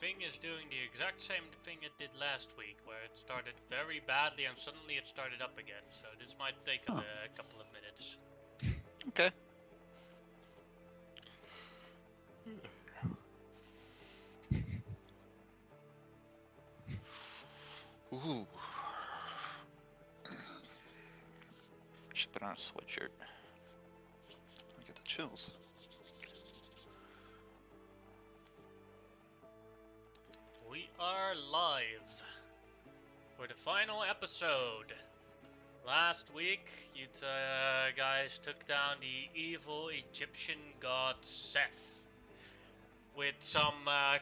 thing is doing the exact same thing it did last week, where it started very badly and suddenly it started up again. So this might take a couple of minutes. Okay. Ooh. Should put on a sweatshirt. I get the chills. We are live for the final episode. Last week, you guys took down the evil Egyptian god Seth. With some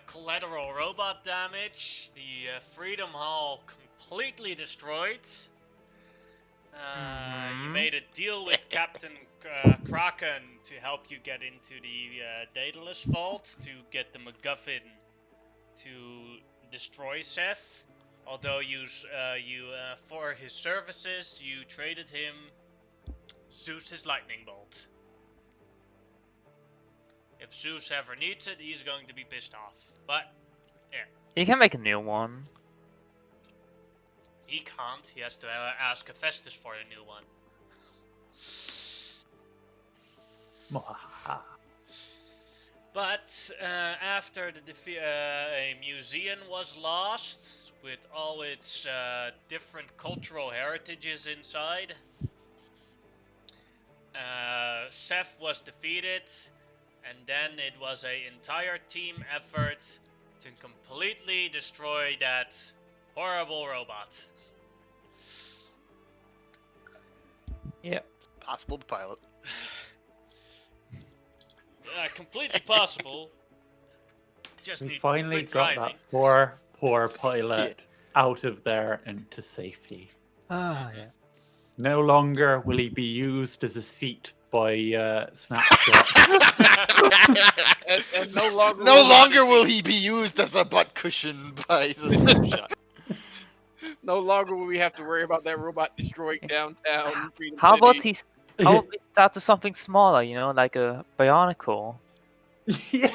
collateral robot damage, the Freedom Hall completely destroyed. You made a deal with Captain Kraken to help you get into the Daedalus Vault to get the MacGuffin to destroy Seth. Although for his services, you traded him Zeus's lightning bolt. If Zeus ever needs it, he's going to be pissed off. But, yeah. You can make a new one. He can't. He has to ask Hephaestus for a new one. But after the a museum was lost with all its different cultural heritages inside, Seth was defeated, and then it was an entire team effort to completely destroy that horrible robot. Yep. It's possible to pilot. Completely possible. Just We need finally good got driving. that poor pilot out of there and to safety. Ah, yeah. No longer will he be used as a seat by Snapchat. and no longer No longer will he be used as a butt cushion by the snapshot. No longer will we have to worry about that robot destroying downtown Freedom How City. about we start to something smaller, you know, like a Bionicle? Yeah.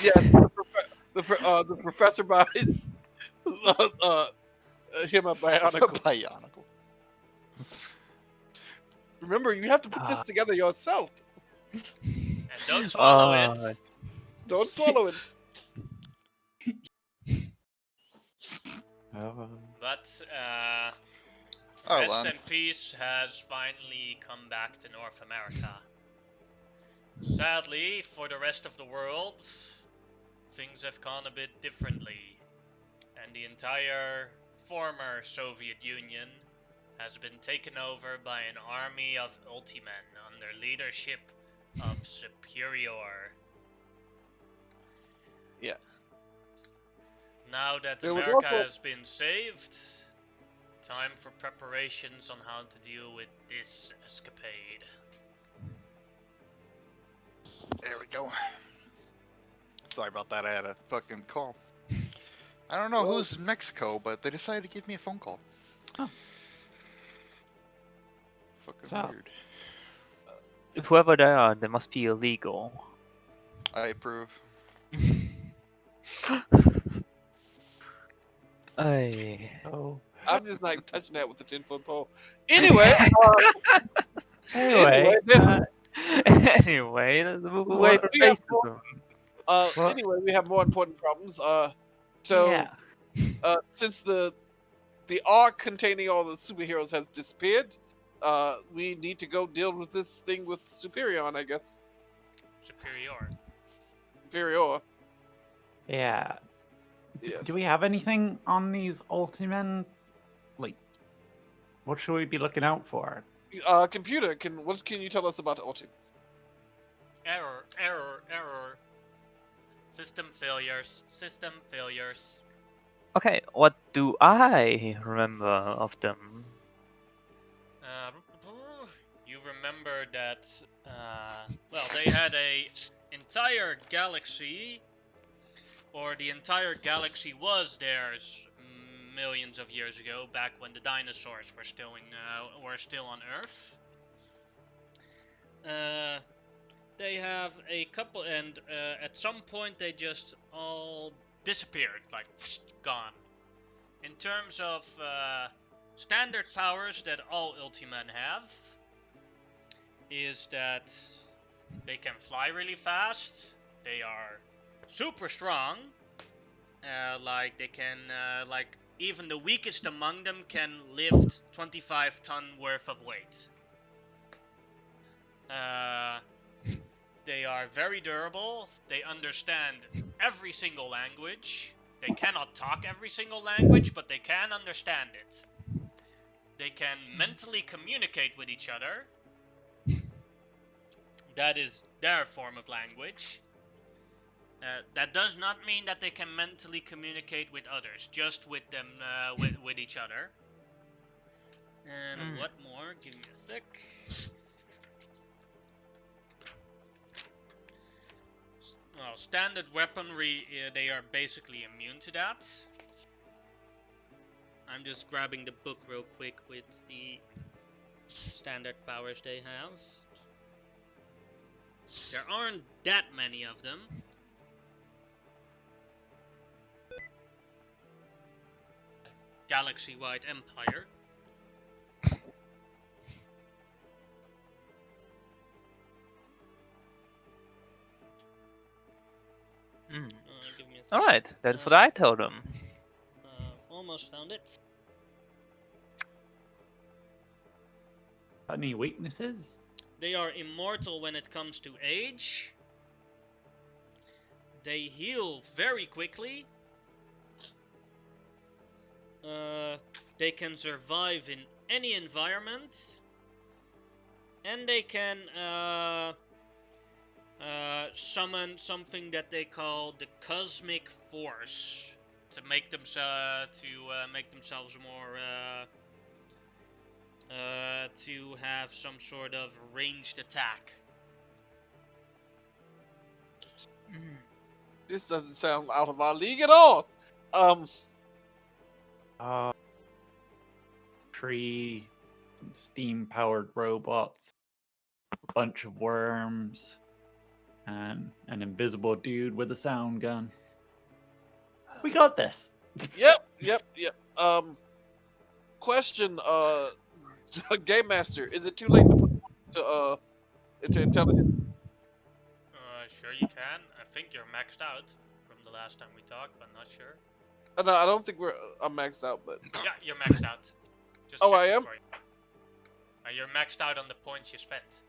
Yes, the professor buys him a Bionicle. Bionicle. Remember, you have to put this together yourself. And don't swallow it. Don't swallow it. But Oh, Rest and Peace has finally come back to North America. Sadly, for the rest of the world, things have gone a bit differently, and the entire former Soviet Union has been taken over by an army of Ultimen under leadership of Superior. Yeah. Now that There was America also- has been saved, time for preparations on how to deal with this escapade. There we go. Sorry about that, I had a fucking call. I don't know who's in Mexico, but they decided to give me a phone call. Oh. Fucking So- weird. Whoever they are, they must be illegal. I approve. Ay. Oh. I'm just not touching that with the 10-foot pole. Anyway, Anyway, Anyway, move away from we have racism. anyway, we have more important problems. Since the ark containing all the superheroes has disappeared, we need to go deal with this thing with Superion, I guess. Superior. Superior. yeah. Yes. Do we have anything on these Ultimen? Like, what should we be looking out for? Computer, what can you tell us about Ultim? Error. System failures. Okay, what do I remember of them? You remember that, they had a entire galaxy, or the entire galaxy was theirs millions of years ago, back when the dinosaurs were still on Earth. They have a couple, and at some point they just all disappeared, like gone. In terms of standard powers that all Ultimen have, is that they can fly really fast. They are super strong. Like they can, like even the weakest among them can lift 25-ton worth of weight. They are very durable. They understand every single language. They cannot talk every single language, but they can understand it. They can mentally communicate with each other. That is their form of language. That does not mean that they can mentally communicate with others, just with them, with each other. And what more? Give me a sec. Well, standard weaponry, they are basically immune to that. I'm just grabbing the book real quick with the standard powers they have. There aren't that many of them. Galaxy-wide empire. Give me a sec. Alright, that is what I told him. Almost found it. Any weaknesses? They are immortal when it comes to age. They heal very quickly. They can survive in any environment. And they can summon something that they call the cosmic force to make themselves more to have some sort of ranged attack. This doesn't sound out of our league at all. Tree, some steam-powered robots, a bunch of worms, and an invisible dude with a sound gun. We got this. Yep. Question, Game Master, is it too late to put into intelligence? Sure you can. I think you're maxed out from the last time we talked, but not sure. No, I don't think I'm maxed out, but Yeah, you're maxed out. Just Oh, check I it am? for you. You're maxed out on the points you spent.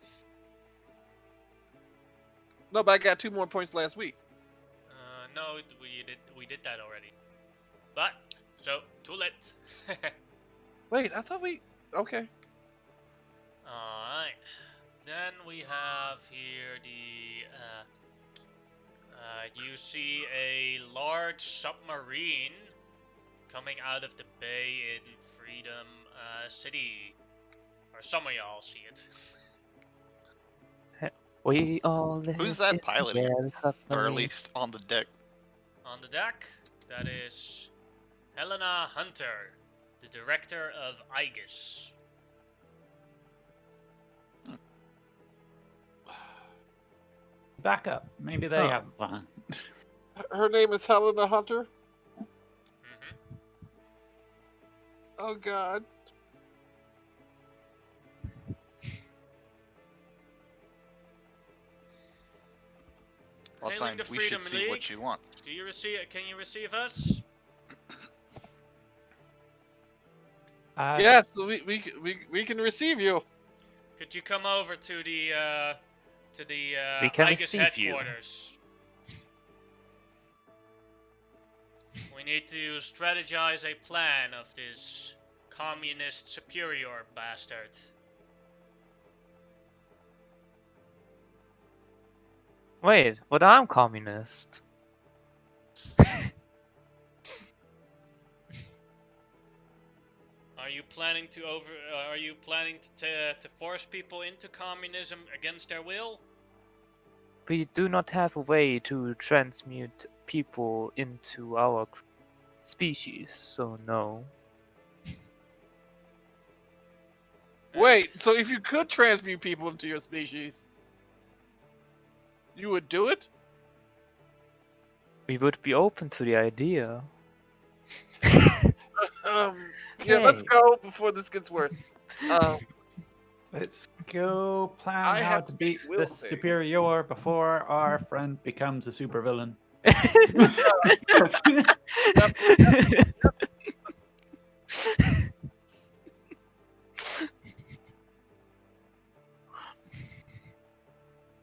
no, but I got 2 more points last week. No, we did that already. But so too late. Wait, I thought okay. Alright. Then we have here the you see a large submarine coming out of the bay in Freedom City. Or some of y'all see it. We all live Who's that in piloting it? the Or at submarine. least on the deck. On the deck, that is Helena Hunter, the director of Aegis. Back up. Maybe they Oh. have a plan. Her name is Helena Hunter. Mm-hmm. Oh God. Well, Hailing sign, the we Freedom should see League. what you want. Do you receive? Can you receive us? Yes, we can receive you. Could you come over to the We can Aegis receive you. headquarters? We need to strategize a plan of this communist superior bastard. Wait, but I'm communist. Are you planning to to force people into communism against their will? We do not have a way to transmute people into our species, so no. Wait, so if you could transmute people into your species, You would do it? We would be open to the idea. Yeah, let's Okay. go before this gets worse. Let's go plan I how have to to beat make will this save. superior before our friend becomes a supervillain.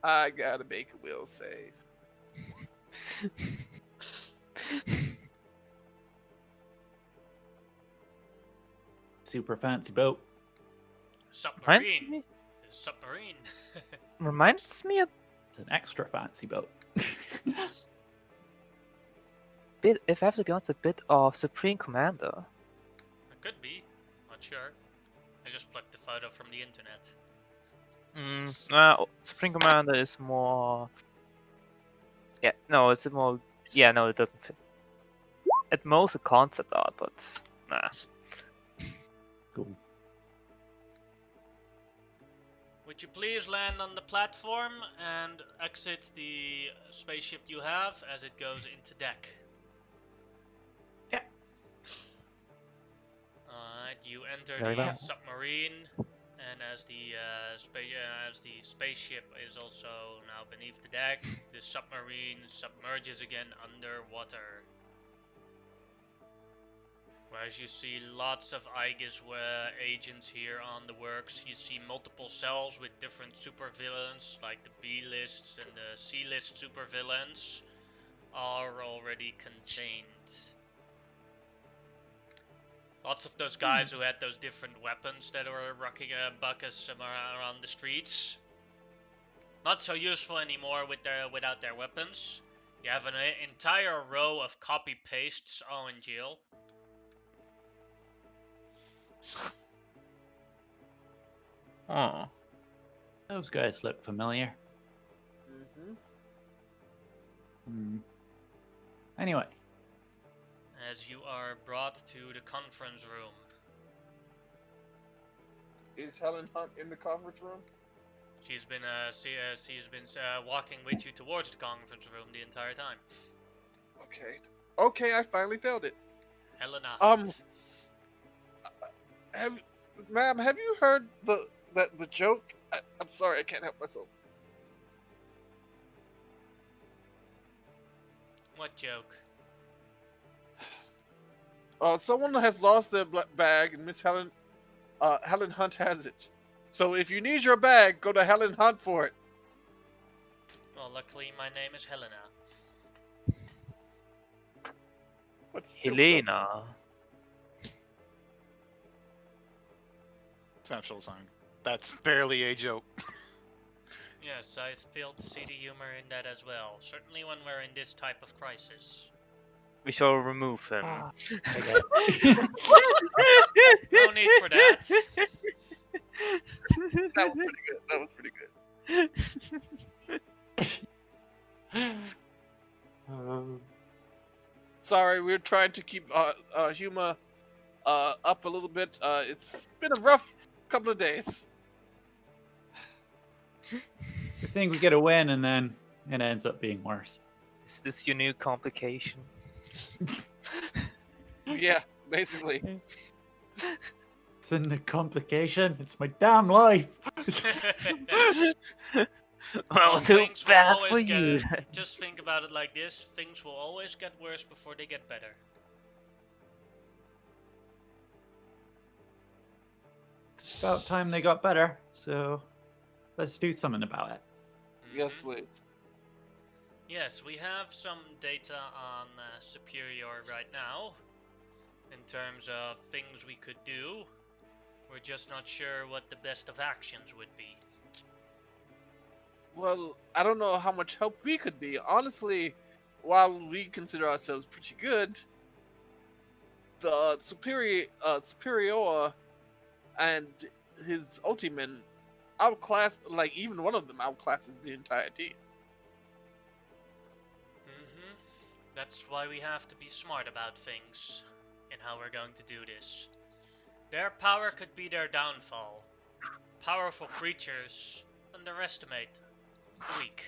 I gotta make a will save. Super fancy boat. Submarine. Submarine. Reminds me a It's an extra fancy boat. bit, if I have to be honest, a bit of Supreme Commander. It could be. Not sure. I just plucked the photo from the internet. Supreme Commander is more. Yeah, no, it's more. Yeah, no, it doesn't fit. At most a concept art, but nah. Cool. Would you please land on the platform and exit the spaceship you have as it goes into deck? Yeah. Alright, you enter Very the well. submarine, and as the spaceship is also now beneath the deck, the submarine submerges again underwater. Whereas you see lots of Aegis agents here on the works, you see multiple cells with different supervillains, like the B-lists and the C-list supervillains, are already contained. Lots of those guys who had those different weapons that were rocking buckets around the streets. Not so useful anymore without their weapons. You have an entire row of copy-pastes all in jail. Oh. Those guys look familiar. Mm-hmm. Anyway, As you are brought to the conference room. Is Helen Hunt in the conference room? She's been walking with you towards the conference room the entire time. Okay. Okay, I finally found it. Helena. Ma'am, have you heard the joke? I'm sorry, I can't help myself. What joke? Someone has lost their bag, and Miss Helen Hunt has it. So if you need your bag, go to Helen Hunt for it. Well, luckily my name is Helena. What's still Helena. Snapshot sign. That's barely a joke. Yes, I failed to see the humor in that as well. Certainly when we're in this type of crisis. We shall remove him. okay. No need for that. That was pretty good. That was pretty good. Sorry, we're trying to keep Huma up a little bit. It's been a rough couple of days. We think we get a win, and then it ends up being worse. Is this your new complication? Yeah, basically. It's in the complication. It's my damn life. Well, too things will bad always for you. Just think about it like this. Things will always get worse before they get better. It's about time they got better. So let's do something about it. Yes, Mhm. please. Yes, we have some data on Superior right now. In terms of things we could do. We're just not sure what the best of actions would be. Well, I don't know how much help we could be. Honestly, while we consider ourselves pretty good, the superior and his ultimen outclass, like even one of them outclasses the entire team. That's why we have to be smart about things and how we're going to do this. Their power could be their downfall. Powerful creatures underestimate the weak.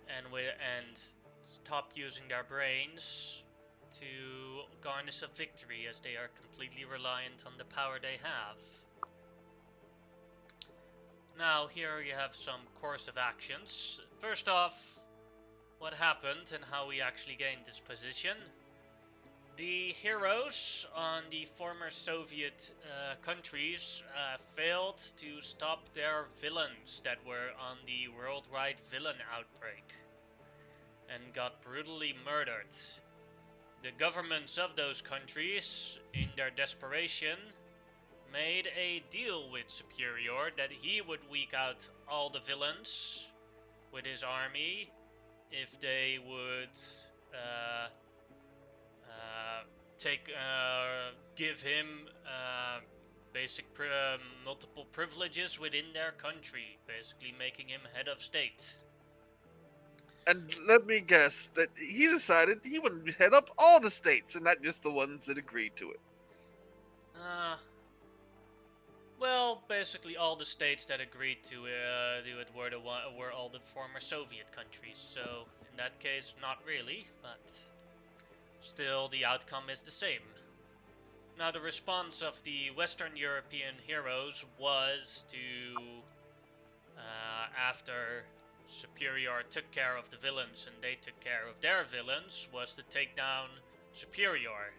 and stop using their brains to garnish a victory, as they are completely reliant on the power they have. Now, here you have some course of actions. First off, what happened and how we actually gained this position. The heroes on the former Soviet countries failed to stop their villains that were on the worldwide villain outbreak and got brutally murdered. The governments of those countries, in their desperation, made a deal with Superior that he would weed out all the villains with his army if they would give him multiple privileges within their country, basically making him head of state. And let me guess that he decided he would head up all the states and not just the ones that agreed to it. Well, basically all the states that agreed to do it were all the former Soviet countries. So in that case, not really, but still the outcome is the same. Now, the response of the Western European heroes was to, after Superior took care of the villains and they took care of their villains, was to take down Superior.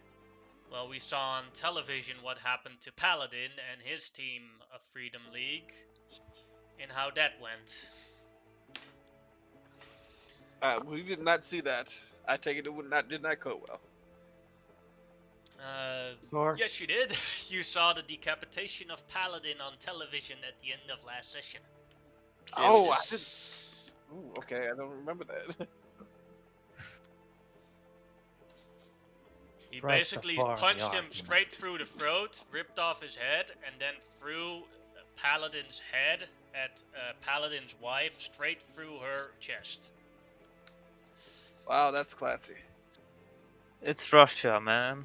Well, we saw on television what happened to Paladin and his team of Freedom League, and how that went. We did not see that. I take it did not go well. Sorry. Yes, you did. You saw the decapitation of Paladin on television at the end of last session. Oh, I did. Ooh, okay, I don't remember that. He Right basically before the punched him argument. straight through the throat, ripped off his head, and then threw Paladin's head at Paladin's wife straight through her chest. Wow, that's classy. It's Russia, man.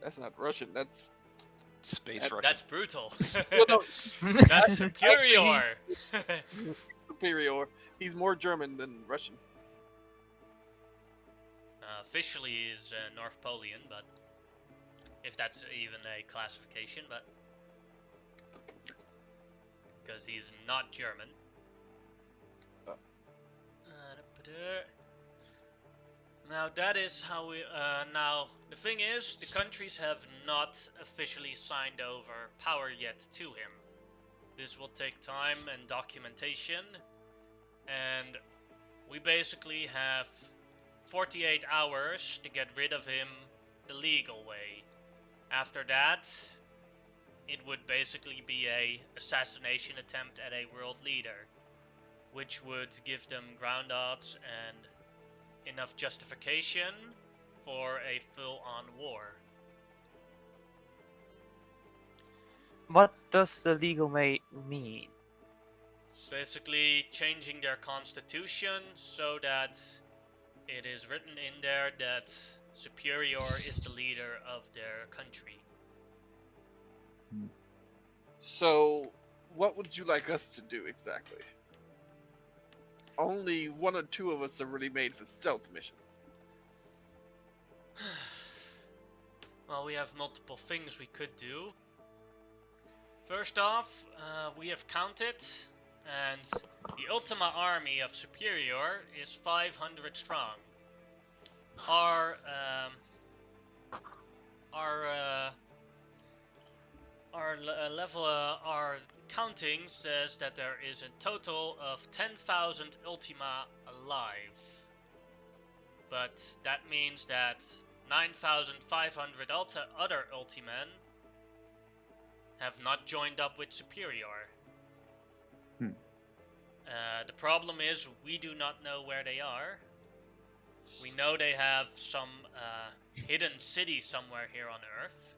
That's not Russian. That's Space That's- Russian. That's brutal. well, no, That's superior. superior. He's more German than Russian. Officially is North Polian, but if that's even a classification, but because he's not German. Now that is how we. Now the thing is, the countries have not officially signed over power yet to him. This will take time and documentation, and we basically have 48 hours to get rid of him the legal way. After that, it would basically be a assassination attempt at a world leader, which would give them ground odds and enough justification for a full-on war. What does the legal mean? Basically changing their constitution so that it is written in there that Superior is the leader of their country. So, what would you like us to do exactly? Only one or two of us are really made for stealth missions. Well, we have multiple things we could do. First off, we have counted, and the Ultima army of Superior is 500 strong. Our counting says that there is a total of 10,000 Ultima alive. But that means that 9,500 other Ultimen have not joined up with Superior. The problem is we do not know where they are. We know they have some hidden city somewhere here on Earth.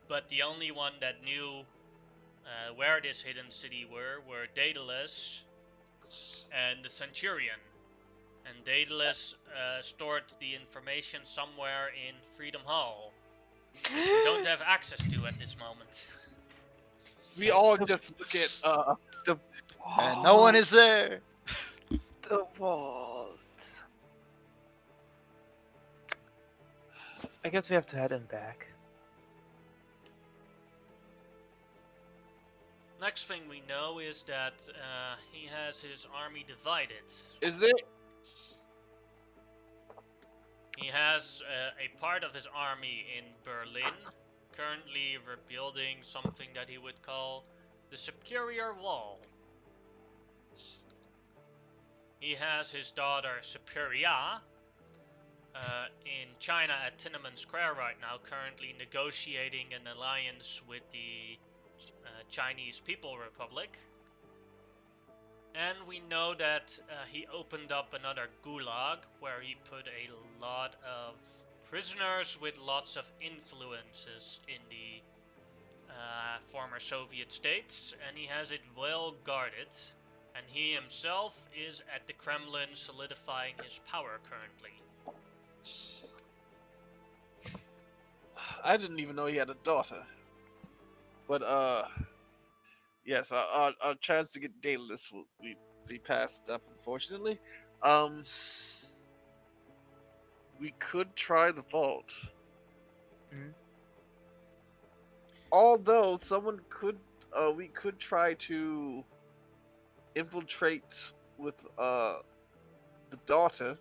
But the only one that knew where this hidden city were Daedalus and the Centurion. And Daedalus stored the information somewhere in Freedom Hall, which we don't have access to at this moment. We all just look at The And no one is there. the vault. I guess we have to head him back. Next thing we know is that he has his army divided. Is there? He has a part of his army in Berlin, currently rebuilding something that he would call the Superior Wall. He has his daughter Superia in China at Tiananmen Square right now, currently negotiating an alliance with the Chinese People Republic. And we know that he opened up another gulag where he put a lot of prisoners with lots of influences in the former Soviet states, and he has it well guarded. And he himself is at the Kremlin solidifying his power currently. I didn't even know he had a daughter. But yes, our chance to get Daedalus will be passed up, unfortunately. We could try the vault. Mhm. Although we could try to infiltrate with the daughter.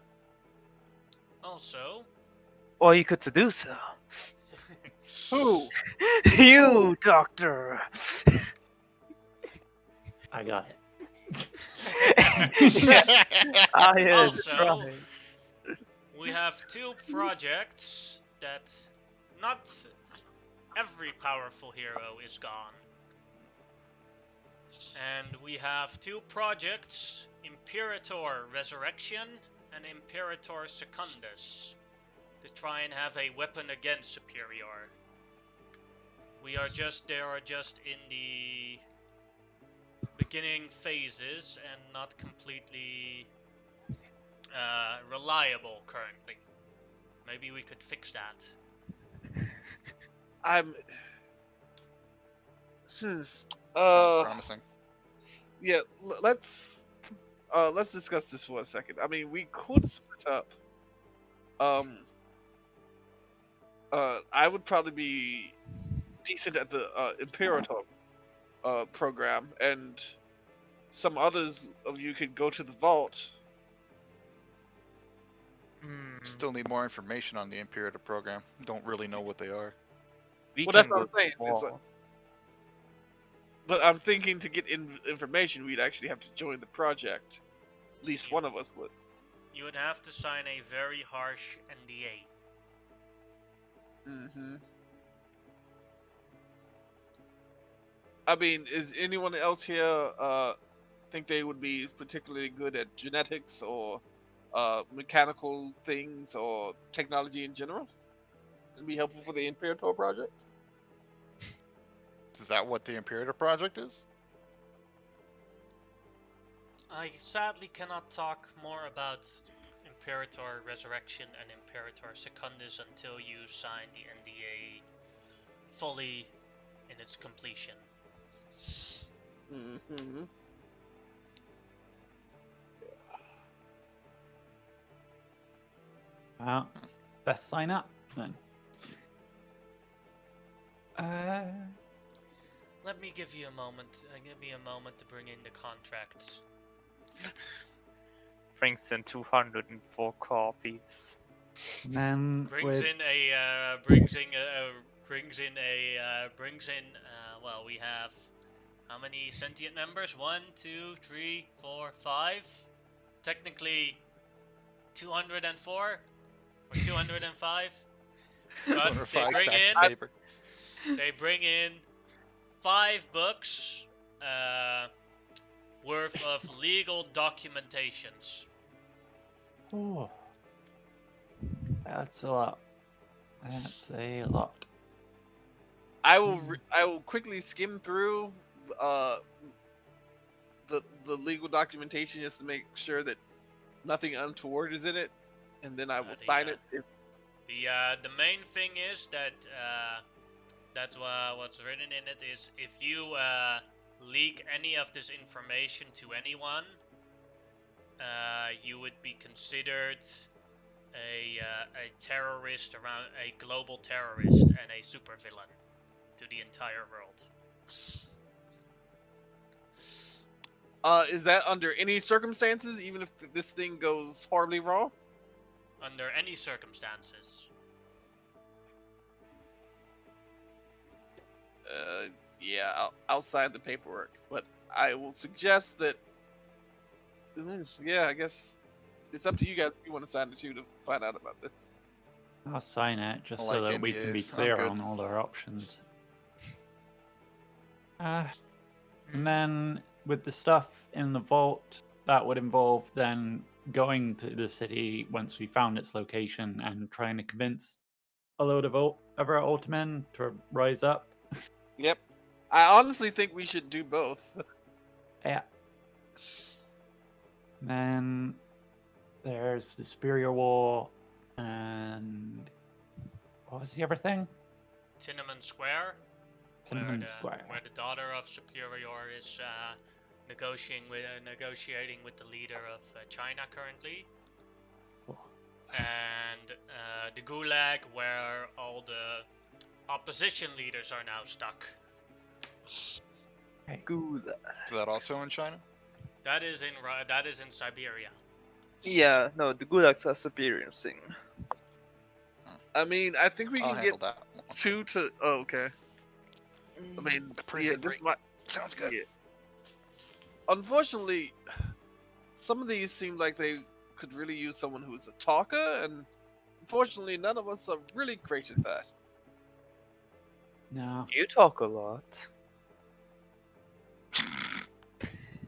Also, Or you could seduce her. Who? You, Doctor. I got it. I am Also- trying. we have two projects that not every powerful hero is gone. And we have two projects, Imperator Resurrection and Imperator Secundus, to try and have a weapon against Superior. They are just in the beginning phases and not completely reliable currently. Maybe we could fix that. I'm. Sounds Uh. promising. Yeah. Let's discuss this for a second. I mean, we could split up. I would probably be decent at the Imperator program, and some others of you could go to the vault. Hmm, Still need more information on the Imperator program. Don't really know what they are. we Well, that's can what go I'm saying. to It's wall. But I'm thinking to get information, we'd actually have to join the project. At least one of us would. You would have to sign a very harsh NDA. Mm-hmm. I mean, is anyone else here think they would be particularly good at genetics or mechanical things or technology in general? It'd be helpful for the Imperator project. Is that what the Imperator project is? I sadly cannot talk more about Imperator Resurrection and Imperator Secundus until you sign the NDA fully in its completion. Mm-hmm. Well, let's sign up then. Let me give you a moment. Give me a moment to bring in the contracts. Brings in 204 copies. And then Brings in well, we have how many sentient members? 1, 2, 3, 4, 5. Technically 204 or 205. But Or they 5 bring stacks in of paper. they bring in 5 books worth of legal documentations. Oh, that's a lot. That's a lot. I will quickly skim through the legal documentation just to make sure that nothing untoward is in it, and then I will sign it. The main thing is that That's what's written in it is if you leak any of this information to anyone, you would be considered a terrorist around a global terrorist and a supervillain to the entire world. Is that under any circumstances, even if this thing goes horribly wrong? Under any circumstances. Yeah, I'll sign the paperwork, but I will suggest that. Yeah, I guess it's up to you guys if you want to sign it too to find out about this. I'll sign it just I so like that we can be NDAs. I'm clear good. on all our options. And then with the stuff in the vault, that would involve then going to the city once we found its location and trying to convince a load of our ultimen to rise up. Yep. I honestly think we should do both. Yeah. Then there's the Superior War and what was the other thing? Tiananmen Square, Tiananmen Square. where the daughter of Superior is negotiating with the leader of China currently. Oh. And the Gulag, where all the opposition leaders are now stuck. Good. Is that also in China? That is in Siberia. Yeah, no, the Gulags are experiencing. I mean, I think we I'll can handle get that one. 2 to. Oh, okay. I mean, The prison this break. might. Sounds good. Yeah. Unfortunately, some of these seem like they could really use someone who's a talker, and unfortunately, none of us are really great at that. No. You talk a lot.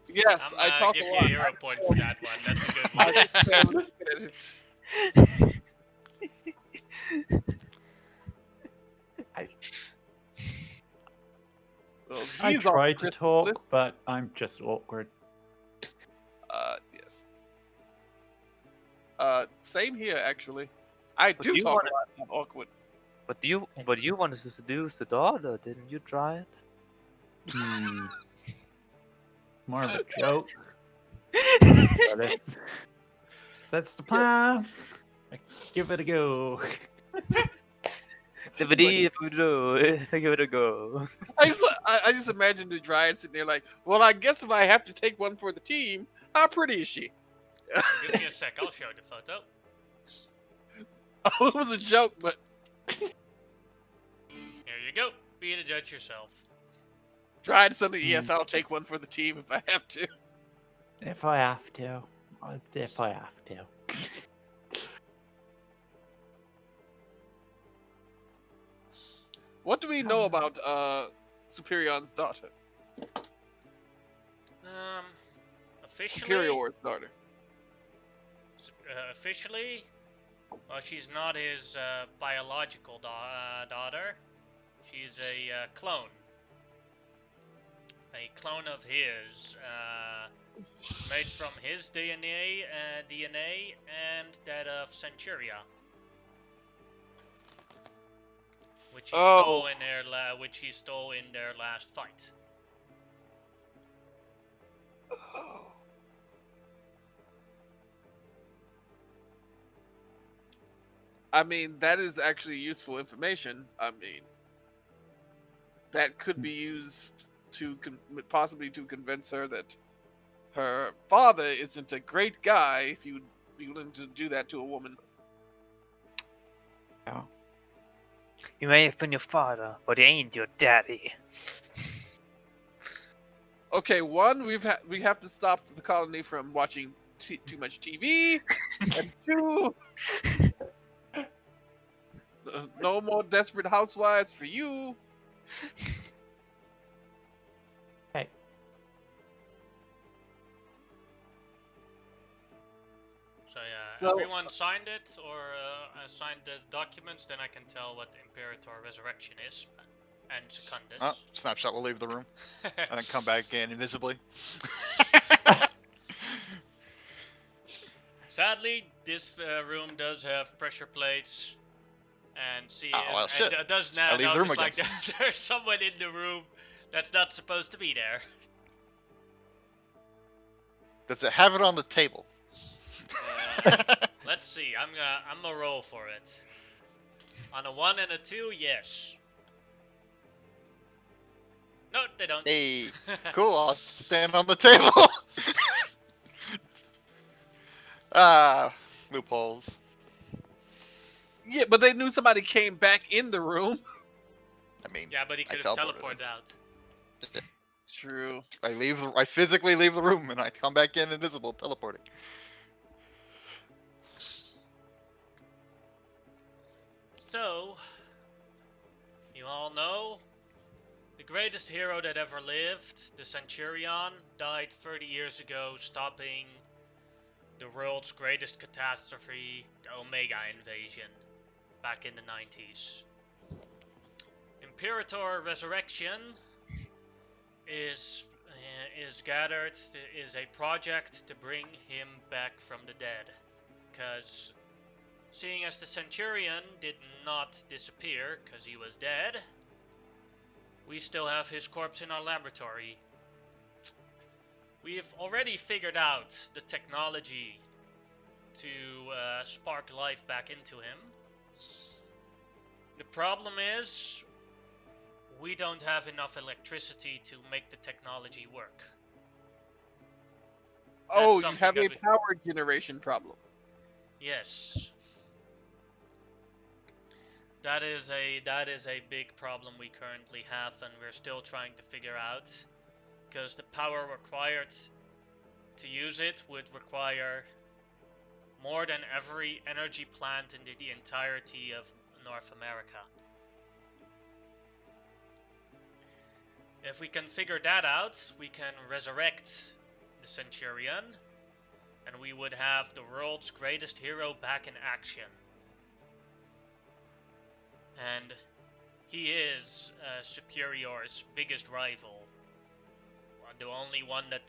Yes, I'm I talk give a you lot. a hero point for that one. That's a good I one. just am looking at it. Well, I he's on try to Christmas talk, list. but I'm just awkward. Yes. Same here, actually. I But do you talk wanna- a lot. I'm awkward. But you wanted to seduce the daughter, didn't you try it? Hmm. More of a joke. But that's the plan. Give it a go. Give it a go. I just imagine the Dryad sitting there like, well, I guess if I have to take one for the team, how pretty is she? Give me a sec. I'll show the photo. Oh, it was a joke, but Here you go. Be the judge yourself. Dryad suddenly, yes, I'll take one for the team if I have to. If I have to. If I have to. What do we know about Superion's daughter? Officially. Superior's daughter. Officially, well, she's not his biological daughter. She's a clone. A clone of his, made from his DNA and that of Centuria, which he stole in their last fight. I mean, that is actually useful information. I mean, that could be used to possibly to convince her that her father isn't a great guy if you would be willing to do that to a woman. Yeah. He may have been your father, but he ain't your daddy. Okay, one, we have to stop the colony from watching too much TV, and two, no more Desperate Housewives for you. Hey. So yeah, So- everyone signed it or signed the documents, then I can tell what the Imperator Resurrection is. And Secundus. Oh, snapshot will leave the room and then come back again invisibly. Sadly, this room does have pressure plates and see Oh, well, shit. does I now leave the room notice like again. there's someone in the room that's not supposed to be there. Does it have it on the table? Let's see. I'm gonna roll for it. On a 1 and a 2, yes. No, they don't. Hey, cool. I'll stand on the table. Loopholes. Yeah, but they knew somebody came back in the room. I mean, Yeah, but he I could have teleported teleported out. True. I physically leave the room and I come back in invisible, teleporting. So, you all know, the greatest hero that ever lived, the Centurion, died 30 years ago, stopping the world's greatest catastrophe, the Omega invasion, back in the 90s. Imperator Resurrection is a project to bring him back from the dead, because seeing as the Centurion did not disappear because he was dead, we still have his corpse in our laboratory. We've already figured out the technology to spark life back into him. The problem is, we don't have enough electricity to make the technology work. Oh, you something have that a we- power generation problem. Yes. That is a big problem we currently have, and we're still trying to figure out, because the power required to use it would require more than every energy plant in the entirety of North America. If we can figure that out, we can resurrect the Centurion, and we would have the world's greatest hero back in action. And he is Superior's biggest rival. The only one that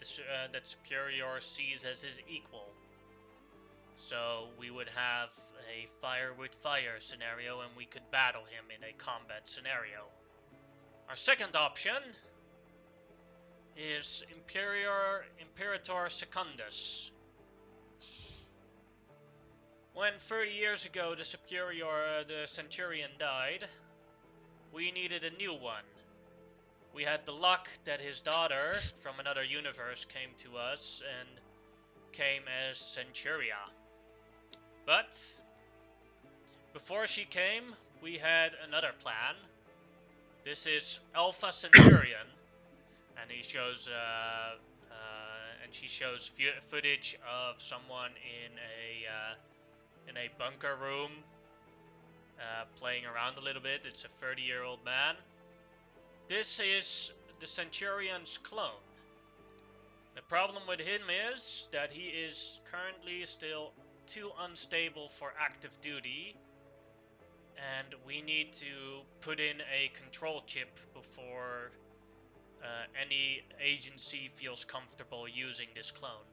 that Superior sees as his equal. So we would have a fire with fire scenario, and we could battle him in a combat scenario. Our second option is Imperator Secundus. When 30 years ago the Centurion died, we needed a new one. We had the luck that his daughter from another universe came to us and came as Centuria. But before she came, we had another plan. This is Alpha Centurion, and he shows she shows footage of someone in a bunker room playing around a little bit. It's a 30-year-old man. This is the Centurion's clone. The problem with him is that he is currently still too unstable for active duty, and we need to put in a control chip before any agency feels comfortable using this clone.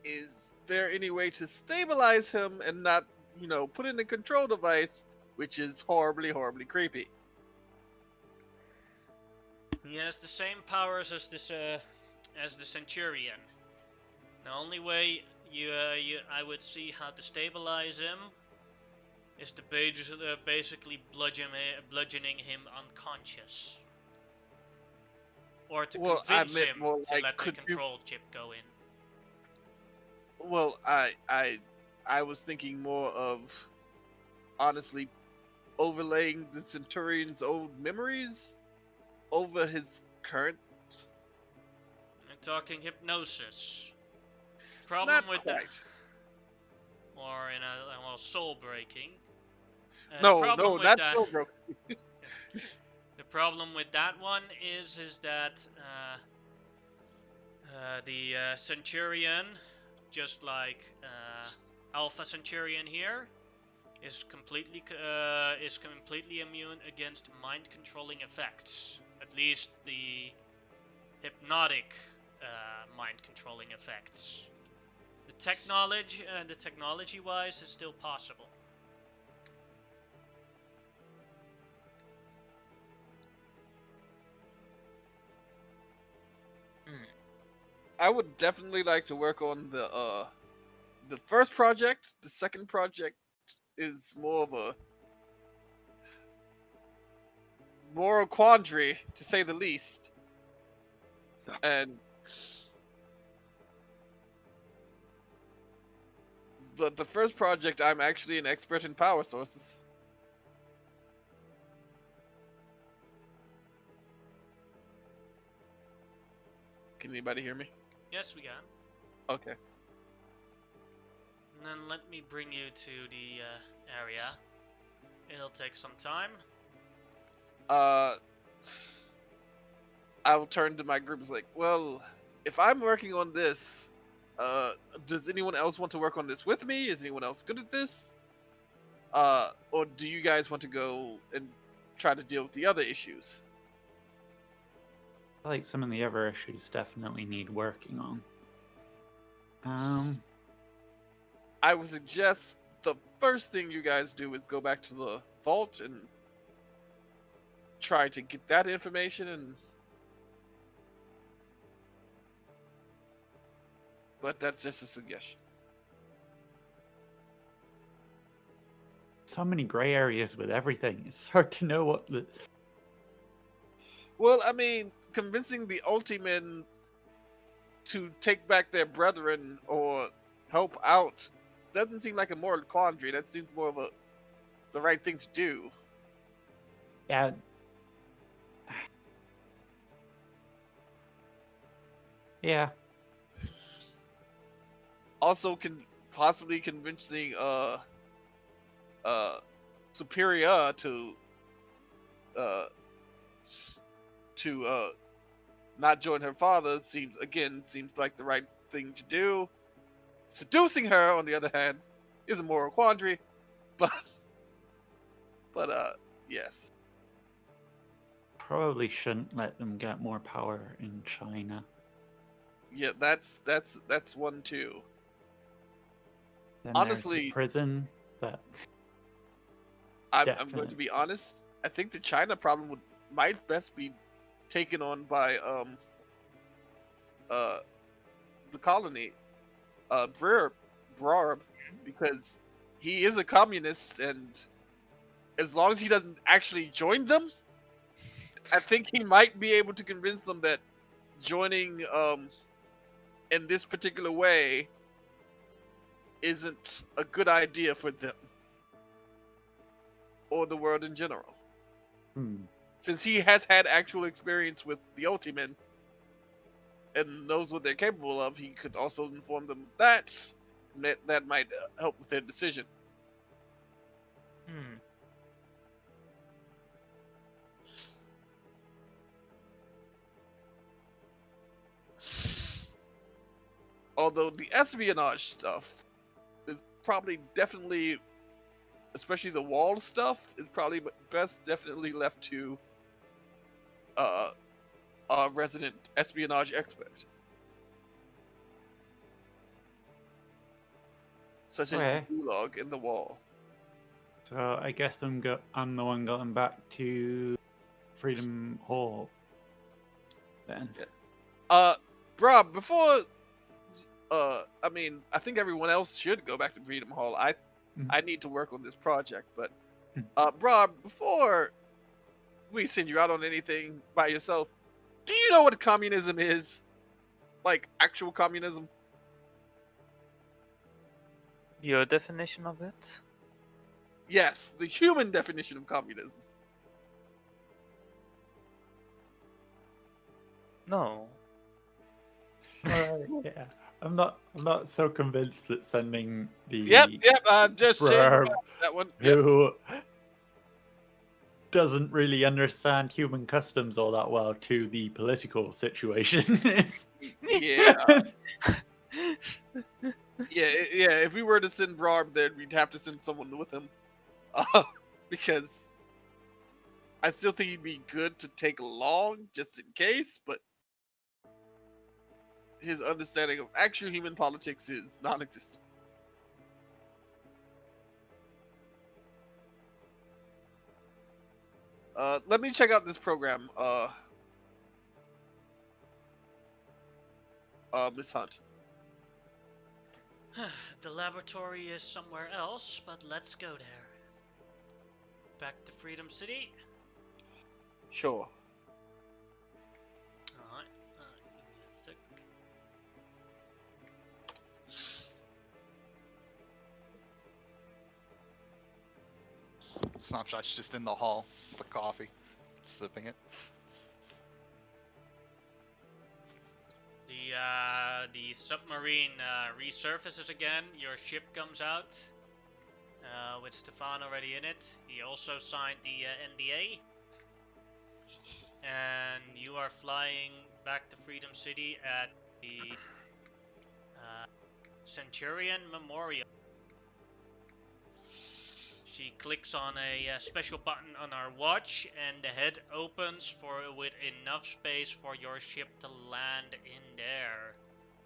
Is there any way to stabilize him and not, put in a control device, which is horribly, horribly creepy? He has the same powers as the Centurion. The only way I would see how to stabilize him is to basically bludgeoning him unconscious, or to convince him to let the control chip go in. Well, I was thinking more of, honestly, overlaying the Centurion's old memories over his current. I'm talking hypnosis. Problem Not with quite. that, or soul breaking. No, that's so broken. The problem with that one is that the Centurion, just like Alpha Centurion here, is completely immune against mind controlling effects. At least the hypnotic mind controlling effects. The technology wise is still possible. I would definitely like to work on the first project. The second project is more of a moral quandary, to say the least. And but the first project, I'm actually an expert in power sources. Can anybody hear me? Yes, we can. Okay. And then let me bring you to the area. It'll take some time. I will turn to my group. It's like, well, if I'm working on this, does anyone else want to work on this with me? Is anyone else good at this? Or do you guys want to go and try to deal with the other issues? I like some of the other issues definitely need working on. I would suggest the first thing you guys do is go back to the vault and try to get that information. But that's just a suggestion. So many gray areas with everything. It's hard to know what the. Well, I mean, convincing the Ultimen to take back their brethren or help out doesn't seem like a moral quandary. That seems more of the right thing to do. Yeah. Yeah. Also, possibly convincing Superior to not join her father seems like the right thing to do. Seducing her, on the other hand, is a moral quandary, but yes. Probably shouldn't let them get more power in China. Yeah, that's one too. Then Honestly, there's the prison, but I'm going to be honest. I think the China problem might best be taken on by the colony, Brarb, because he is a communist, and as long as he doesn't actually join them, I think he might be able to convince them that joining in this particular way isn't a good idea for them or the world in general. Since he has had actual experience with the Ultimen and knows what they're capable of, he could also inform them of that. That might help with their decision. Although the espionage stuff is probably definitely, especially the wall stuff, is probably best definitely left to a resident espionage expert. Such as the gulag in the wall. So I guess I'm the one going back to Freedom Hall. Then. Rob, before I mean, I think everyone else should go back to Freedom Hall. I need to work on this project, but Rob, before we send you out on anything by yourself, do you know what communism is? Like actual communism? Your definition of it? Yes, the human definition of communism. No. Yeah. I'm not so convinced that sending the Yep, just changed that one. Who doesn't really understand human customs all that well to the political situation is. Yeah. Yeah, if we were to send Brarb there, we'd have to send someone with him. Because I still think he'd be good to take along, just in case, but his understanding of actual human politics is non-existent. Let me check out this program. Miss Hunt? The laboratory is somewhere else, but let's go there. Back to Freedom City. Sure. Alright, give me a sec. Snapshot's just in the hall with the coffee, sipping it. The submarine resurfaces again. Your ship comes out with Stefan already in it. He also signed the NDA. And you are flying back to Freedom City at the Centurion Memorial. She clicks on a special button on our watch, and the head opens with enough space for your ship to land in there.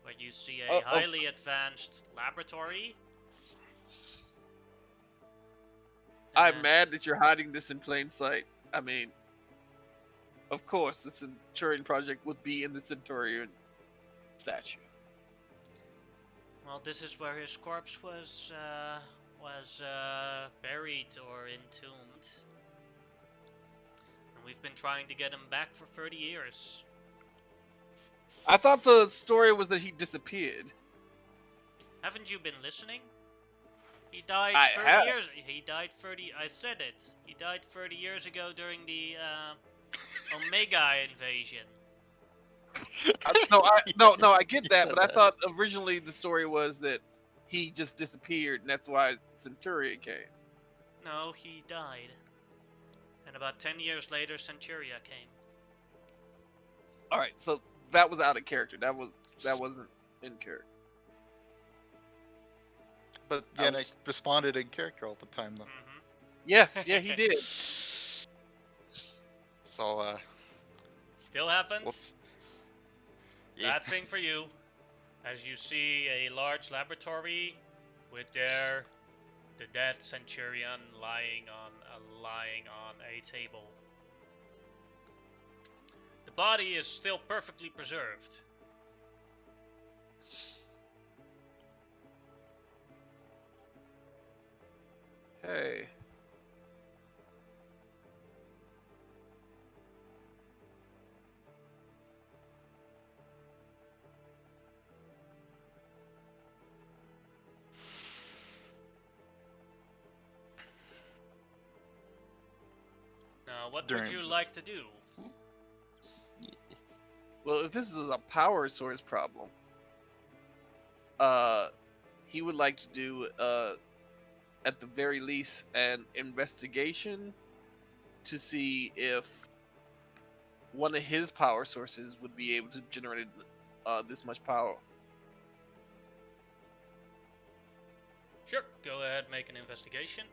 Where you see a highly advanced laboratory. I'm mad that you're hiding this in plain sight. I mean, of course, the Centurion project would be in the Centurion statue. Well, this is where his corpse was buried or entombed. And we've been trying to get him back for 30 years. I thought the story was that he disappeared. Haven't you been listening? He died I 30 have. years. He died 30. I said it. He died 30 years ago during the Omega invasion. No, I get that, but I thought originally the story was that he just disappeared, and that's why Centurion came. No, he died. And about 10 years later, Centuria came. All right, so that was out of character. That wasn't in character. But Yannick responded in character all the time, though. Mm-hmm. Yeah, he did. So, Still happens. whoops. Yeah. Bad thing for you. As you see a large laboratory with the dead Centurion lying on a table. The body is still perfectly preserved. Hey. Now, what would During- you like to do? Well, if this is a power source problem, he would like to do, at the very least, an investigation to see if one of his power sources would be able to generate this much power. Sure, go ahead, make an investigation.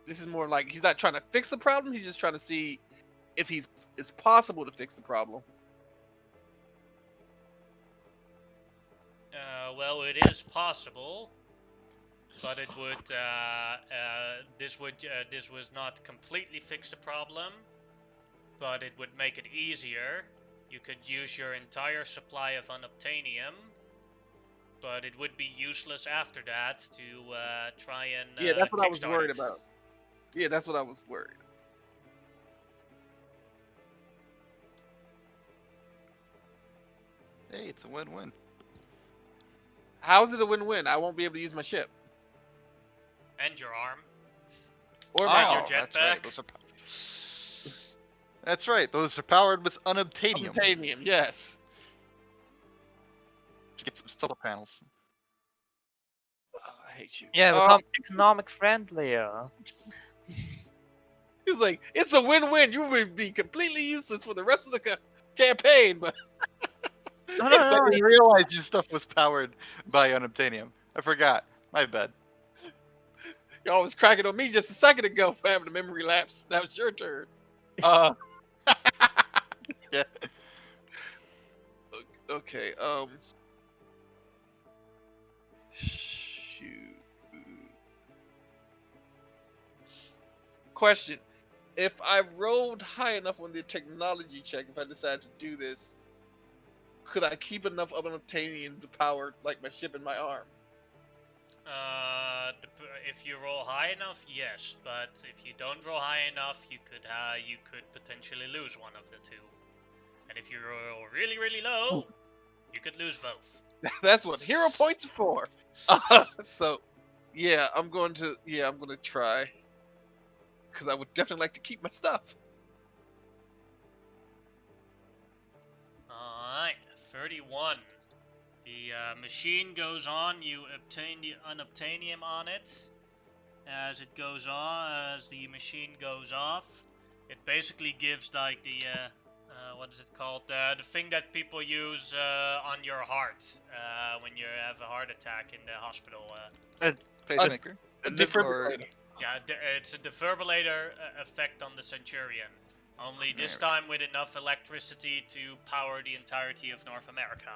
This is more like he's not trying to fix the problem, he's just trying to see if it's possible to fix the problem. Well, it is possible, but it would this was not completely fix the problem, but it would make it easier. You could use your entire supply of unobtainium, but it would be useless after that to try and Yeah, that's what I was kickstart worried it. about. Yeah, that's what I was worried. Hey, it's a win-win. How is it a win-win? I won't be able to use my ship. And your arm. Or Oh, my your that's right. jetpack. That's right. Those are powered with unobtainium. Unobtainium, yes. Get some solar panels. Oh, I hate you. Yeah, become economic friendlier. He's like, it's a win-win. You would be completely useless for the rest of the campaign, but No, I no, no. didn't realize your stuff was powered by unobtainium. I forgot. My bad. you're always cracking on me just a second ago for having a memory lapse. Now it's your turn. Yeah. Okay. Shoot. Question: if I rolled high enough on the technology check, if I decide to do this, could I keep enough of unobtainium to power like my ship and my arm? If you roll high enough, yes. But if you don't roll high enough, you could potentially lose one of the two. And if you roll really, really low, you could lose both. That's what hero points are for. So, yeah, I'm going to try. Because I would definitely like to keep my stuff. Alright, 31. The machine goes on, you obtain the unobtainium on it. As the machine goes off, it basically gives like the, what is it called? The thing that people use on your heart when you have a heart attack in the hospital. Pacemaker. A defibrillator. Yeah, it's a defibrillator effect on the Centurion. Only this There time with enough electricity to power the entirety of North America.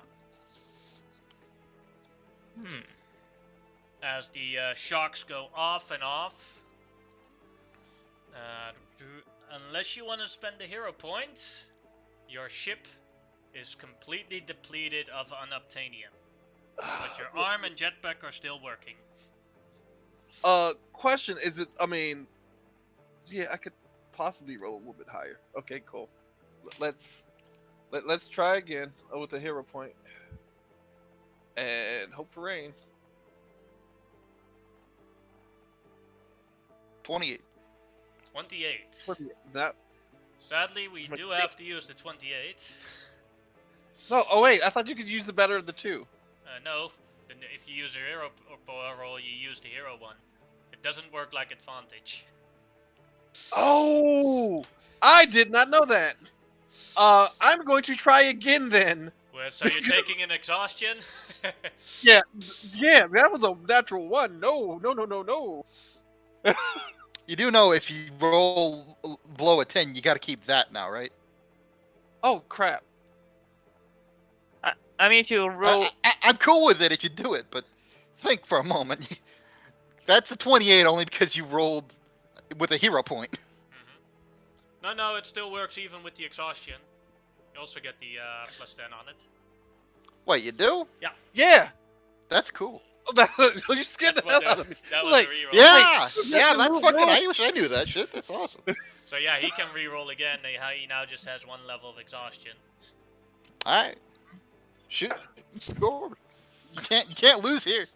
As the shocks go off and off. Unless you want to spend the hero points, your ship is completely depleted of unobtainium. But your arm and jetpack are still working. Question, is it, I mean, yeah, I could possibly roll a little bit higher. Okay, cool. Let's try again with a hero point. And hope for rain. 28. 28. That, Sadly, we do have to use the 28. no, oh wait, I thought you could use the better of the two. No. Then if you use a hero roll, you use the hero one. It doesn't work like advantage. Oh! I did not know that. I'm going to try again then. Well, so you're taking an exhaustion? Yeah, that was a natural one. No. You do know if you roll below a 10, you got to keep that now, right? Oh crap. I mean, if you roll, I'm cool with it if you do it, but think for a moment. That's a 28 only because you rolled with a hero point. No, it still works even with the exhaustion. You also get the plus 10 on it. Wait, you do? Yeah. That's cool. You scared the That's hell what out of me. that was Like, the reroll. Yeah, that's fucking. I wish I knew that shit. That's awesome. So yeah, he can reroll again. He now just has one level of exhaustion. All right, shoot, score. You can't lose here.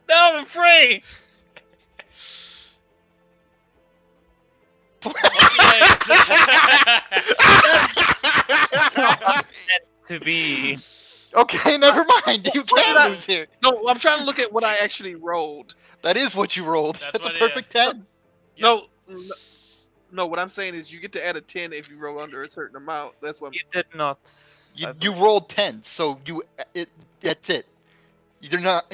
Now I'm free. 28. to be. Okay, never mind. You can't lose here. No, I'm trying to look at what I actually rolled. That is what you rolled. That's That's a what it- perfect 10. No, what I'm saying is you get to add a 10 if you roll under a certain amount. That's what. You did not. You rolled 10, so that's it. You're not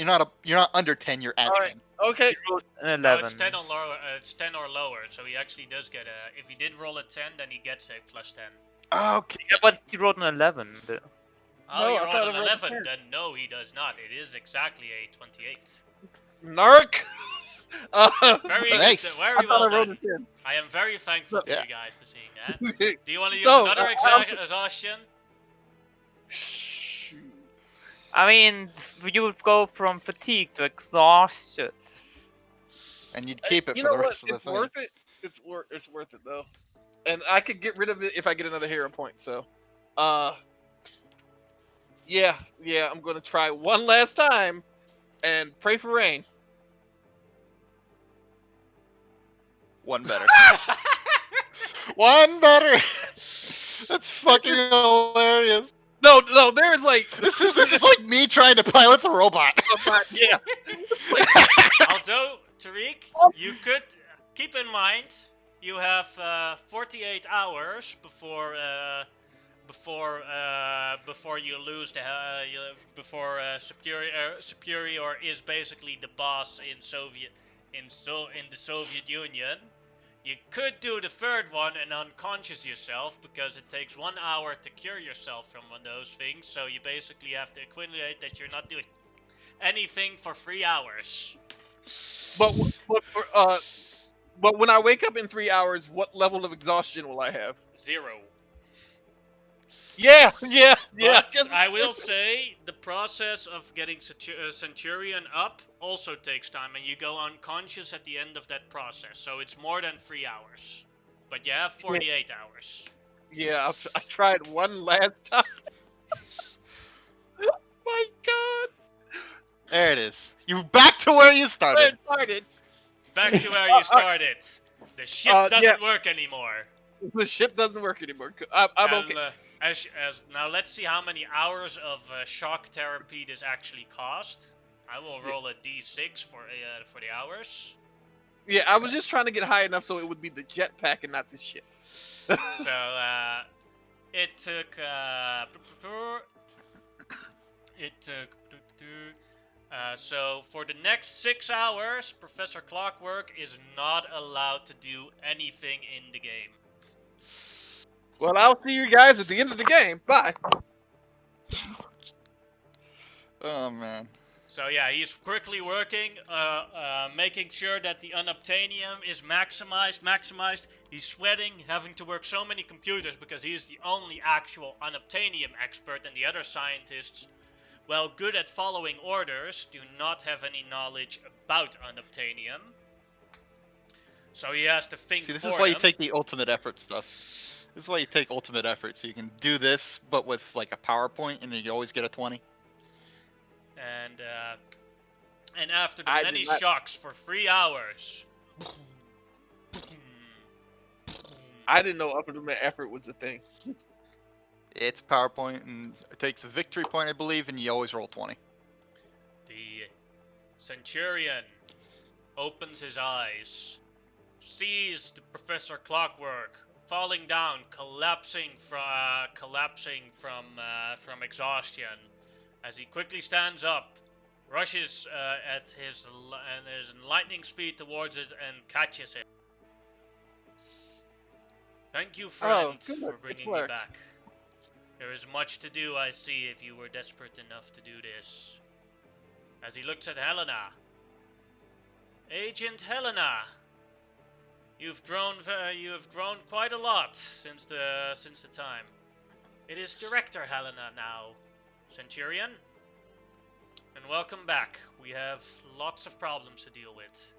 under 10. You're at All right. 10. Okay. You rolled an No, 11. it's 10 on lower. It's 10 or lower. So he actually does get a. If he did roll a 10, then he gets a plus 10. Okay. Yeah, but he rolled an 11. Oh, No, you I thought rolled I an rolled a 11. 10. Then no, he does not. It is exactly a 28. Narc. Very Nice. good. Very I well thought I rolled done. a 10. I am very thankful to Yeah. you guys for seeing that. Do you want to use No, another exhaustion? Shoot. I mean, you would go from fatigue to exhaustion. And you'd keep it You for know the what? rest of the It's thing. worth it. It's worth it though. And I could get rid of it if I get another hero point. So, yeah, I'm gonna try one last time, and pray for rain. One better. One better. That's fucking hilarious. No, there's like, This is like me trying to pilot the robot. yeah. Although, Tariq, you could keep in mind you have 48 hours before you lose before Superior is basically the boss in the Soviet Union. You could do the third one and unconscious yourself because it takes 1 hour to cure yourself from one of those things. So you basically have to equivalent that you're not doing anything for 3 hours. But when I wake up in 3 hours, what level of exhaustion will I have? 0. Yeah. But I will say the process of getting Centurion up also takes time, and you go unconscious at the end of that process. So it's more than 3 hours, but you have 48 hours. Yeah, I tried one last time. My God. There it is. You're back to where you started. Back to where you started. The ship doesn't work anymore. The ship doesn't work anymore. I'm And, okay. as now let's see how many hours of shock therapy this actually cost. I will roll a d6 for the hours. Yeah, I was just trying to get high enough so it would be the jetpack and not the ship. So it took so for the next 6 hours, Professor Clockwork is not allowed to do anything in the game. Well, I'll see you guys at the end of the game. Bye. Oh man. So yeah, he's quickly working, making sure that the unobtainium is maximized. He's sweating, having to work so many computers because he is the only actual unobtainium expert, and the other scientists, while good at following orders, do not have any knowledge about unobtainium. So he has to think. See, this for is why you them. take the ultimate effort stuff. This is why you take ultimate effort, so you can do this, but with like a PowerPoint, and then you always get a 20. And after the I many did not- shocks for 3 hours. I didn't know ultimate effort was a thing. It's PowerPoint, and it takes a victory point, I believe, and you always roll 20. The Centurion opens his eyes, sees the Professor Clockwork falling down, collapsing from exhaustion. As he quickly stands up, rushes at his lightning speed towards it and catches it. Thank you, friend, good for work, bringing good me work. back. There is much to do, I see, if you were desperate enough to do this. As he looks at Helena. Agent Helena, you have grown quite a lot since the time. It is Director Helena now, Centurion. And welcome back. We have lots of problems to deal with.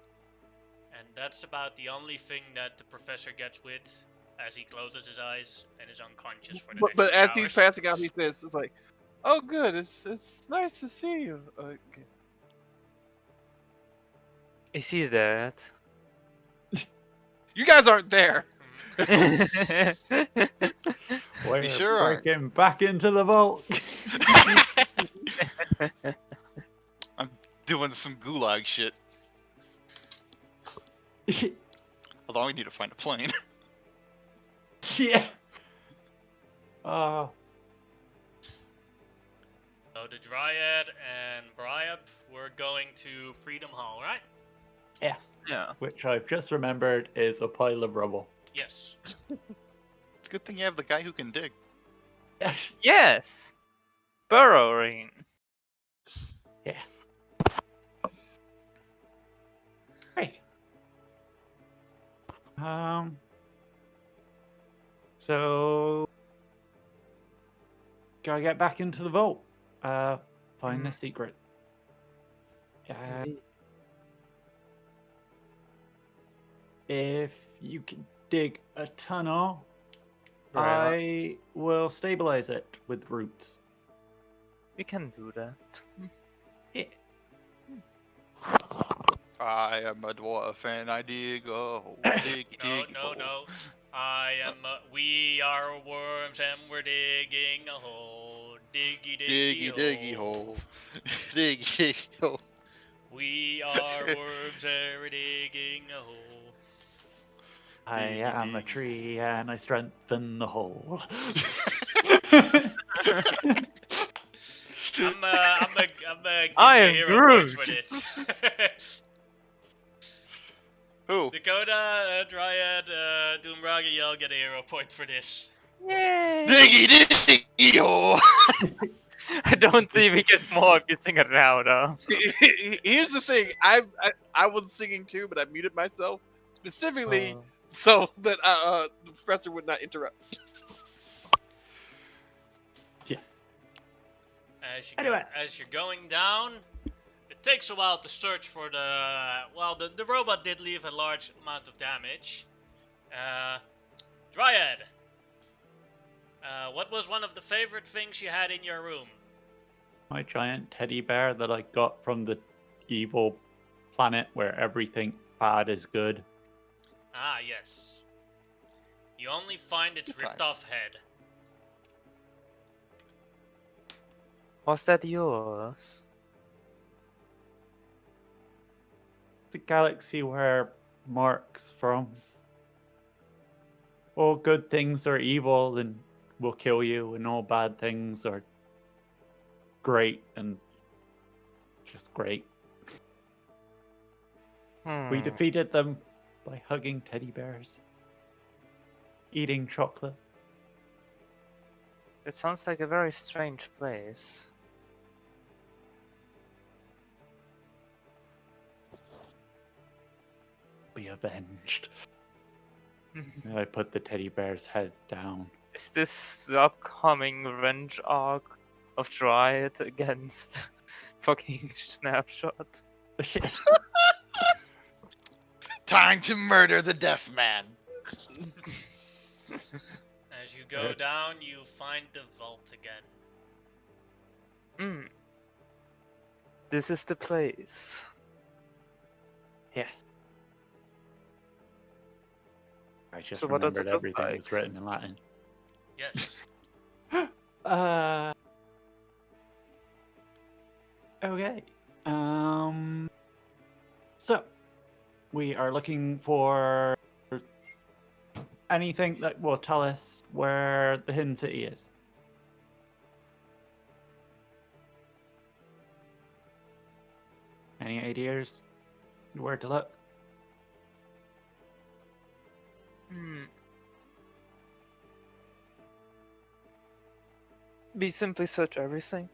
And that's about the only thing that the professor gets with as he closes his eyes and is unconscious for the next But 3 as hours. he's passing out, he says, "It's like, oh, good. It's nice to see you." Okay. Is he dead? You guys aren't there. We're sure aren't. breaking back into the vault. I'm doing some gulag shit. Although we need to find a plane. Yeah. Oh. So the Dryad and Bryab were going to Freedom Hall, right? Yes. Yeah. Which I've just remembered is a pile of rubble. Yes. It's a good thing you have the guy who can dig. Yes. Yes. Burrowing. Yeah. Great. So gotta get back into the vault. Find the secret. If you can dig a tunnel, Right. I will stabilize it with roots. We can do that. Yeah. I am a dwarf and I dig a hole. Dig, No, dig, no, hole. no. We are worms and we're digging a hole. Diggy, diggy, Diggy, diggy hole. Diggy, diggy hole. We are worms and we're digging a hole. I am a Dig. tree and I strengthen the hole. I'm gonna give I you am hero points for Groot. this. Who? Dakota, Dryad, Doomraga, y'all get a hero point for this. Yay! Diggy, diggy hole. I don't see we get more if you sing it louder. Here's the thing. I was singing too, but I muted myself specifically Oh. so that the professor would not interrupt. Anyway. As you're going down, it takes a while to search for the robot did leave a large amount of damage. Dryad, what was one of the favorite things you had in your room? My giant teddy bear that I got from the evil planet where everything bad is good. Ah, yes. You only find its Good ripped times. off head. Was that yours? The galaxy where Mark's from. All good things are evil and will kill you, and all bad things are great and just great. We defeated them by hugging teddy bears, eating chocolate. It sounds like a very strange place. Be avenged. And I put the teddy bear's head down. Is this the upcoming revenge arc of Dryad against fucking Snapshot? Time to murder the deaf man. As you go down, you find the vault again. This is the place. Yes. I just So what does remembered it look everything like? was written in Latin. Yes. Okay. So we are looking for anything that will tell us where the hidden city is. Any ideas where to look? We simply search everything.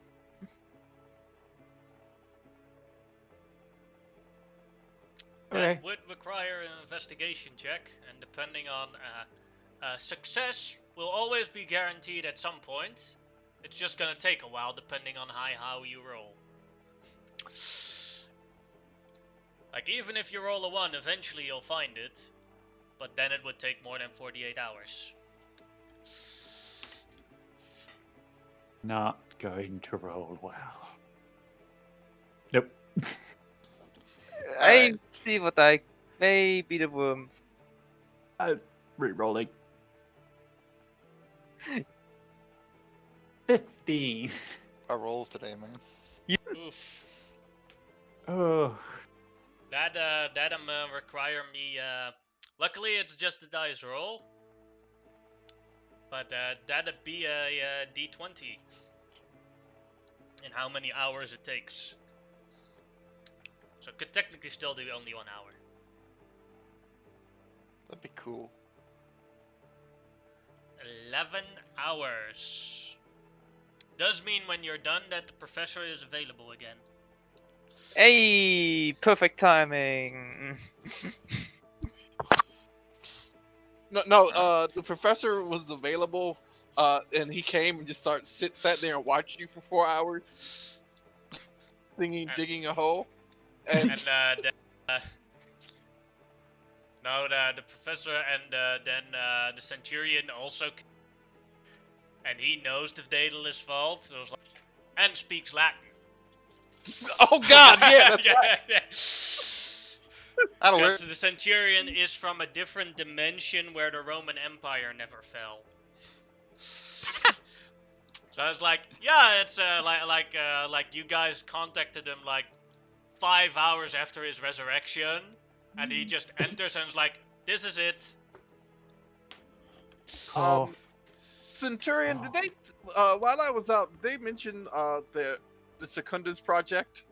That would require an investigation check, and depending on success, will always be guaranteed at some point. It's just gonna take a while, depending on how you roll. Like, even if you roll a 1, eventually you'll find it, but then it would take more than 48 hours. Not going to roll well. Nope. I Alright. see what I maybe the worms. Re-rolling. 15. Our rolls today, man. Oof. Oh. That'll require me. Luckily, it's just a dice roll, but that'd be a D20. And how many hours it takes? So it could technically still do only 1 hour. That'd be cool. 11 hours. Does mean when you're done that the professor is available again. Hey, perfect timing. The professor was available, and he came and just sat there and watched you for 4 hours, singing, digging a hole. And the professor and then the centurion also, and he knows the Daedalus fault, so it's like, and speaks Latin. oh god, yeah, that's right. Yeah. That'll work. Because the centurion is from a different dimension where the Roman Empire never fell. So I was like, yeah, it's like you guys contacted him like 5 hours after his resurrection, and he just enters and is like, this is it. Oh. Centurion, did they? While I was out, did they mention the Secundus project?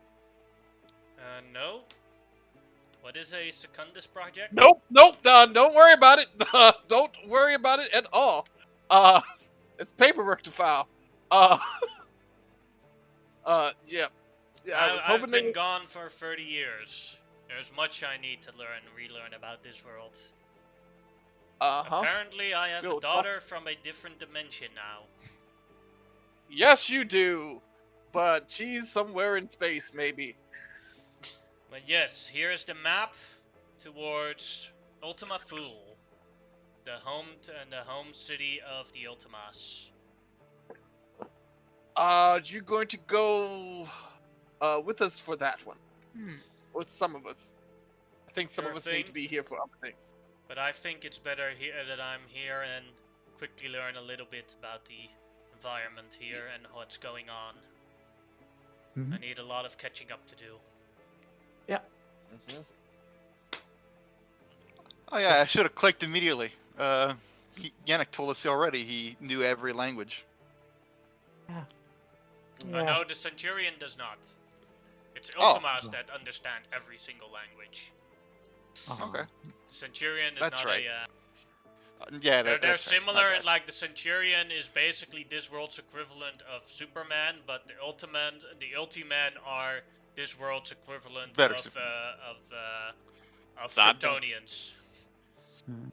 No. What is a Secundus project? Nope. Don't worry about it. Don't worry about it at all. It's paperwork to file. Yeah. I was hoping I've been gone for 30 years. There's much I need to learn and relearn about this world. Apparently, I have a Good. daughter from a different dimension now. Yes, you do. but she's somewhere in space, maybe. But yes, here's the map towards Ultima Thule, the home city of the Ultimas. You're going to go with us for that one. With some of us. I think some Sure of us thing. need to be here for other things. But I think it's better here that I'm here and quickly learn a little bit about the environment here and what's going on. I Mhm. need a lot of catching up to do. Oh yeah, I should have clicked immediately. Yannick told us already he knew every language. I know the Centurion does not. It's Oh. Ultimas that understand every single language. Okay. The Centurion is That's not right. They're Yeah, that's right. similar, My and bad. like the Centurion is basically this world's equivalent of Superman, but the Ultimen are this world's equivalent Better of Superman. Santa. Kryptonians. Hmm.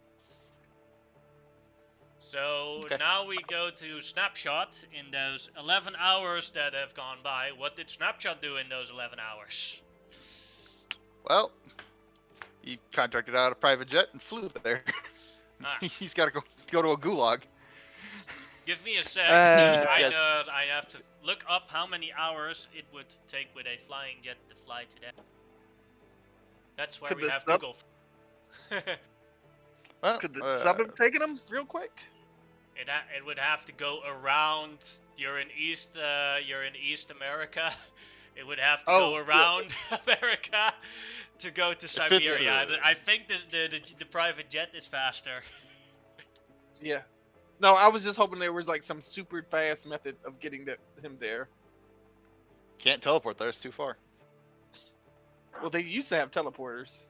So Okay. now we go to Snapshot in those 11 hours that have gone by. What did Snapshot do in those 11 hours? Well, he contracted out a private jet and flew there. Ah. He's got to go to a gulag. Give me a sec, because Yes. I have to look up how many hours it would take with a flying jet to fly to that. That's why Could we the have sub- Google. Well, Could the sub have taken him real quick? It would have to go around. You're in East America. It would have to Oh, go yeah. around America to go to it's, Siberia. I think the private jet is faster. Yeah. No, I was just hoping there was like some super fast method of getting him there. Can't teleport there, it's too far. Well, they used to have teleporters.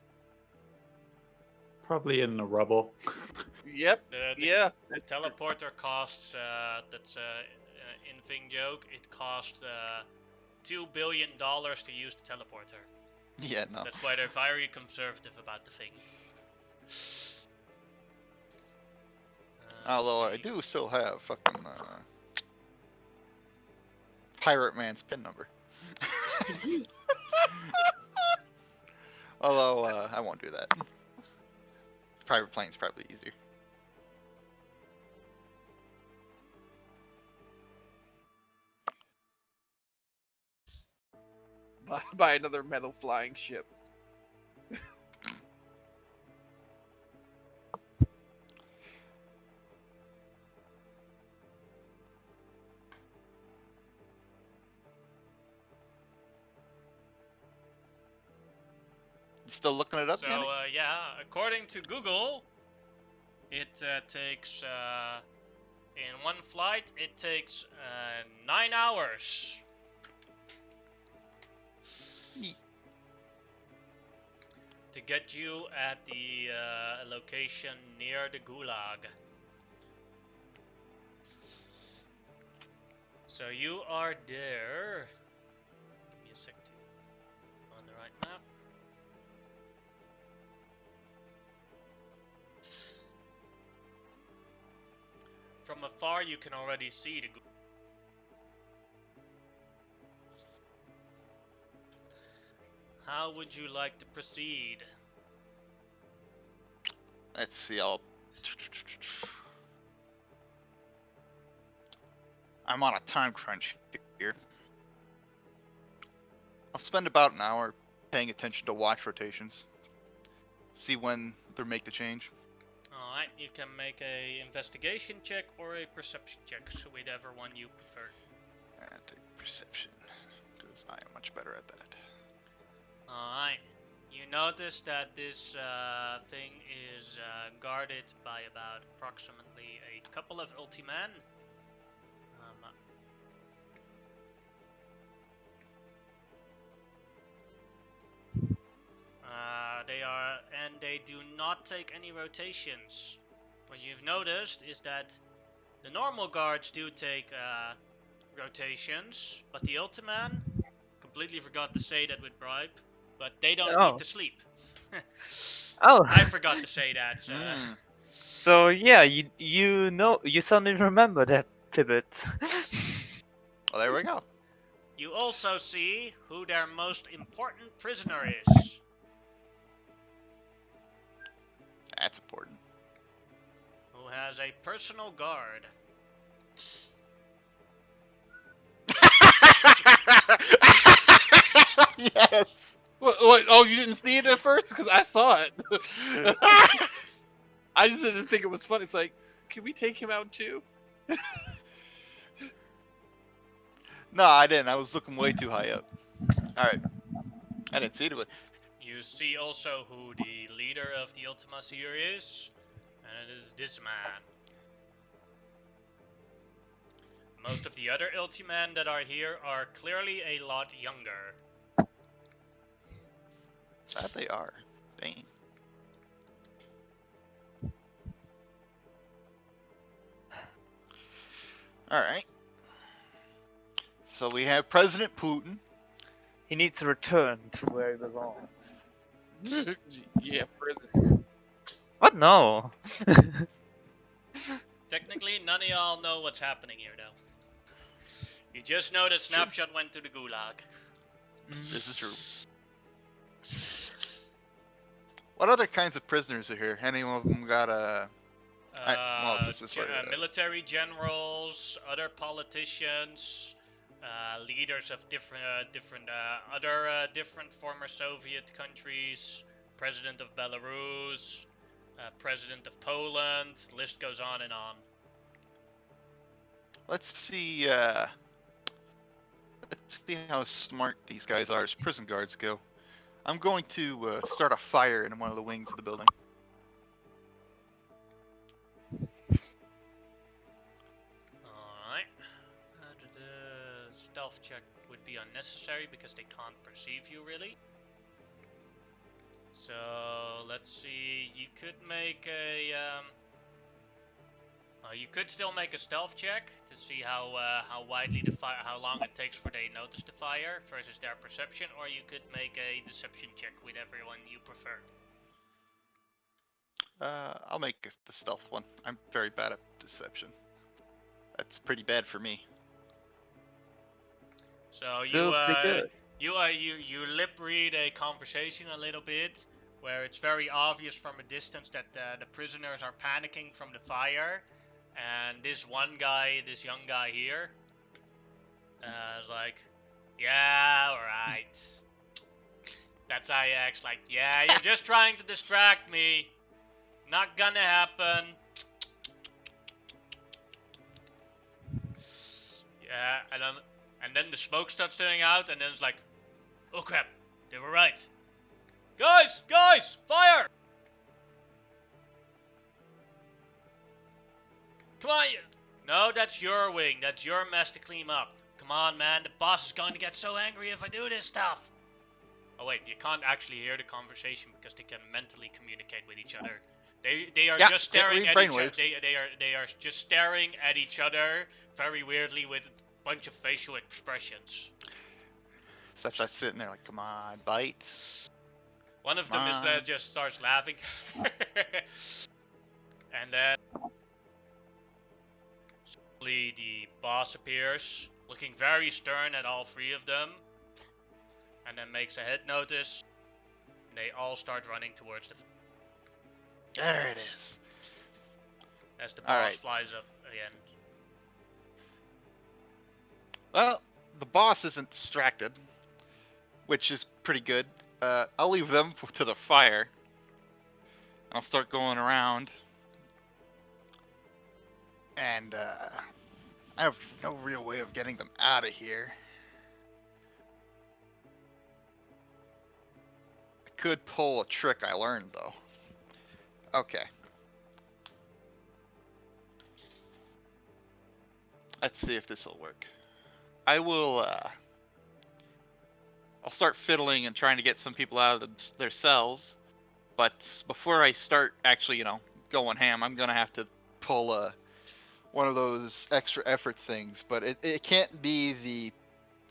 Probably in the rubble. Yep. Yeah. The teleporter costs. That's in-thing joke. It costs $2 billion to use the teleporter. Yeah, no. That's why they're very conservative about the thing. Although I let's see. do still have fucking Pirate Man's PIN number. Although I won't do that. Private plane's probably easier. Buy another metal flying ship. You still looking it up, So Yannick? yeah, according to Google, it takes in one flight it takes 9 hours. Neat. To get you at the location near the Gulag. So you are there. Give me a sec to on the right map. From afar, you can already see the. How would you like to proceed? Let's see, I'm on a time crunch here. I'll spend about an hour paying attention to watch rotations. See when they make the change. Alright, you can make a investigation check or a perception check, so whichever one you prefer. I'll take perception, because I am much better at that. Alright, you notice that this thing is guarded by about approximately a couple of Ultiman. They do not take any rotations. What you've noticed is that the normal guards do take rotations, but the Ultiman, completely forgot to say that with bribe, but they don't need to sleep. Oh. I forgot to say that. So yeah, you know, you suddenly remember that, Tibbet. Well, there we go. You also see who their most important prisoner is. That's important. Who has a personal guard. Yes. What? Oh, you didn't see it at first because I saw it. I just didn't think it was funny. It's like, can we take him out too? No, I didn't. I was looking way too high up. All right. I didn't see it, but You see also who the leader of the Ultima Seer is, and it is this man. Most of the other Ultimen that are here are clearly a lot younger. that they are. Dang. All right. So we have President Putin. He needs to return to where he belongs. Yeah, prison. What? No. Technically, none of y'all know what's happening here, though. You just know the snapshot went to the gulag. This is true. What other kinds of prisoners are here? Any of them got a? Well, this is for, military generals, other politicians, leaders of different former Soviet countries, president of Belarus, president of Poland. List goes on and on. Let's see. Let's see how smart these guys are as prison guards go. I'm going to start a fire in one of the wings of the building. Alright. The stealth check would be unnecessary because they can't perceive you really. So let's see. You could make a. You could still make a stealth check to see how widely the fire, how long it takes for they notice the fire versus their perception, or you could make a deception check with everyone you prefer. I'll make the stealth one. I'm very bad at deception. That's pretty bad for me. So Still pretty good. you lip read a conversation a little bit where it's very obvious from a distance that the prisoners are panicking from the fire, and this one guy, this young guy here, is like, yeah, alright. That's how he acts, like, yeah, you're just trying to distract me. Not gonna happen. Yeah, and then the smoke starts turning out, and then it's like, oh crap, they were right. Guys, fire! Come on, no, that's your wing. That's your mess to clean up. Come on, man, the boss is going to get so angry if I do this stuff. Oh wait, you can't actually hear the conversation because they can mentally communicate with each other. They are just staring at each other. They are just staring at each other very weirdly with a bunch of facial expressions. Except I'm sitting there like, come on, bite. One of them is just starts laughing, and then suddenly the boss appears, looking very stern at all three of them, and then makes a head notice. And they all start running towards the. There it is. As the boss flies up again. Well, the boss isn't distracted, which is pretty good. I'll leave them to the fire. I'll start going around. And I have no real way of getting them out of here. I could pull a trick I learned, though. Okay. Let's see if this will work. I will, I'll start fiddling and trying to get some people out of their cells. But before I start actually, going ham, I'm going to have to pull one of those extra effort things. But it can't be the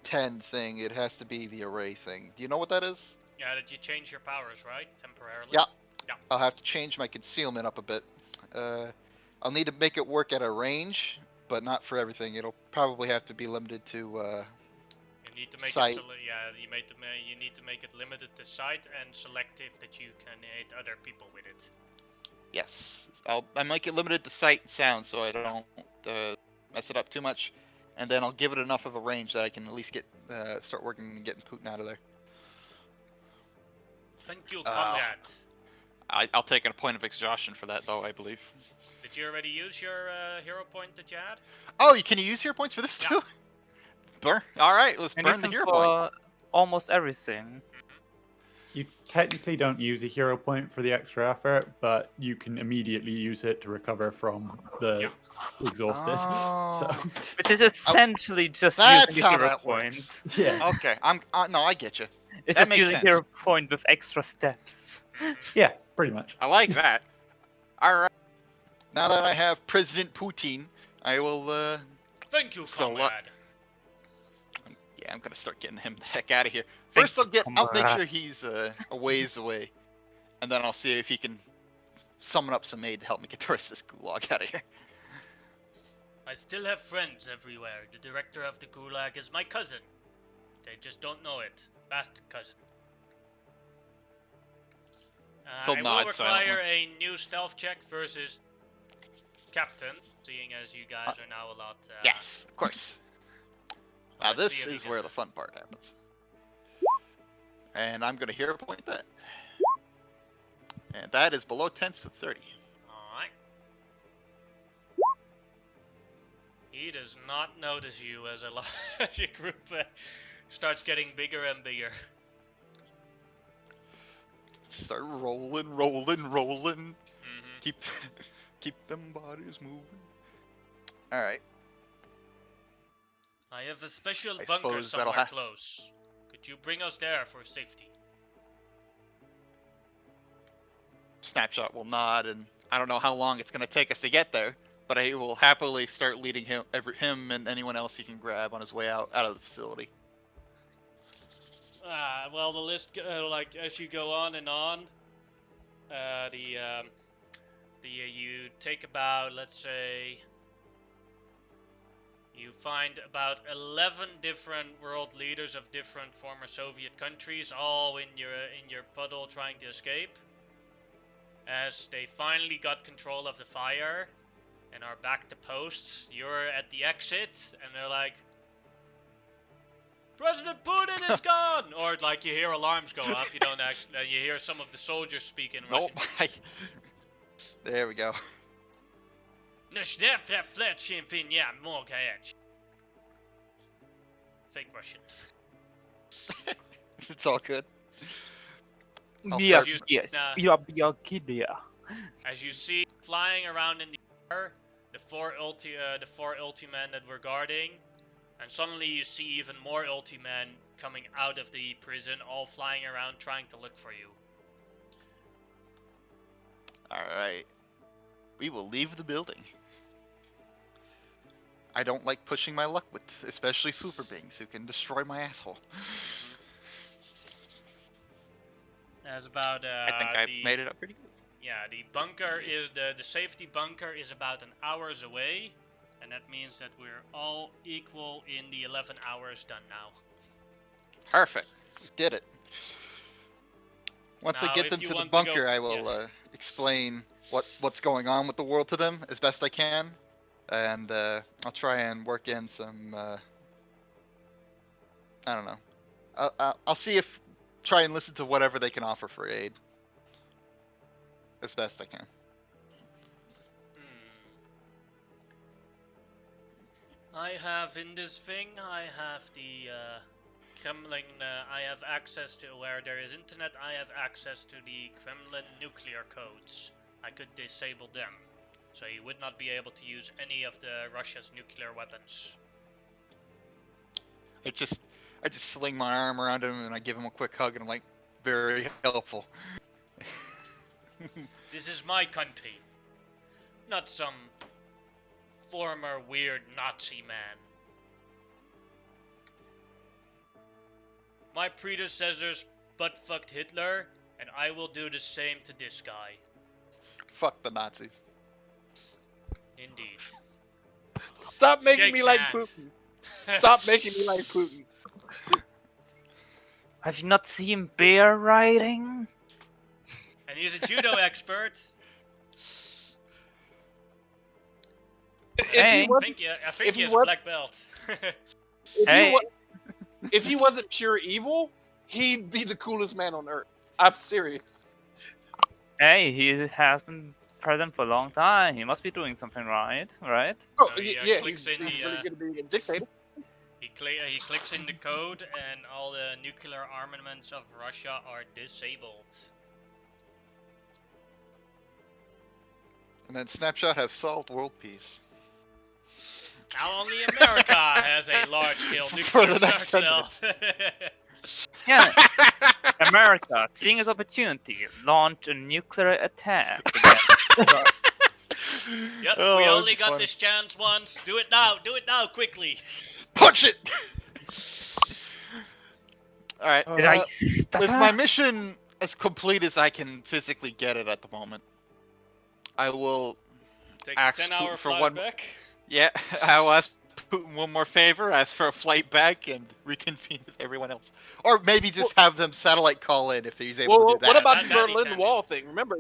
10 thing. It has to be the array thing. Do you know what that is? Yeah, did you change your powers, right? Temporarily? Yeah. Yeah. I'll have to change my concealment up a bit. I'll need to make it work at a range, but not for everything. It'll probably have to be limited to You need to make Sight. it. You need to make it limited to sight and selective that you can hit other people with it. Yes, I make it limited to sight and sound so I don't mess it up too much, and then I'll give it enough of a range that I can at least get start working and getting Putin out of there. Thank you, comrade. I'll take a point of exhaustion for that though, I believe. Did you already use your hero point that you had? Oh, can you use hero points for this Yeah. too? Burn. All right, let's And burn use the them hero for point. almost everything. You technically don't use a hero point for the extra effort, but you can immediately use it to recover from the exhausted. So Oh. Which is essentially just That's using a how hero that point. works. yeah, Okay, no, I get you. It's That just makes using sense. hero point with extra steps. yeah, pretty much. I like that. All right. Now that I have President Putin, I will. Thank you, So, comrade. Yeah, I'm gonna start getting him the heck out of here. Thank First, you, I'll make comrade. sure he's a ways away, and then I'll see if he can summon up some aid to help me get the rest of this gulag out of here. I still have friends everywhere. The director of the Gulag is my cousin. They just don't know it. Bastard cousin. He'll I will nod require silently. a new stealth check versus Captain, seeing as you guys are now a lot. Yes, of course. Now let's see this if you is can- where the fun part happens. And I'm gonna hero point that. And that is below 10 to 30. Alright. He does not notice you as as your group starts getting bigger and bigger. Start rolling, rolling, rolling. Mm-hmm. Keep them bodies moving. All right. I have a special I bunker suppose that'll somewhere close. Could you bring us there for safety? Snapshot will nod, and I don't know how long it's gonna take us to get there, but I will happily start leading him and anyone else he can grab on his way out of the facility. Well, the list, like as you go on and on, you take about, let's say, you find about 11 different world leaders of different former Soviet countries, all in your puddle trying to escape. As they finally got control of the fire and are back to posts, you're at the exit, and they're like, President Putin is gone! Or like you hear alarms go off, you don't actually, you hear some of the soldiers speak in Russian. Nope. There we go. Fake Russian. It's all good. I'll Yeah, start- yes. Nah. Yeah, kid, yeah. As you see flying around in the air, the four ulti-men that we're guarding, and suddenly you see even more ulti-men coming out of the prison, all flying around trying to look for you. Alright. We will leave the building. I don't like pushing my luck with especially super beings who can destroy my asshole. That's about I think I've made it up pretty good. Yeah, the bunker is the safety bunker is about an hour's away, and that means that we're all equal in the 11 hours done now. Perfect. Did it. Once Now, I get if them you to the want to go- bunker, I will yes. explain what's going on with the world to them as best I can, and I'll try and work in some. I don't know. I'll see if try and listen to whatever they can offer for aid, as best I can. I have in this thing, I have the Kremlin, I have access to where there is internet, I have access to the Kremlin nuclear codes. I could disable them, so you would not be able to use any of the Russia's nuclear weapons. I just sling my arm around him and I give him a quick hug and I'm like, very helpful. This is my country, not some former weird Nazi man. My predecessors butt-fucked Hitler, and I will do the same to this guy. Fuck the Nazis. Indeed. Stop making Shake me like hands. Putin. Stop making me like Putin. Have you not seen bear riding? And he's a judo expert. If Hey. he wasn't, I think if he he has a was- black belt. if Hey. he was, if he wasn't pure evil, he'd be the coolest man on earth. I'm serious. Hey, he has been president for a long time. He must be doing something right, right? Oh, So he, yeah, clicks he's in really the, good at being a dictator. he clicks in the code, and all the nuclear armaments of Russia are disabled. And then Snapshot have solved world peace. Now only America has a large-scale For nuclear the next 10 arsenal. Yeah, America, seeing its opportunity, launch a nuclear attack against Yep, Oh, we that'd only be got funny. this chance once. Do it now quickly. Punch it! Alright, Did I with stutter? my mission as complete as I can physically get it at the moment, I will Take Ask a 10-hour for flight one- back. Yeah, I'll ask Putin one more favor, ask for a flight back, and reconvene with everyone else. Or maybe just have them satellite call in if he's able to do that. What about That- the that he Berlin can Wall thing? Remember,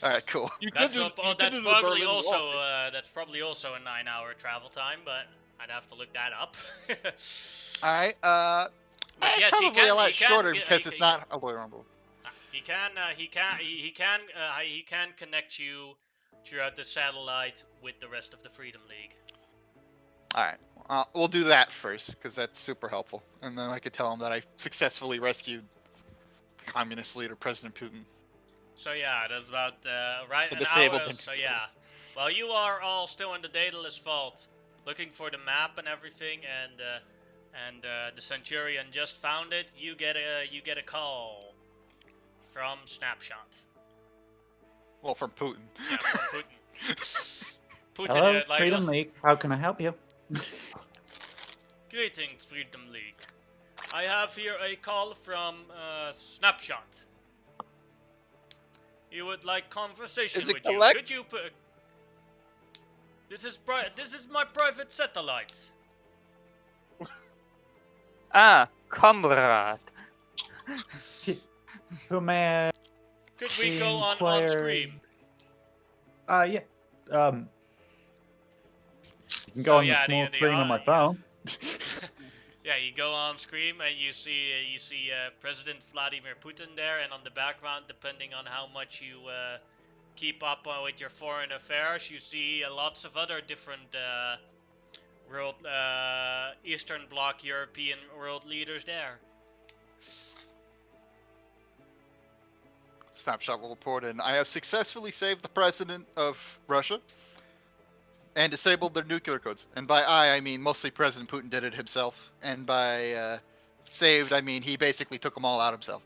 Alright, cool. you could That's, do. that's the probably Berlin also Wall thing. that's probably also a 9-hour travel time, but I'd have to look that up. Alright, But it's yes, he probably a can- lot he can- shorter he- because he- it's he- not avoidable. he can connect you throughout the satellite with the rest of the Freedom League. Alright, we'll do that first, because that's super helpful. And then I could tell him that I successfully rescued communist leader President Putin. So yeah, that's about right The an disabled hour. and So yeah, while you are all still in the dataless vault, looking for the map and everything, and the Centurion just found it, you get a call from Snapshot. Well, from Putin. Yeah, from Putin. Putin, Hello, like, Freedom League. How can I help you? greetings, Freedom League. I have here a call from Snapshot. He would like conversation Is it with you. collect? Could you put? This is my private satellite. Ah, comrade. Who may I Could we go on inquire- screen? Yeah. You can So, go on yeah, the small the screen on my yeah. phone. Yeah, you go on screen and you see President Vladimir Putin there, and on the background, depending on how much you keep up with your foreign affairs, you see lots of other different world Eastern Bloc European world leaders there. Snapshot will report in. I have successfully saved the president of Russia and disabled their nuclear codes. And by I mean mostly President Putin did it himself. And by saved, I mean he basically took them all out himself.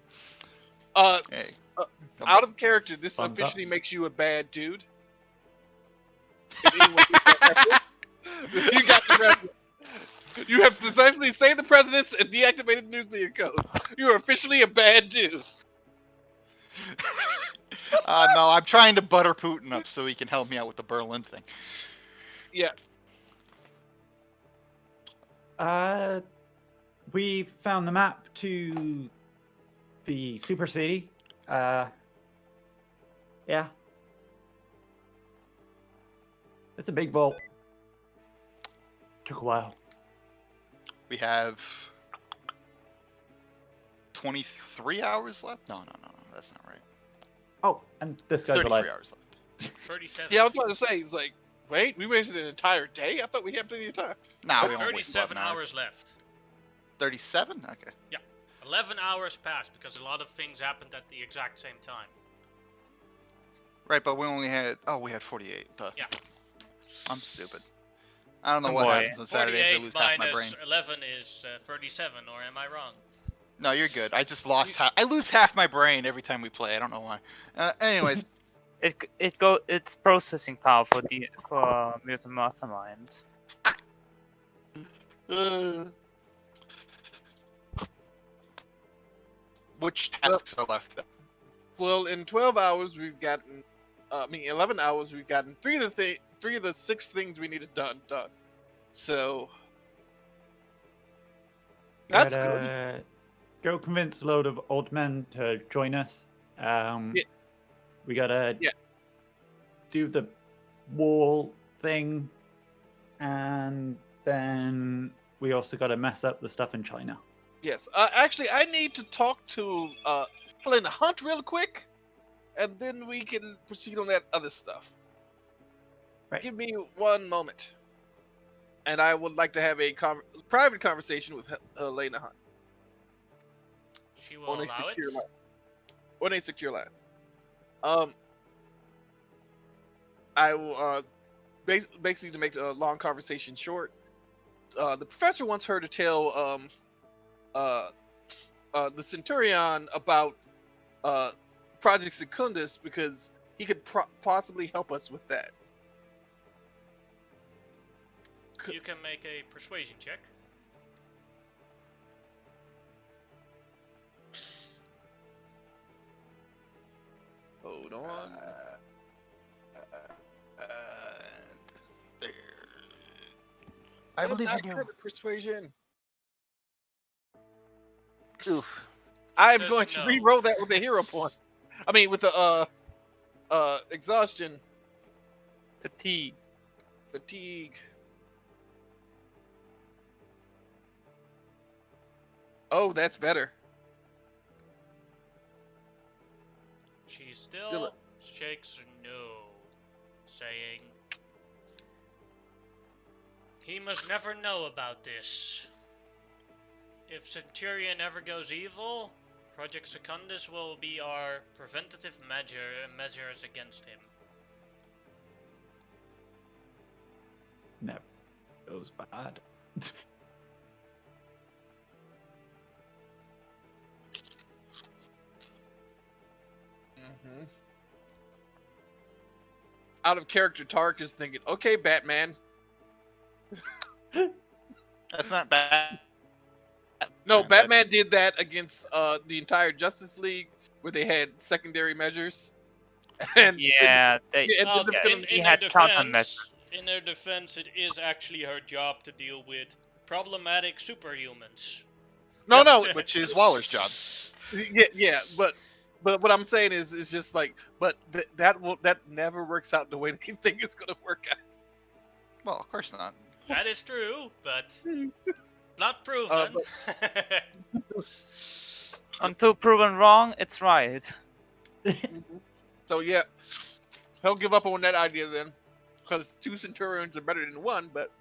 Hey, Out of character, this Thumbs up. officially makes you a bad dude. If anyone gets that reference, you got the reference. You have successfully saved the presidents and deactivated nuclear codes. You are officially a bad dude. no, I'm trying to butter Putin up so he can help me out with the Berlin thing. Yes. We found the map to the super city. Yeah. It's a big vault. Took a while. We have 23 hours left? No, that's not right. Oh, and this guy's 33 alive. hours left. 37. Yeah, I was about to say, it's like, wait, we wasted an entire day? I thought we had plenty of time. Nah, we won't waste 37 11 hours left. 37? Okay. 11 hours passed because a lot of things happened at the exact same time. Right, but we only had... Oh, we had 48. Duh. Yeah. I'm stupid. I don't know Oh what boy. happens on Saturdays. I 48 lose half my brain. minus 11 is 37, or am I wrong? No, you're good. I just lost half. I lose half my brain every time we play. I don't know why. Anyways, It's processing power for mutant masterminds. which tasks are left? Well, in 12 hours, we've gotten, 11 hours, we've gotten three of the 6 things we needed done. So, That's good. Gotta go convince a load of old men to join us. Yeah. We gotta Yeah. do the wall thing, and then we also gotta mess up the stuff in China. Yes. Actually, I need to talk to Helena Hunt real quick, and then we can proceed on that other stuff. Right. Give me one moment, and I would like to have a private conversation with Helena Hunt She will on a allow it. secure line. On a secure line. I will basically, to make a long conversation short. The professor wants her to tell the Centurion about Project Secundus because he could possibly help us with that. You can make a persuasion check. Hold on. There. I believe not in you. good at persuasion. Oof. I'm says going to no. re-roll that with the hero point. I mean, with the exhaustion, Fatigue. fatigue. Oh, that's better. She Still still shakes no, saying, "He must never know about this. If Centurion ever goes evil, Project Secundus will be our preventative measures against him." Never goes bad. Mm-hmm. Out of character, Tark is thinking, "Okay, Batman." That's not bad. No, But Batman did that against the entire Justice League, where they had secondary measures. And Yeah, they. and Well, the yeah, film, he in had their countermeasures. in their defense, it is actually her job to deal with problematic superhumans. no, which is Waller's job. yeah, but what I'm saying is just like, but that never works out the way they think it's gonna work out. Well, of course not. That is true, but not proven. Until proven wrong, it's right. So yeah, he'll give up on that idea then, because 2 Centurions are better than 1. But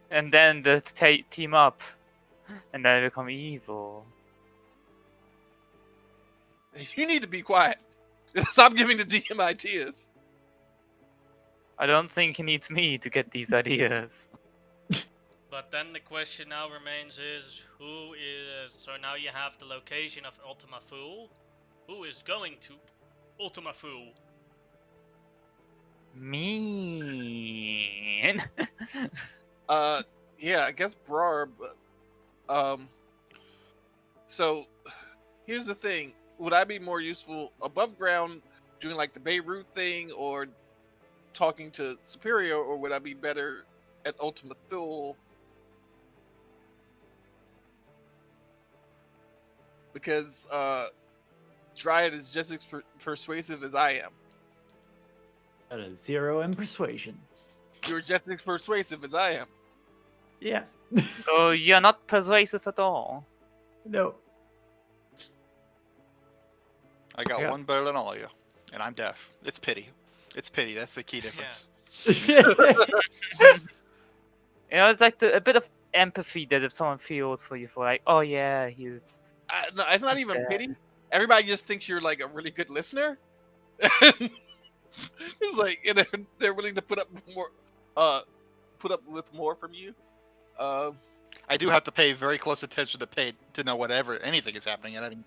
And then the team up, and then they become evil. you need to be quiet. Stop giving the DM ideas. I don't think he needs me to get these ideas. But then the question now remains is, who is... So now you have the location of Ultima Thule. Who is going to Ultima Thule? Mean. Yeah, I guess Brar, but so here's the thing. Would I be more useful above ground doing like the Beirut thing or talking to Superior, or would I be better at Ultima Thule? Because Dryad is just as persuasive as I am. At a 0 in persuasion. You're just as persuasive as I am. Yeah. So you're not persuasive at all. No. I got Yeah. one better than all of you, and I'm deaf. It's pity. It's pity. That's the key difference. You know, it's like a bit of empathy that if someone feels for you, for like, oh yeah, he's. No, it's not even Yeah. pity. Everybody just thinks you're like a really good listener. It's like, and they're willing to put up with more from you. I do have to pay very close attention to know whatever anything is happening, and I mean,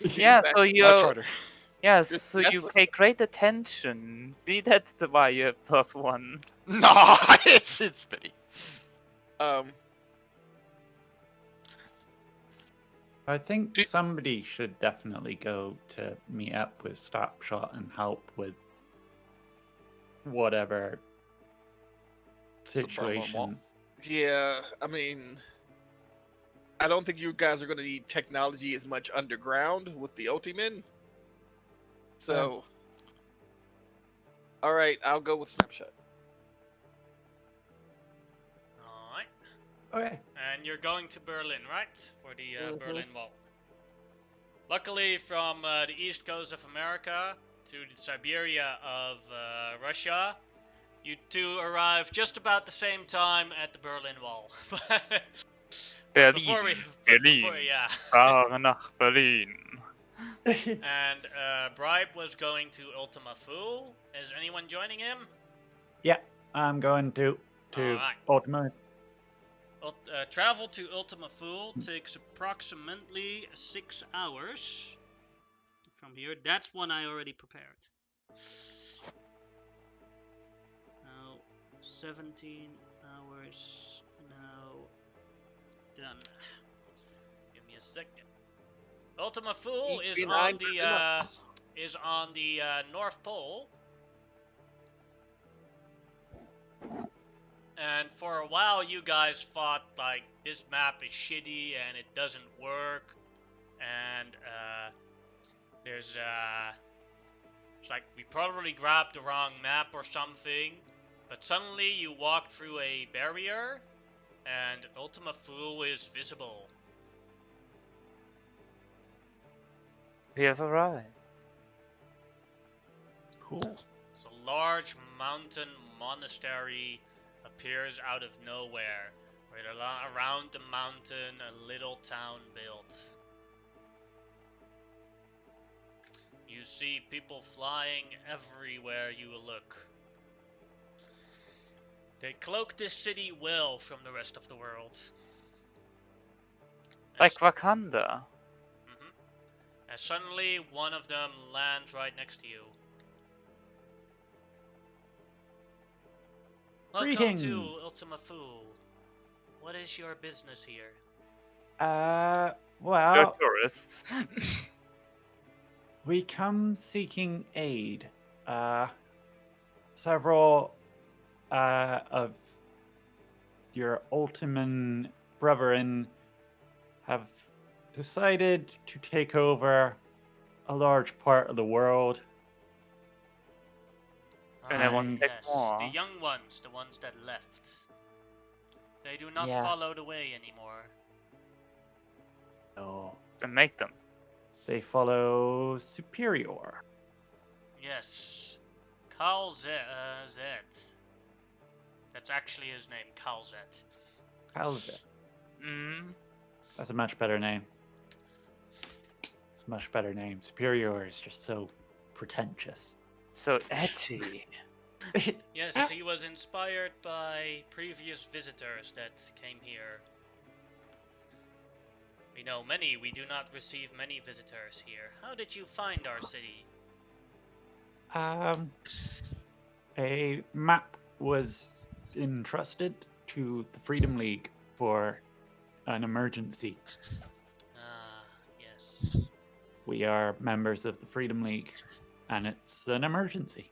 Yeah, so exactly. much you. harder. Yeah, Just so you that's- pay great attention. See, that's the why you have +1. No, it's pity. I think Do- somebody should definitely go to meet up with Slapshot and help with whatever problem wall. situation. Yeah, I mean, I don't think you guys are going to need technology as much underground with the Ultimen. So, all right, I'll go with Snapshot. Alright. Okay. And you're going to Berlin, right? For the Mhm. Berlin Wall. Luckily, from the east coast of America to the Siberia of Russia, you two arrive just about the same time at the Berlin Wall. But before we, Berlin. yeah. Fahre nach Berlin. And Bribe was going to Ultima Thule. Is anyone joining him? Yeah, I'm going to Alright. Ultima. Travel to Ultima Thule takes approximately 6 hours from here. That's one I already prepared. Now, 17 hours now done. Give me a second. Ultima Thule is on the North Pole. And for a while, you guys thought, like, this map is shitty and it doesn't work. And, it's like, we probably grabbed the wrong map or something. But suddenly, you walked through a barrier, and Ultima Thule is visible. We have arrived. Cool. So a large mountain monastery appears out of nowhere. Right around the mountain, a little town built. You see people flying everywhere you look. They cloak this city well from the rest of the world. Like Wakanda. And suddenly, one of them lands right next to you. Welcome to Greetings. Ultima Thule. What is your business here? We're Well, tourists. we come seeking aid. Several of your Ultiman brethren have decided to take over a large part of the world. And I want to take yes, more. the young ones, the ones that left. They do not Yeah. follow the way anymore. No, And make them. they follow Superior. Yes, Carl Zet. That's actually his name, Carl Zet. How's it? Mm. That's a much better name. It's a much better name. Superior is just so pretentious. So edgy. Yes, he was inspired by previous visitors that came here. We know many, we do not receive many visitors here. How did you find our city? A map was entrusted to the Freedom League for an emergency. Ah, yes. We are members of the Freedom League, and it's an emergency.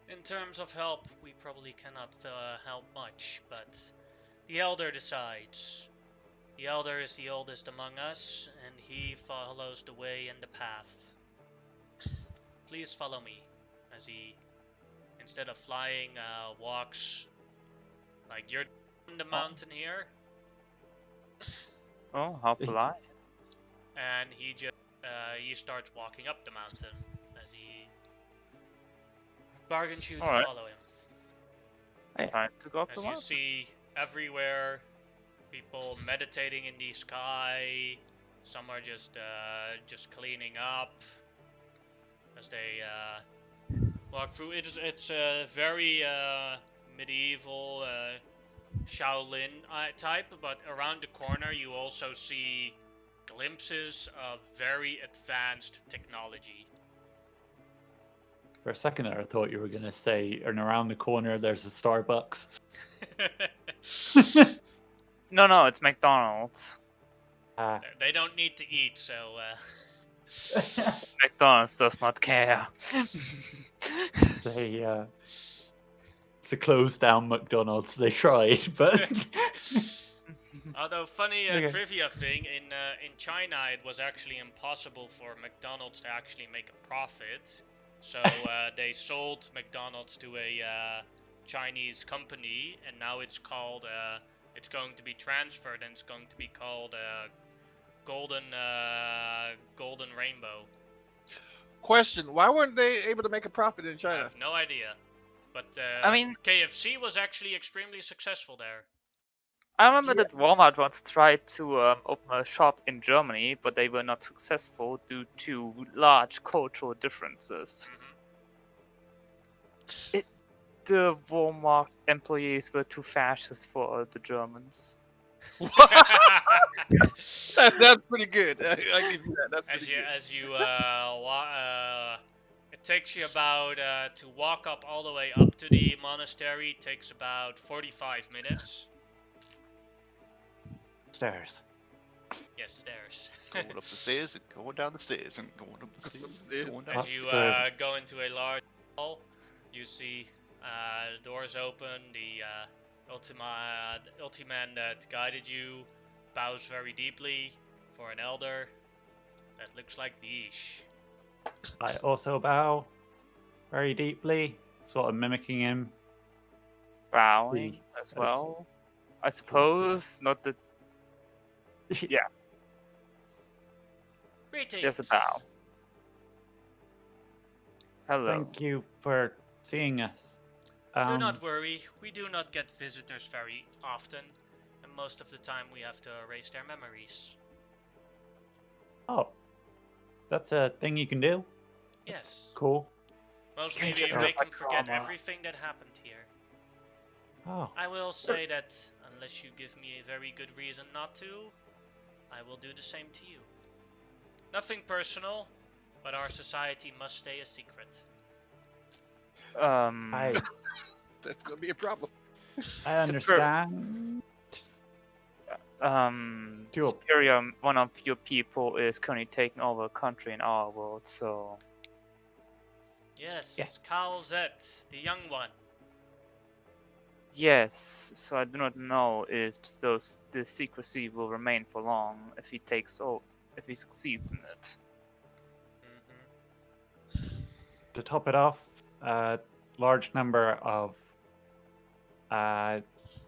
In terms of help, we probably cannot help much, but the Elder decides. The Elder is the oldest among us, and he follows the way and the path. Please follow me, as he, instead of flying, walks, like you're on the mountain here, Oh, how polite. and he just, he starts walking up the mountain, as he bargains you to Alright. follow him. Time to go up the As you mountain. see everywhere, people meditating in the sky. Some are just cleaning up as they walk through. It's a very medieval Shaolin type, but around the corner you also see glimpses of very advanced technology. For a second there, I thought you were going to say, and around the corner there's a Starbucks. No, it's McDonald's. They don't need to eat, so McDonald's does not care. It's a closed down McDonald's. They tried, but Although funny Okay. trivia thing, in China it was actually impossible for McDonald's to actually make a profit, so they sold McDonald's to a Chinese company, and now it's called it's going to be transferred and it's going to be called Golden Golden Rainbow. Question: why weren't they able to make a profit in I China? have no idea, but I mean, KFC was actually extremely successful there. I remember Yeah. that Walmart once tried to open a shop in Germany, but they were not successful due to large cultural differences. The Walmart employees were too fascist for the Germans. That's pretty good. I give you that. That's As pretty you, good. as you, it takes you about, to walk up all the way up to the monastery, takes about 45 minutes. Stairs. Yes, stairs. Going up the stairs and going down the stairs and going up the stairs Upstairs. and going down As the you stairs. go into a large hall, you see the doors open, the Ultiman that guided you bows very deeply for an elder that looks like Niche. I also bow very deeply, sort of mimicking him. Bowing as as- well. I suppose not the. Yeah, Greetings. there's a bow. Hello. Thank you for seeing us. Do not worry, we do not get visitors very often, and most of the time we have to erase their memories. Oh, that's a thing you can do. Yes, Cool. mostly Can't we get make rid them of forget trauma. everything that happened here. Oh, I will say that unless you give me a very good reason not to, I will do the same to you. Nothing personal, but our society must stay a secret. I That's gonna be a problem. understand. Cool. Superior, one of your people is currently taking over a country in our world, so Yes, Yeah. Cal Zet, the young one. yes. So I do not know if the secrecy will remain for long if he if he succeeds in it. To top it off, a large number of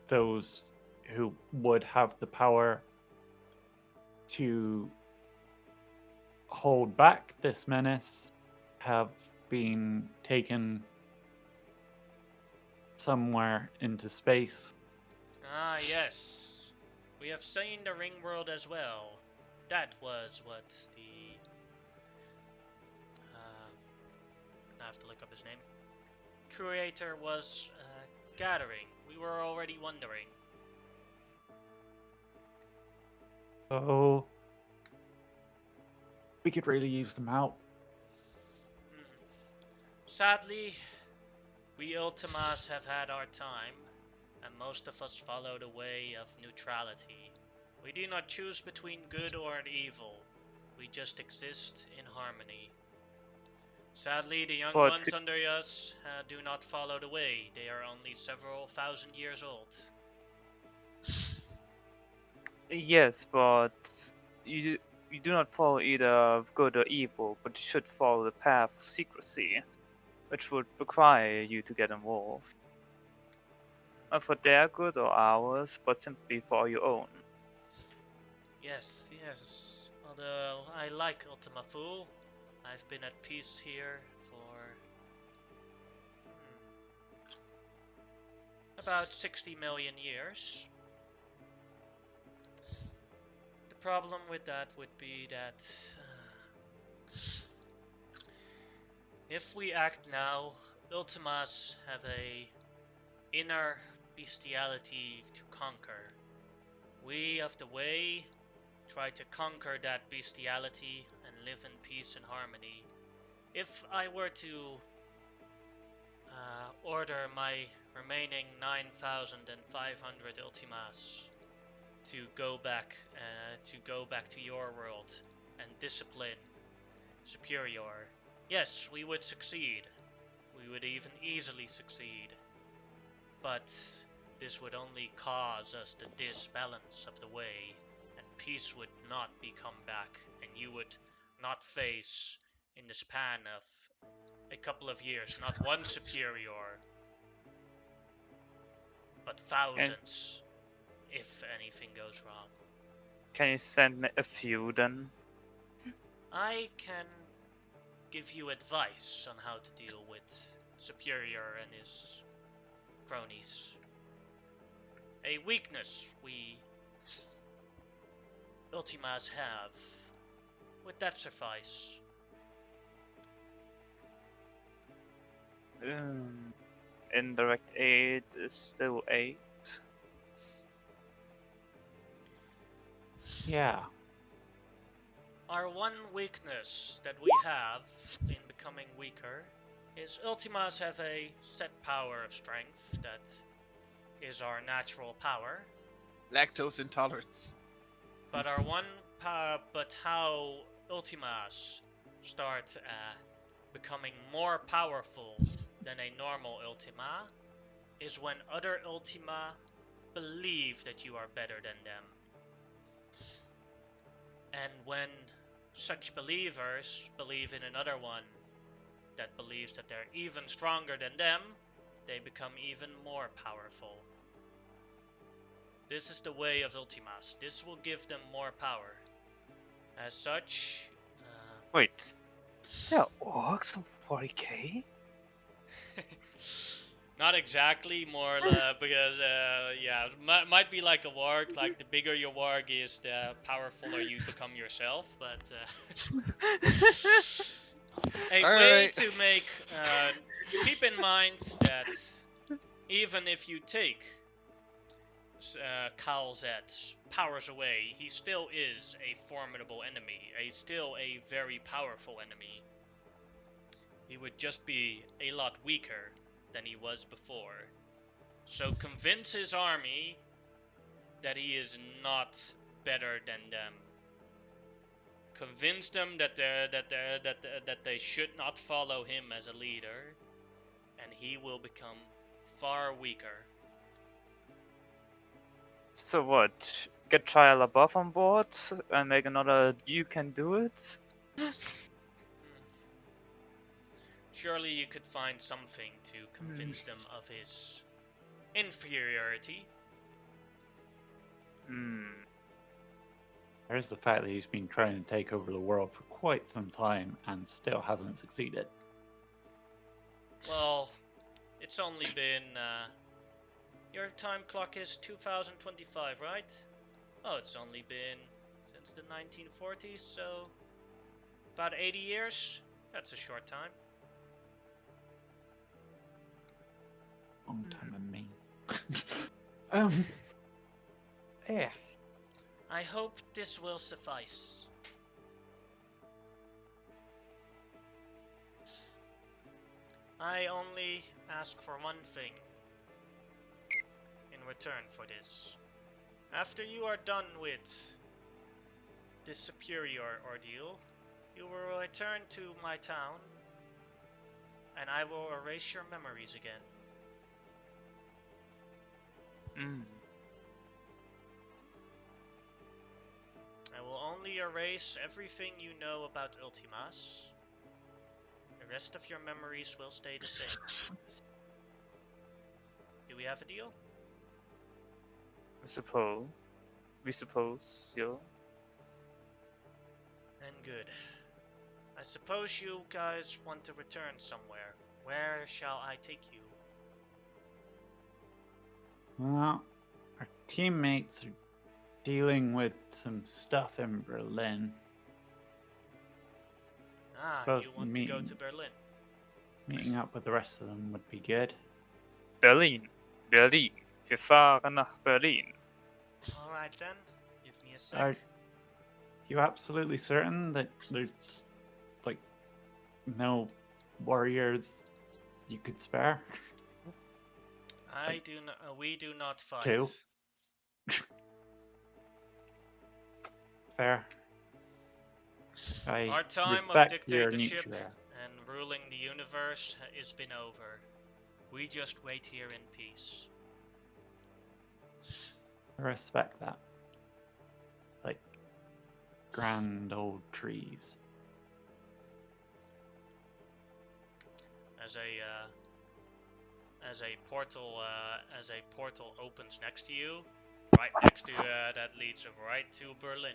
those who would have the power to hold back this menace have been taken somewhere into space. Ah, yes. We have seen the ring world as well. That was what the... I have to look up his name. Creator was gathering. We were already wondering. So we could really use them help. Sadly, we Ultimas have had our time, and most of us follow the way of neutrality. We do not choose between good or evil. We just exist in harmony. Sadly, the young But ones under us do not follow the way. They are only several thousand years old. Yes, but you do not follow either good or evil, but you should follow the path of secrecy, which would require you to get involved. Not for their good or ours, but simply for your own. Yes, yes. Although I like Ultima Thule, I've been at peace here for about 60 million years. The problem with that would be that if we act now, Ultimas have a inner bestiality to conquer. We of the Way try to conquer that bestiality and live in peace and harmony. If I were to order my remaining 9,500 Ultimas to go back to your world and discipline Superior, yes, we would succeed. We would even easily succeed. But this would only cause us the disbalance of the way, and peace would not be come back, and you would not face, in the span of a couple of years, not one superior, but thousands, if anything goes wrong. Can you send me a few then? I can give you advice on how to deal with Superior and his cronies. A weakness we Ultimas have. Would that suffice? Indirect aid is still 8. Yeah. Our one weakness that we have in becoming weaker is Ultimas have a set power of strength that is our natural power. Lactose intolerance. But but how Ultimas start becoming more powerful than a normal Ultima is when other Ultima believe that you are better than them. And when such believers believe in another one that believes that they're even stronger than them, they become even more powerful. This is the way of Ultimas. This will give them more power. As such, Wait, there are orcs of 40k? not exactly, more because yeah, might be like a warg. Like the bigger your warg is, the powerfuler you become yourself. But a All way right. to make keep in mind that even if you take Kalzet's powers away, he still is a formidable enemy. Still a very powerful enemy. He would just be a lot weaker than he was before. So convince his army that he is not better than them. Convince them that they should not follow him as a leader, and he will become far weaker. So what? Get Trial above on board and make another you can do it? Surely you could find something to convince them of his inferiority. There's the fact that he's been trying to take over the world for quite some time and still hasn't succeeded. Well, it's only been your time clock is 2025, right? Oh, it's only been since the 1940s, so about 80 years. That's a short time. Long time and me. Yeah. I hope this will suffice. I only ask for one thing in return for this. After you are done with this superior ordeal, you will return to my town, and I will erase your memories again. I will only erase everything you know about Ultimas. The rest of your memories will stay the same. Do we have a deal? We suppose, yo. Then good. I suppose you guys want to return somewhere. Where shall I take you? Well, our teammates are dealing with some stuff in Berlin. Ah, Both you want to go to Berlin. Meeting up with the rest of them would be good. Berlin. Wir fahren nach Berlin. Alright then, give me a sec. Are you absolutely certain that there's, like, no warriors you could spare? We do not fight. Two? Fair. Our time of respect your dictatorship nature. and ruling the universe has been over. We just wait here in peace. I respect that. Like grand old trees. As a portal opens next to you, right next to that leads right to Berlin.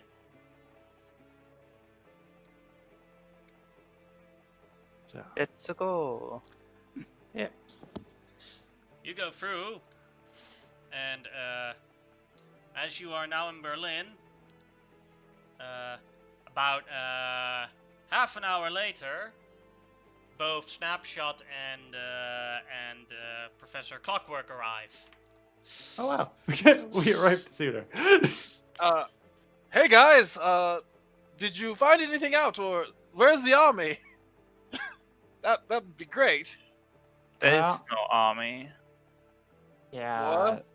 So Let's go. yeah. You go through, and as you are now in Berlin, about half an hour later, both Snapshot and Professor Clockwork arrive. Oh wow. We arrived sooner. Hey guys, did you find anything out, or where's the army? That'd be great. There's Well, no army. Yeah. What?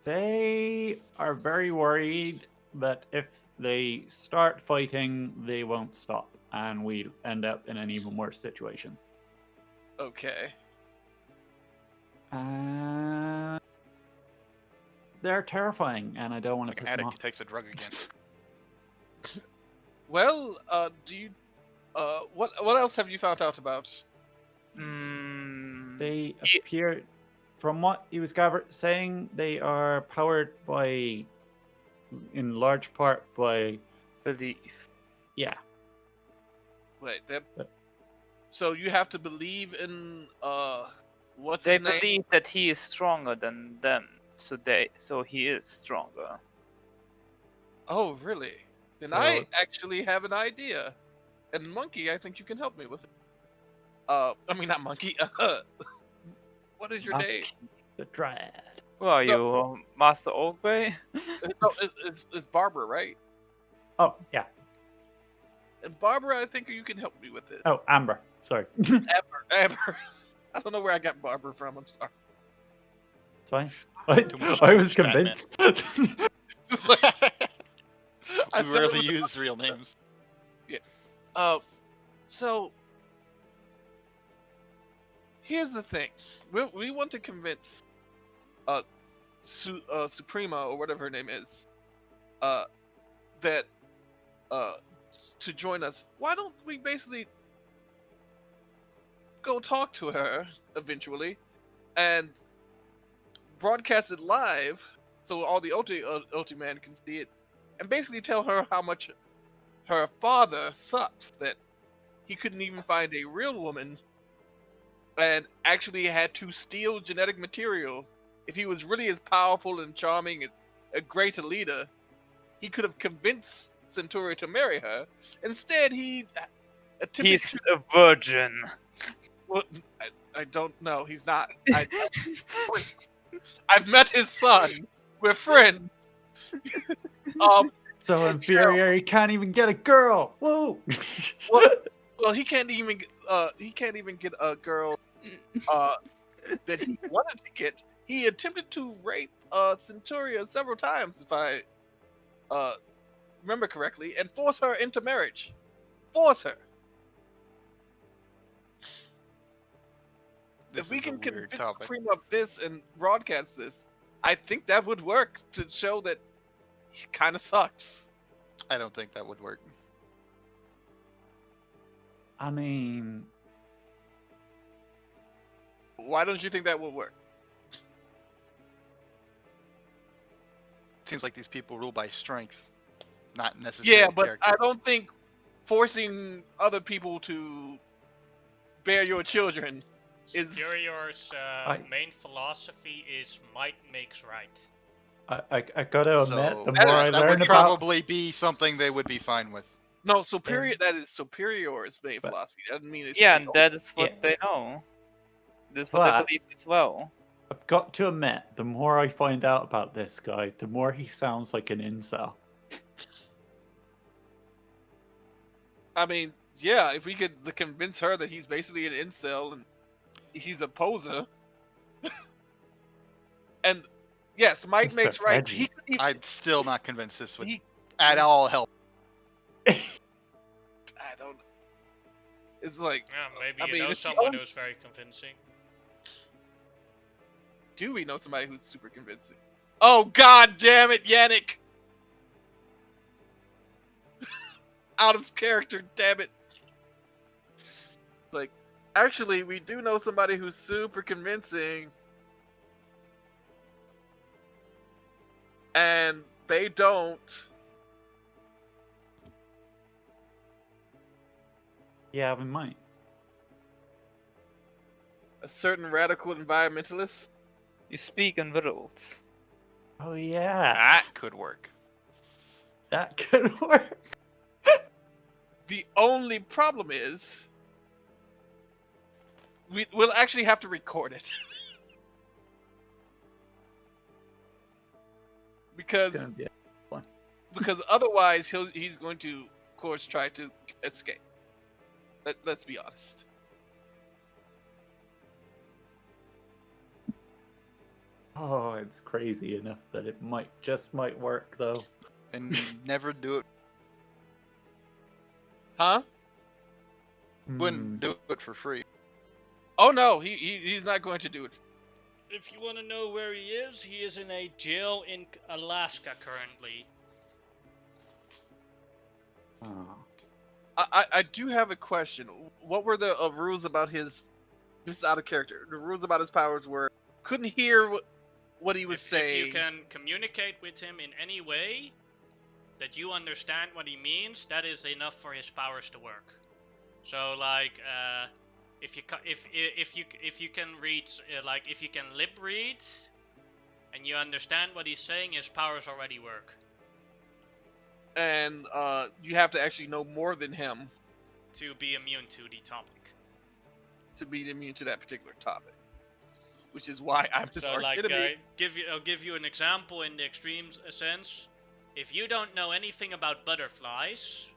They are very worried that if they start fighting, they won't stop, and we end up in an even worse situation. Okay. They're terrifying, and I don't want Like to an piss them addict off. who takes a drug again. Well, do you, what else have you found out about? They Ye- appear, from what he was saying, they are powered by, in large part by, Belief. yeah. Wait, But- so you have to believe in what's They his name? believe that he is stronger than them, so he is stronger. Oh, really? Then So- I actually have an idea. And Monkey, I think you can help me with it. I mean, not Monkey. What is your Monkey. name? The Dryad. Who are No. you, Master Oakbay? No, it's Barbara, right? Oh, yeah. And Barbara, I think you can help me with it. Oh, Amber. Sorry. It's Amber. I don't know where I got Barbara from. I'm sorry. fine. Too much I was Batman. convinced. I We said it rarely was- use real names. So here's the thing: we want to convince Suprema or whatever her name is, that to join us. Why don't we basically go talk to her eventually and broadcast it live so all the Ulti Man can see it, and basically tell her how much her father sucks, that he couldn't even find a real woman and actually had to steal genetic material. If he was really as powerful and charming and a great leader, he could have convinced Centauri to marry her. Instead, he attempted He's to... a virgin. Well, I don't know. He's not. I've met his son. We're friends. So inferior, he can't even get a girl. Whoa. Well, he can't even get a girl that he wanted to get. He attempted to rape Centuria several times, if I remember correctly, and force her into marriage. Force her. This If we is a can weird convince topic. Supreme of this and broadcast this, I think that would work to show that he kind of sucks. I don't think that would work. I mean, Why don't you think that would work? Seems like these people rule by strength, not necessarily Yeah, but character. I don't think forcing other people to bear your children is... Superior's I- main philosophy is might makes right. I gotta So admit, the that more is- I that learn would about, probably be something they would be fine with. No, superior. That is Superior's main But- philosophy. That doesn't mean it's Yeah, the and that is what Yeah. they know. That's what But- they believe as well. I've got to admit, the more I find out about this guy, the more he sounds like an incel. I mean, yeah, if we could convince her that he's basically an incel and he's a poser, and yes, might Mr. makes right. Edgy. He could even, I'm still not convinced this would he, at all help. I don't. It's like, Yeah, maybe I you mean, know it's the someone only- who's very convincing. do we know somebody who's super convincing? Oh god damn it, Yannick! Out of character, damn it. Like, actually, we do know somebody who's super convincing. And they don't. Yeah, we might. A certain radical environmentalist. You speak in riddles. Oh yeah, That could work. that could work. The only problem is we'll actually have to record it. It's gonna be because otherwise he's going to, of course, try to escape. Let's be honest. Oh, it's crazy enough that it might work though. And never do it. Huh? Wouldn't do it for free. Oh no, he's not going to do it. If you want to know where he is in a jail in Alaska currently. Oh. I do have a question. What were the rules about his? This is out of character. The rules about his powers were couldn't hear what he was saying. If you can communicate with him in any way that you understand what he means, that is enough for his powers to work. So like, if you can read, like if you can lip read, and you understand what he's saying, his powers already work. And you have to actually know more than him to be immune to the topic. To be immune to that particular topic, which is why I'm his so like, enemy. I'll give you an example in the extreme sense. If you don't know anything about butterflies,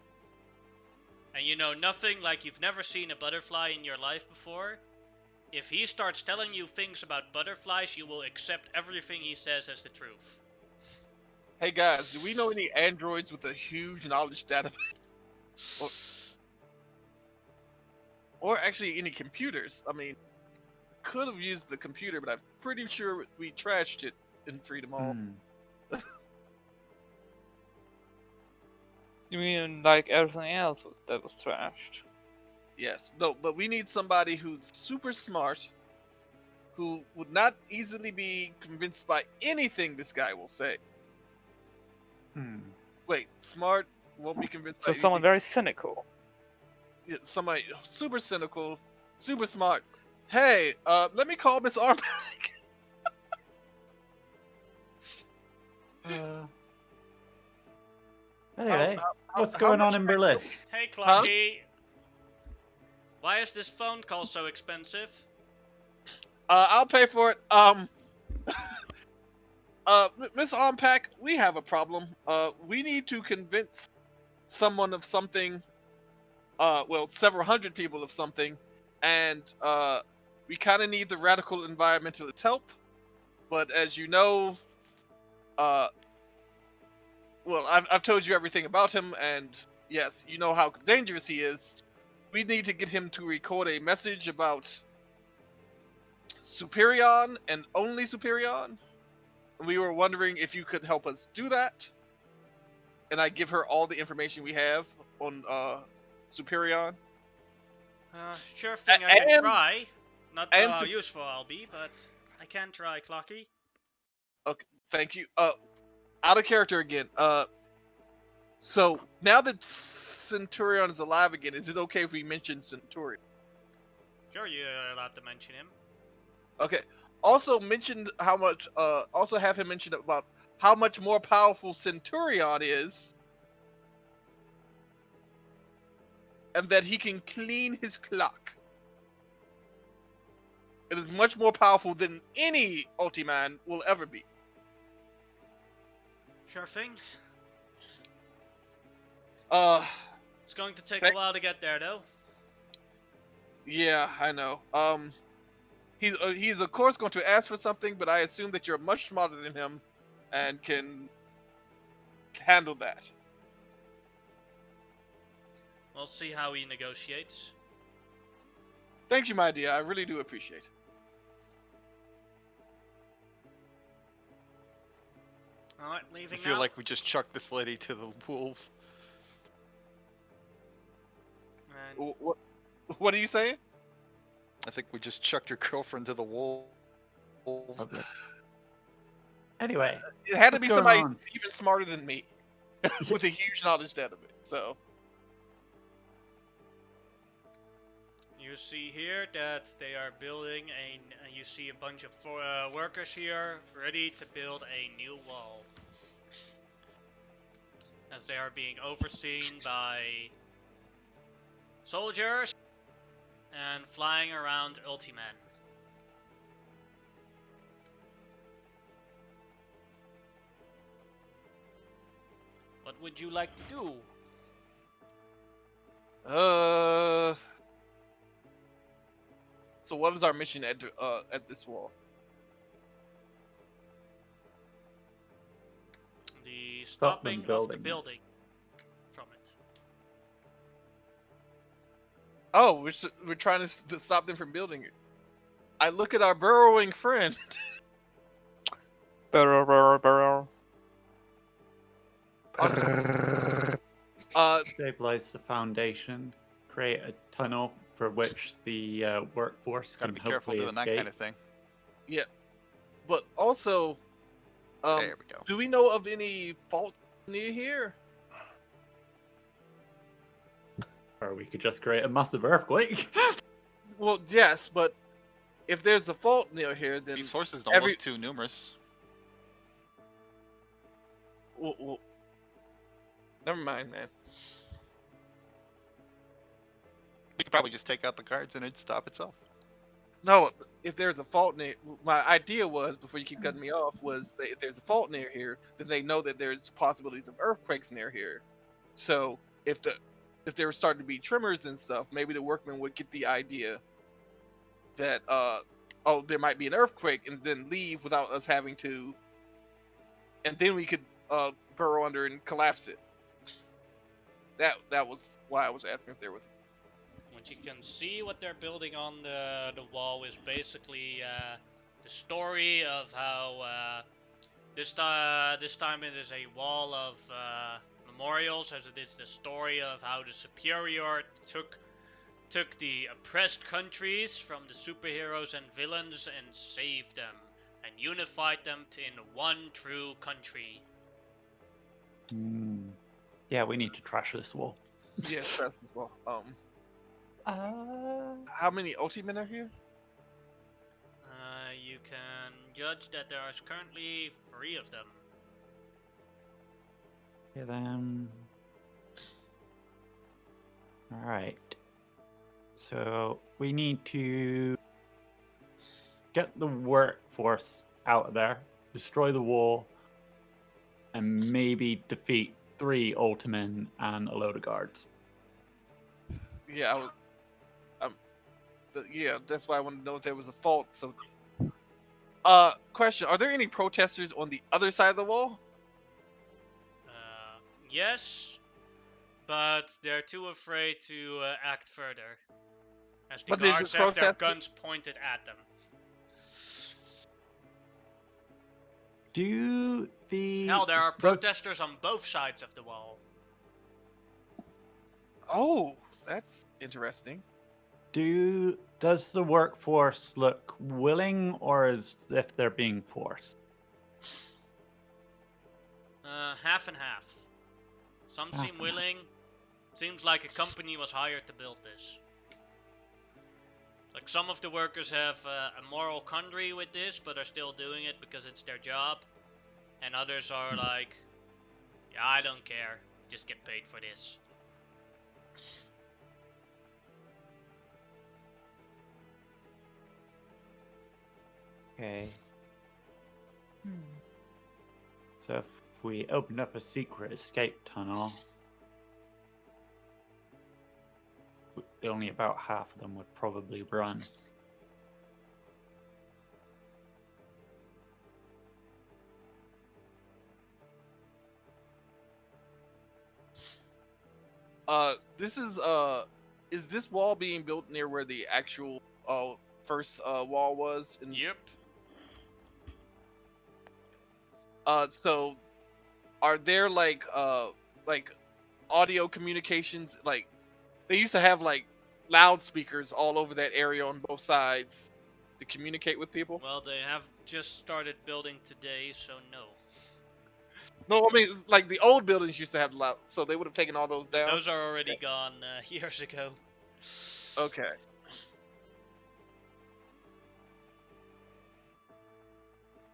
and you know nothing, like you've never seen a butterfly in your life before, if he starts telling you things about butterflies, you will accept everything he says as the truth. Hey guys, do we know any androids with a huge knowledge database? Or actually any computers? I mean, could have used the computer, but I'm pretty sure we trashed it in Freedom Hall. You mean like everything else that was trashed? Yes, no, but we need somebody who's super smart, who would not easily be convinced by anything this guy will say. Wait, smart, won't be convinced by So anything. someone very cynical. Yeah, somebody super cynical, super smart. Hey, let me call Miss Armback. Anyway, what's going on in Berlin? Hey, Clocky. Huh? Why is this phone call so expensive? I'll pay for it. Miss Armpack, we have a problem. We need to convince someone of something. Well, several hundred people of something, and we kind of need the radical environmentalist help. But as you know, well, I've told you everything about him, and yes, you know how dangerous he is. We need to get him to record a message about Superion and only Superion. We were wondering if you could help us do that. And I give her all the information we have on Superion. Sure thing, I can try. Not how useful I'll be, but I can try, Clocky. Okay, thank you. Out of character again. So now that Centurion is alive again, is it okay if we mention Centurion? Sure, you're allowed to mention him. Okay. Also mention how much. Also have him mention about how much more powerful Centurion is, and that he can clean his clock. It is much more powerful than any Ultiman will ever be. Sure thing. It's going to take a while to get there, though. Yeah, I know. He's of course going to ask for something, but I assume that you're much smarter than him and can handle that. We'll see how he negotiates. Thank you, my dear. I really do appreciate it. Alright, I leaving feel now. like we just chucked this lady to the wolves. And What are you saying? I think we just chucked your girlfriend to the wolves. Lovely. Anyway, It had to what's be going somebody on? even smarter than me, with a huge knowledge database. So you see here that they are building you see a bunch of workers here ready to build a new wall. As they are being overseen by soldiers and flying around Ultimen. What would you like to do? So what is our mission at this wall? The Stop them stopping of the building it. building from it. Oh, we're trying to stop them from building it. I look at our burrowing friend. Barrel. Stabilize the foundation, create a tunnel for which the workforce Gotta can be careful hopefully doing escape. that kind of thing. Yeah, but also, There we go. do we know of any fault near here? Or we could just create a massive earthquake. Well, yes, but if there's a fault near here, then These forces don't every- look too numerous. well, never mind, man. We could probably just take out the guards and it'd stop itself. No, if there's a fault near, my idea was, before you keep cutting me off, was that if there's a fault near here, then they know that there's possibilities of earthquakes near here. So if there were starting to be tremors and stuff, maybe the workmen would get the idea that oh, there might be an earthquake, and then leave without us having to, and then we could burrow under and collapse it. That was why I was asking if there was. What you can see, what they're building on the wall is basically the story of how this time it is a wall of memorials, as it is the story of how the Superior took the oppressed countries from the superheroes and villains and saved them and unified them in one true country. Yeah, we need to trash this wall. Yes, that's well. How many Ultimen are here? You can judge that there is currently 3 of them. Okay, then. Alright. So we need to get the workforce out of there, destroy the wall, and maybe defeat 3 Ultimen and a load of guards. Yeah, yeah, that's why I wanted to know if there was a fault. So, question: are there any protesters on the other side of the wall? Yes, but they're too afraid to act further, as the But there's guards just have their protesters? guns pointed at them. Do the Hell, there are does- protesters on both sides of the wall. Oh, that's interesting. Does the workforce look willing, or as if they're being forced? Half and half. Some Half seem and half. willing. Seems like a company was hired to build this. Like, some of the workers have a moral quandary with this, but are still doing it because it's their job. And others are like, yeah, I don't care. Just get paid for this. Okay. So if we opened up a secret escape tunnel, only about half of them would probably run. This is this wall being built near where the actual first wall was? Yep. So are there like audio communications? Like they used to have like loudspeakers all over that area on both sides to communicate with people. Well, they have just started building today, so no. No, I mean like the old buildings used to have loud, so they would have taken all those down. Those are already gone years ago. Okay.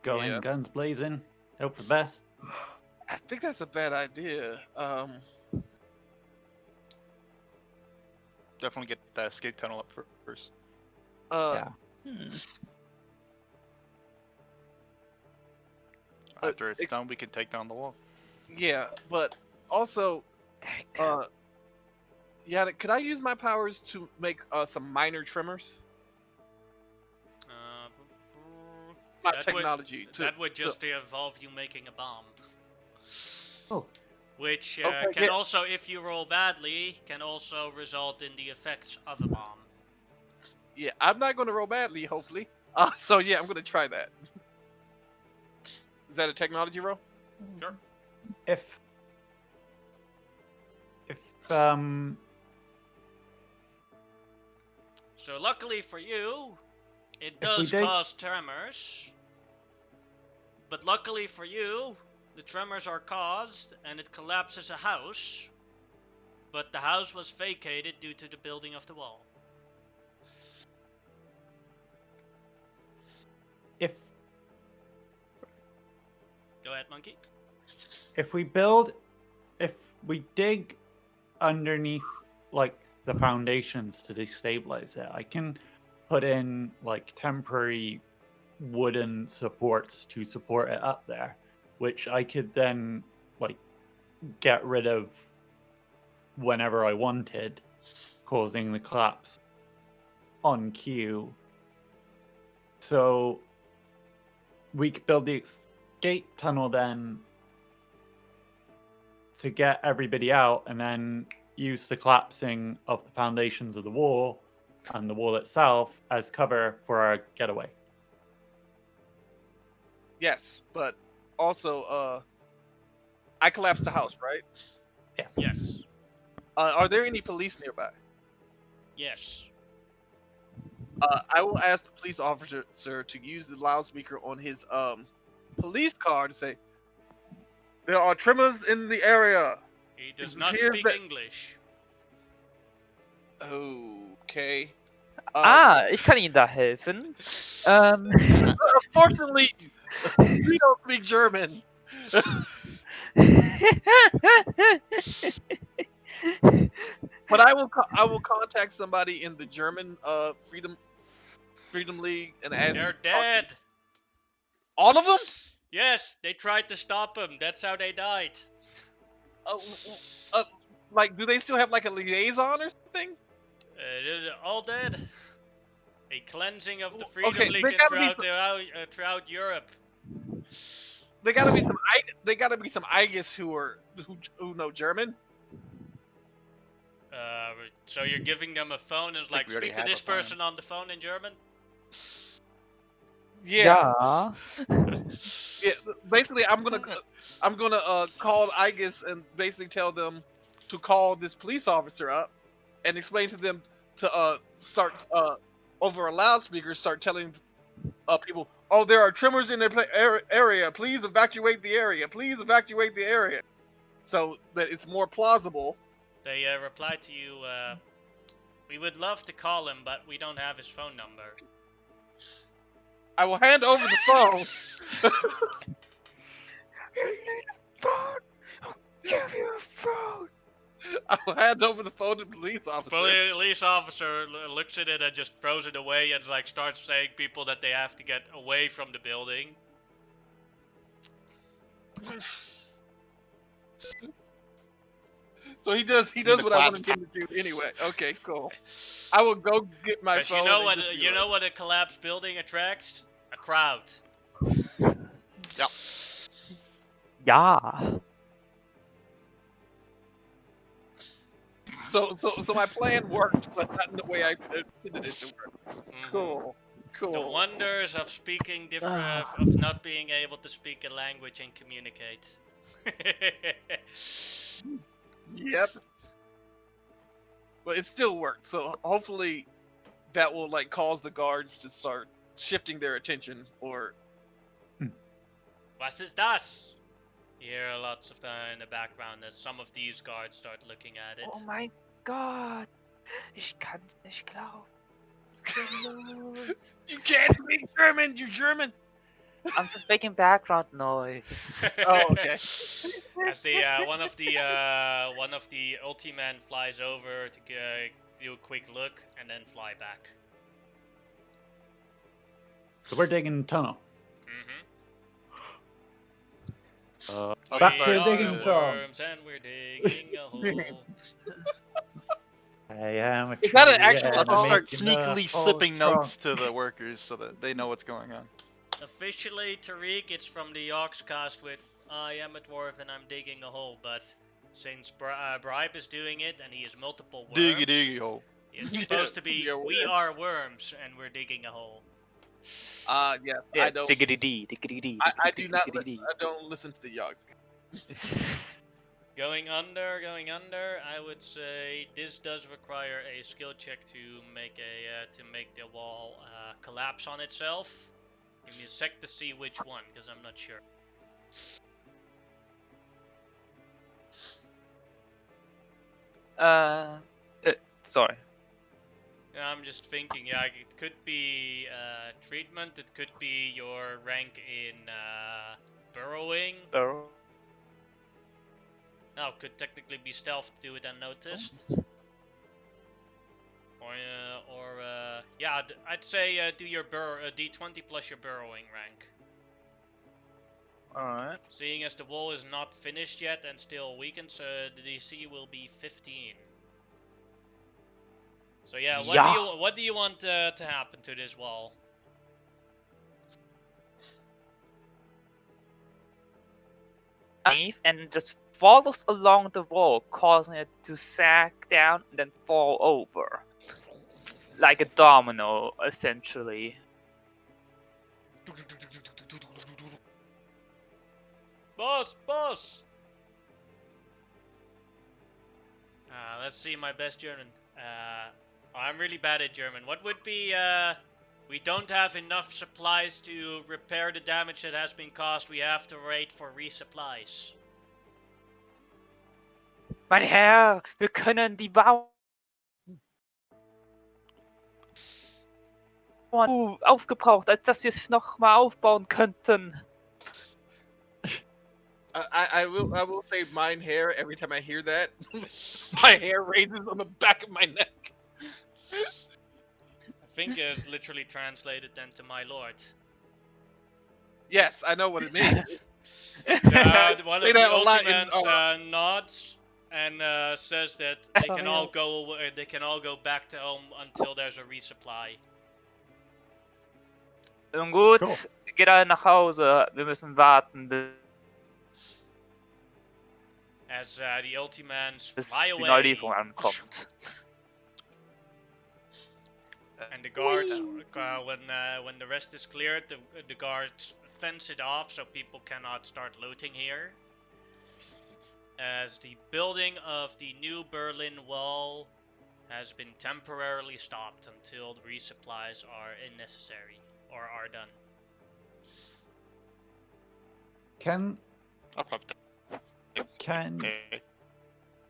Go Yeah. in, guns blazing. Hope for the best. I think that's a bad idea. Definitely get that escape tunnel up first. Yeah. After it's done, we can take down the wall. Yeah, but also, yeah, could I use my powers to make some minor tremors? Not That technology. that would just involve you making a bomb. Oh. Which Okay, can yeah. also, if you roll badly, can also result in the effects of a bomb. Yeah, I'm not going to roll badly, hopefully. So yeah, I'm going to try that. Is that a technology roll? Sure. If So luckily for you, it If we does dig- cause tremors. But luckily for you, the tremors are caused and it collapses a house. But the house was vacated due to the building of the wall. if Go ahead, monkey. if we dig underneath like the foundations to destabilize it, I can put in like temporary wooden supports to support it up there, which I could then like get rid of whenever I wanted, causing the collapse on cue. So we could build the escape tunnel then to get everybody out, and then use the collapsing of the foundations of the wall and the wall itself as cover for our getaway. Yes, but also, I collapsed the house, right? Yes. Yes. Are there any police nearby? Yes. I will ask the police officer to use the loudspeaker on his police car to say, "There are tremors in the area." He does It not appears speak that- English. Okay. Ich kann Ihnen da helfen. Unfortunately, we don't speak German. But I will contact somebody in the German Freedom League and ask. They're them to talk to- dead. All of them? Yes, they tried to stop him. That's how they died. Like, do they still have like a liaison or something? They're all dead. A cleansing of the Okay, Freedom League they gotta be throughout Europe. They gotta be some. They gotta be some Igus who know German. So you're giving them a phone and it's like, we already speak to have this a phone. person on the phone in German? Yeah. Ja. Basically, I'm gonna call Igus and basically tell them to call this police officer up and explain to them to start over a loudspeaker, start telling people, "Oh, there are tremors in their area. Please evacuate the area. Please evacuate the area," so that it's more plausible. They replied to you, we would love to call him, but we don't have his phone number. I will hand over the phone. I will hand over the phone to the police officer. The police officer looks at it and just throws it away and like starts saying people that they have to get away from the building. So he does what I wanted him to do anyway. Okay, cool. I will go get my Because phone. you know what a collapsed building attracts? A crowd. Yep. Ja. So my plan worked, but not in the way I intended it to work. Mhm. Cool. The wonders of speaking different, of not being able to speak a language and communicate. Yep. But it still worked, so hopefully that will like cause the guards to start shifting their attention. Or Was ist das? You hear lots of in the background as some of these guards start looking at it. Oh mein Gott. Ich kann's nicht glauben. Los. you can't speak German, you German. I'm just making background noise. Oh, okay. As the one of the Ultimen flies over to do a quick look and then fly back. So we're digging a tunnel. Mm-hmm. Back We to are digging the from. worms and we're digging a hole. I am a Is that an tree actual and I'll song? start making the sneakily hole slipping strong. notes to the workers so that they know what's going on. Officially, Tariq, it's from the Oxcast with I am a dwarf and I'm digging a hole, but since Bribe is doing it and he has multiple worms, Diggy diggy hole. it's supposed to be We are we are worms and we're digging a hole. Yes, Yes, I don't. diggity dee, diggity dee. I do not. I don't listen to the Yogs. Going under. I would say this does require a skill check to make the wall collapse on itself. Give me a sec to see which one, because I'm not sure. Sorry. I'm just thinking. Yeah, it could be treatment. It could be your rank in burrowing. Burrow. No, could technically be stealth to do it unnoticed. Or yeah, I'd say do your D20 plus your burrowing rank. Alright. Seeing as the wall is not finished yet and still weakened, so the DC will be 15. So yeah, what do you want to happen to this wall? And just follows along the wall, causing it to sag down and then fall over. Like a domino, essentially. Boss! Let's see my best German. I'm really bad at German. What would be, we don't have enough supplies to repair the damage that has been caused. We have to wait for resupplies. Mein Herr, wir können die Bauern aufgebraucht, als dass wir es nochmal aufbauen könnten. I will say mine hair every time I hear that. My hair raises on the back of my neck. I think it's literally translated then to my lord. Yes, I know what it means. One Say of the that a lot in, Ultimans nods and says that they can all go. They can all go back to home until there's a resupply. Nun gut, Cool. geht alle nach Hause. Wir müssen warten, As the Ultimans bis fly die away, Neulieferung ankommt. and the guards, when the rest is cleared, the guards fence it off so people cannot start looting here. As the building of the new Berlin Wall has been temporarily stopped until the resupplies are necessary or are done. Can I'll probably can take-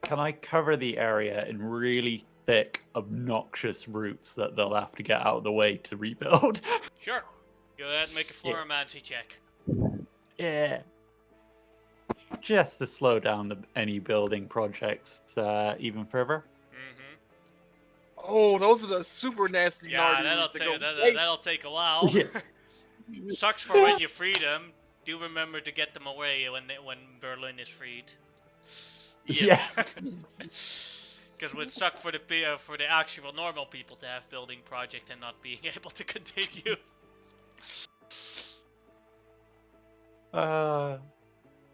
can I cover the area in really thick, obnoxious roots that they'll have to get out of the way to rebuild? Sure. Go ahead and make a Floromancy check. Yeah. Just to slow down any building projects even further. Mm-hmm. Oh, those are the super nasty Yeah, gnarly that'll roots that take go way- that'll take a while. Yeah. Sucks for when you free them. Do remember to get them away when Berlin is freed. Yeah. Because it would suck for the actual normal people to have building project and not being able to continue. All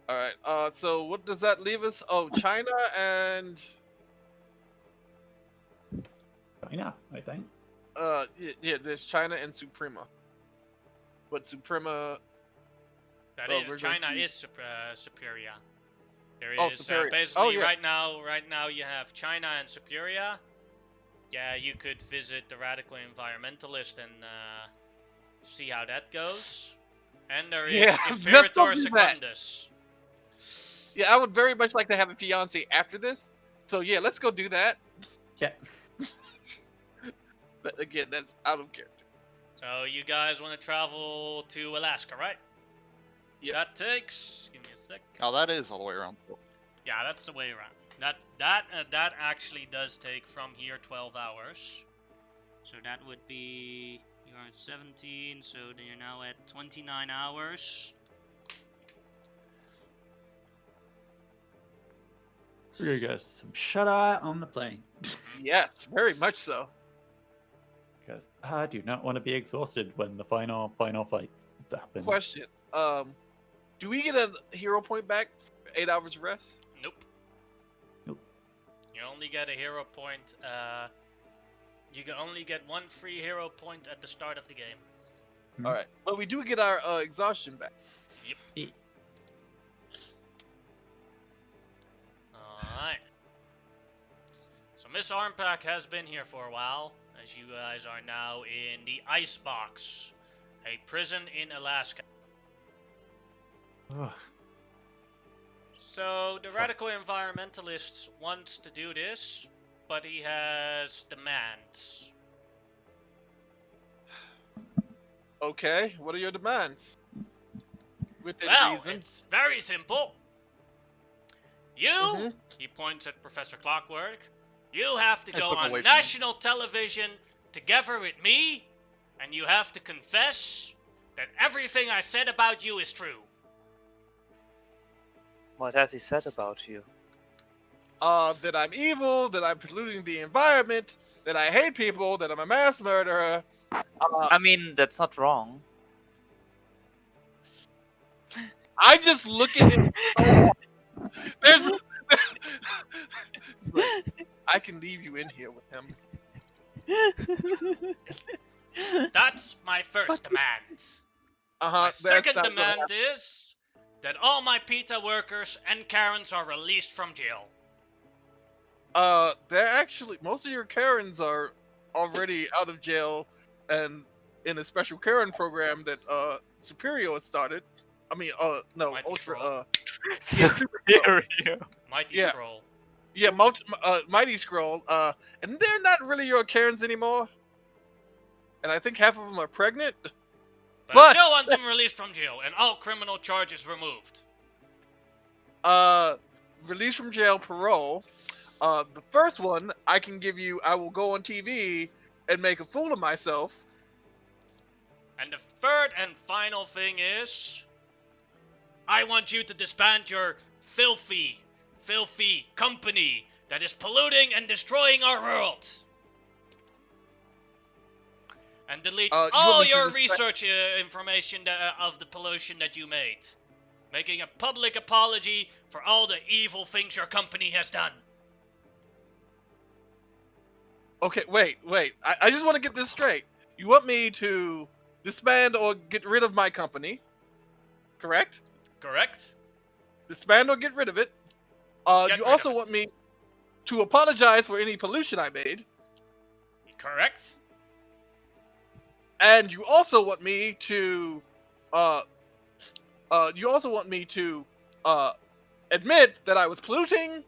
right. So what does that leave us? Oh, China and China, I think. yeah. There's China and Suprema. But Suprema. That Oh, is, we're going China to- is superior. There Oh, is Superior. basically Oh, yeah. right now you have China and Superior. Yeah, you could visit the radical environmentalist and see how that goes. And there is Yeah, let's go Imperator do that. Secundus. Yeah, I would very much like to have a fiance after this. So yeah, let's go do that. Yeah. But again, that's out of character. So you guys want to travel to Alaska, right? Yep. That takes. Give me a sec. Oh, that is all the way around. Yeah, that's the way around. That actually does take from here 12 hours. So that would be you're at 17. So then you're now at 29 hours. We're gonna get some shut eye on the plane. Yes, very much so. Because I do not want to be exhausted when the final fight happens. Question: do we get a hero point back for 8 hours of rest? Nope. Nope. You only get a hero point. You can only get one free hero point at the start of the game. Mhm. All right, but we do get our exhaustion back. Yep. Alright. So Miss Armpack has been here for a while, as you guys are now in the Icebox, a prison in Alaska. Ugh. So the radical environmentalist wants to do this, but he has demands. Okay, what are your demands? Within Well, reason. it's very simple. You, Mhm. he points at Professor Clockwork, you have to I go look on away from him. national television together with me, and you have to confess that everything I said about you is true. What has he said about you? That I'm evil, that I'm polluting the environment, that I hate people, that I'm a mass murderer. I mean, that's not wrong. I just look at him. There's. It's like, I can leave you in here with him. That's my first demand. My That's second not gonna demand happen. is that all my PETA workers and Karens are released from jail. They're actually most of your Karens are already out of jail and in a special Karen program that Superior has started. I mean, no, Mighty Ultra. Scroll. Superior. Mighty Yeah. Scroll. Yeah, Mighty Scroll. And they're not really your Karens anymore. And I think half of them are pregnant. But I But- still want them released from jail and all criminal charges removed. Release from jail, parole. The first one I can give you. I will go on TV and make a fool of myself. And the third and final thing is, I want you to disband your filthy company that is polluting and destroying our world. And delete You want all me to your disba- research information of the pollution that you made. Making a public apology for all the evil things your company has done. Okay, wait. I just want to get this straight. You want me to disband or get rid of my company? Correct? Correct? Disband or get rid of it. Get You rid also of it. want me to apologize for any pollution I made. Correct? And you also want me to admit that I was polluting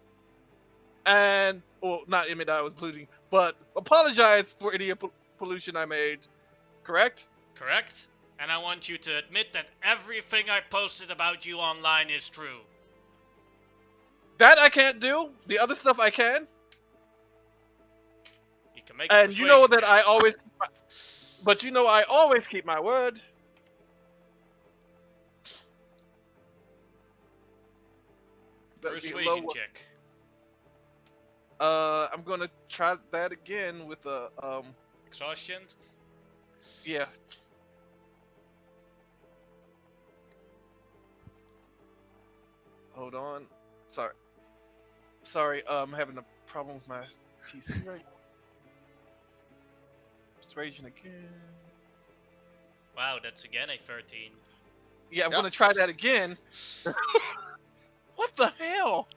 and not admit that I was polluting, but apologize for any pollution I made. Correct? Correct? And I want you to admit that everything I posted about you online is true. That I can't do. The other stuff I can. You can make a And you know persuasion that check. I always but you know I always keep my word. That'd be a low Persuasion one. check. I'm gonna try that again with a Exhaustion. yeah. Hold on. Sorry, I'm having a problem with my PC right. Persuasion again. Wow, that's again a 13. Yeah, I'm Yep. gonna try that again. What the hell?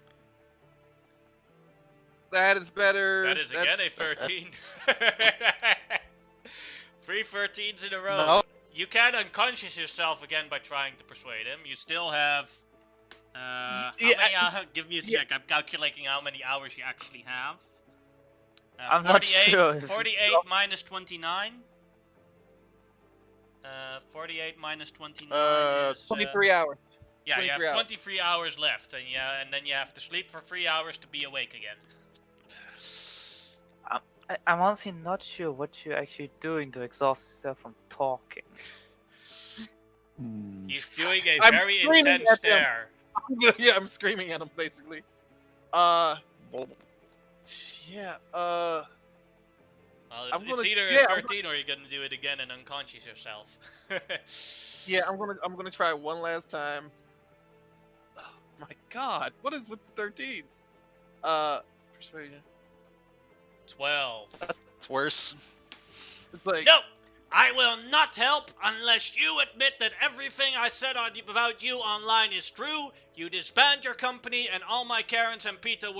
That is better. That is again That's- a 13. 3 13s in a row. No. You can unconscious yourself again by trying to persuade him. You still have. How many hours? Give me a sec. I'm calculating how many hours you actually have. I'm not sure if 48 minus 29. 48 minus 29 is 23 hours. Yeah, you have 23 hours. 23 hours left, and then you have to sleep for 3 hours to be awake again. I'm honestly not sure what you're actually doing to exhaust yourself from talking. He's doing a I'm very screaming intense at them. stare. Yeah, I'm screaming at him basically. Yeah. Well, I'm it's gonna- either yeah, a I'm 13 or you're gonna do it again and unconscious yourself. Yeah, I'm gonna try it one last time. Oh my god, what is with the 13s? Persuasion. 12. It's worse. It's like No! I will not help unless you admit that everything I said about you online is true. You disband your company, and all my Karens and PETA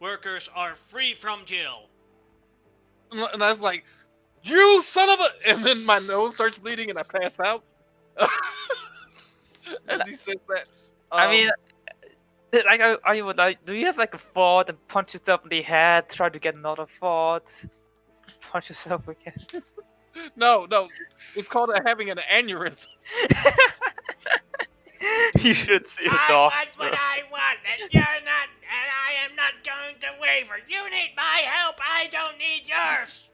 workers are free from jail. and I was like, "You son of a!" And then my nose starts bleeding, and I pass out. As he says that. I mean, like, I would like. Do you have like a thought and punch yourself in the head, try to get another thought, punch yourself again? no, it's called having an aneurysm. You should see a I doctor. want what I want, and you're not, and I am not going to waver. You need my help, I don't need yours.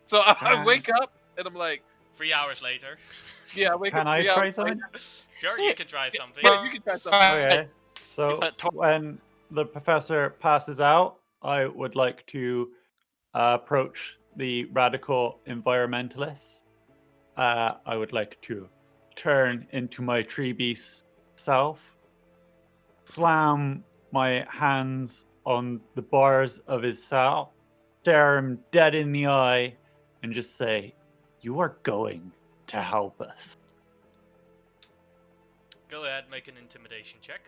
So I wake up, and I'm like, 3 hours later. "Yeah, I wake Can up." I 3 try hours something? later. Sure, you can try something. Yeah, you can try something. Okay. So But to- when the professor passes out, I would like to approach the radical environmentalists. I would like to turn into my tree beast self, slam my hands on the bars of his cell, stare him dead in the eye, and just say, "You are going to help us." Go ahead, make an intimidation check.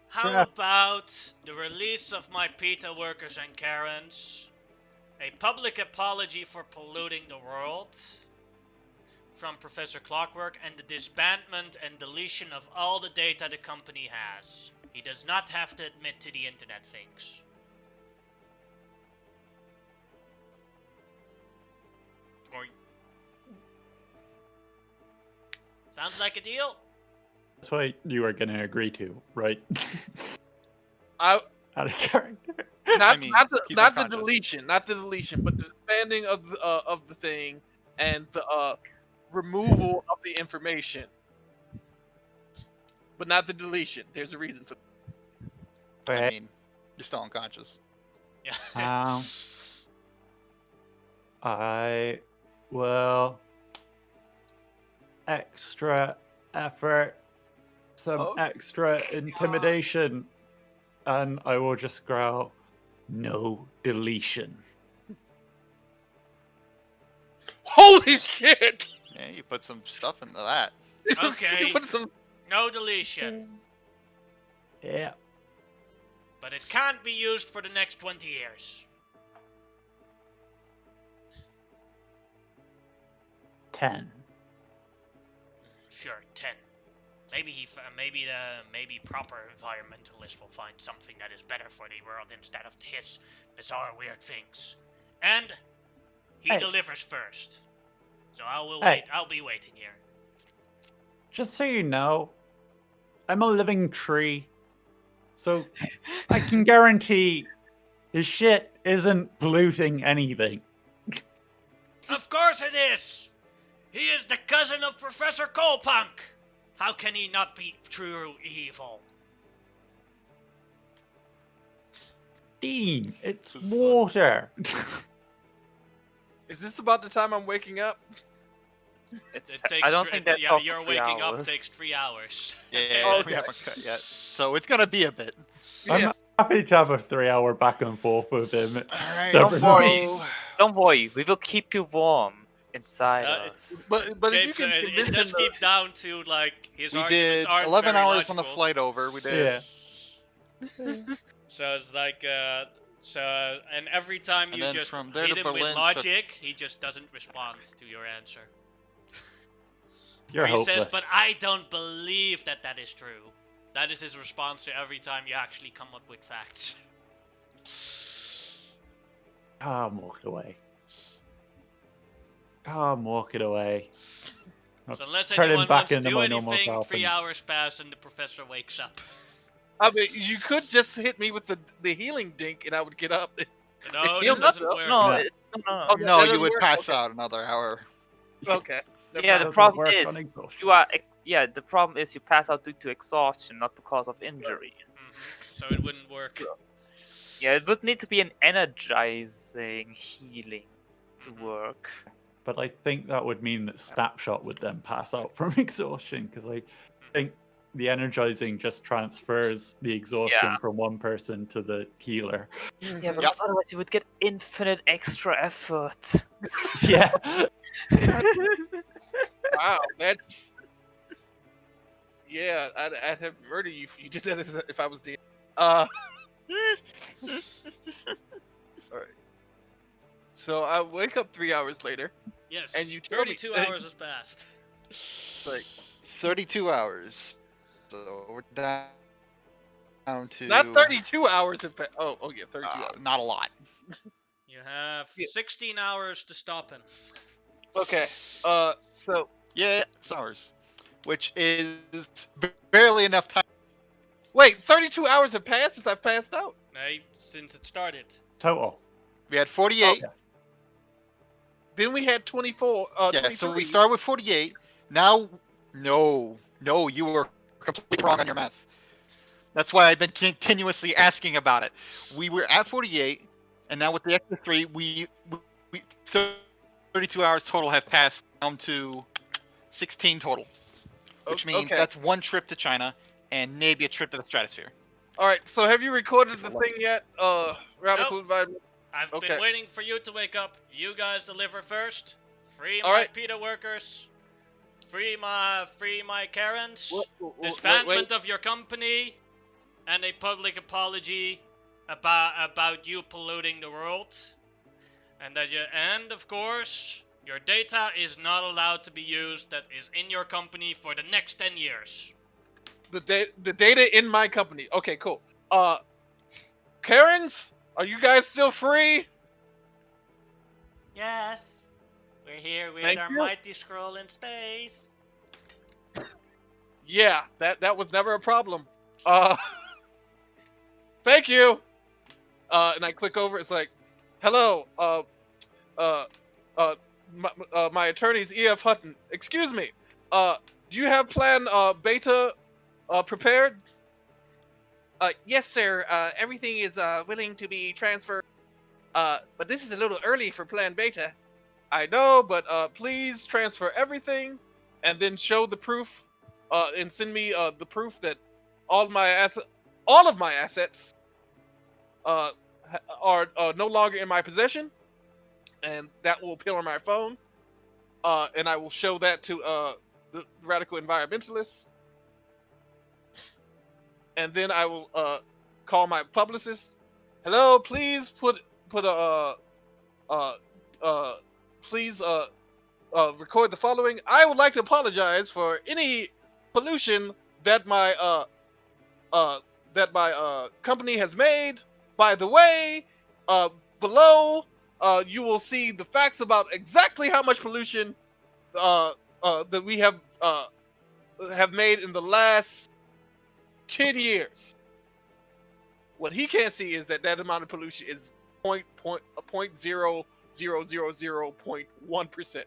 How Sure. about the release of my PETA workers and Karens? A public apology for polluting the world from Professor Clockwork, and the disbandment and deletion of all the data the company has. He does not have to admit to the internet things. Or... Sounds like a deal? That's what you are going to agree to, right? I Out of character. not mean, not the he's not the unconscious. deletion, but the expanding of the thing and the removal of the information, but not the deletion. There's a reason for. I mean, you're still unconscious. Yeah. I will extra effort, some Okay. extra intimidation, and I will just growl, "No deletion." Holy shit! Yeah, you put some stuff into that. Okay. You put some- No deletion. Yeah. But it can't be used for the next 20 years. 10. Sure, 10. Maybe proper environmentalist will find something that is better for the world instead of his bizarre weird things. And he Hey. delivers first. So Hey. wait. I'll be waiting here. Just so you know, I'm a living tree, so I can guarantee his shit isn't polluting anything. Of course it is! He is the cousin of Professor Colepunk! How can he not be true evil? Dean, it's This is water. Is this about the time I'm waking up? It takes I don't think that's yeah, all your for 3 waking up hours. takes 3 hours. Yeah, Okay. we haven't cut yet, so it's gonna be a bit. I'm Yeah. happy to have a 3-hour back and forth with him. All right, Stubborn. Don't worry. so Don't worry, we will keep you warm. inside Uh, it- us. But if you Gabe, can it convince him does to, keep down to like his We arguments did aren't 11 very hours on the logical. flight over. We did. Yeah. So it's like, and every time And you then just from there hit to him with Berlin took- logic, he just doesn't respond to your answer. You're Or he says, hopeless. but I don't believe that that is true. That is his response to every time you actually come up with facts. I'm walking away. I'm walking away. I'll So unless turn him anyone back wants to into do my normal anything, self 3 and- hours pass and the professor wakes up. I mean, you could just hit me with the healing dink, and I would get up. No, Heal that doesn't myself. work. No, Yeah. no. Okay. No, that you doesn't would work? pass Okay. out another hour. Okay. Never Yeah, mind. the Doesn't problem work is on exhaustion. the problem is you pass out due to exhaustion, not because of injury. So it wouldn't work. Yeah, it would need to be an energizing healing to work. But I think that would mean that Snapshot would then pass out from exhaustion, because I think the energizing just transfers the exhaustion Yeah. from one person to the healer. Yeah, because otherwise you would get infinite extra effort. Yeah. Wow, that's. Yeah, I'd have murdered you if you did that if I was dead. Alright. So I wake up 3 hours later. Yes, And you tell me- 32 hours has passed. It's like 32 hours. So we're down to not 32 hours. Oh yeah, 32 hours. not a lot. You have Yeah. 16 hours to stop him. Okay. So Yeah, it's hours, which is barely enough time. wait, 32 hours have passed since I passed out. Since it started. Total. We had 48. Okay. Then we had 24. Yeah, 23. so we start with 48. Now, no, you were completely wrong on your math. That's why I've been continuously asking about it. We were at 48, and now with the extra 3, we 32 hours total have passed down to 16 total, which means Okay. that's one trip to China and maybe a trip to the stratosphere. All right. So have you recorded the thing yet? Radical Nope. Environment. I've Okay. been waiting for you to wake up. You guys deliver first. Free All my right. PETA workers. Free my Karens. Wait. Disbandment of your company. And a public apology about you polluting the world. And of course, your data is not allowed to be used that is in your company for the next 10 years. The data in my company. Okay, cool. Karens, are you guys still free? Yes. We're here with Thank our you. mighty scroll in space. Yeah, that was never a problem. Thank you. And I click over. It's like, hello. My attorney's E.F. Hutton. Excuse me. Do you have plan beta prepared? Yes, sir. Everything is willing to be transferred. But this is a little early for plan beta. I know, but please transfer everything, and then show the proof, and send me the proof that all of my assets are no longer in my possession, and that will appear on my phone, and I will show that to the radical environmentalists, and then I will call my publicist. Hello, please put please record the following. I would like to apologize for any pollution that my company has made. By the way, below you will see the facts about exactly how much pollution that we have made in the last 10 years. What he can't see is that amount of pollution is 0.0000.1%.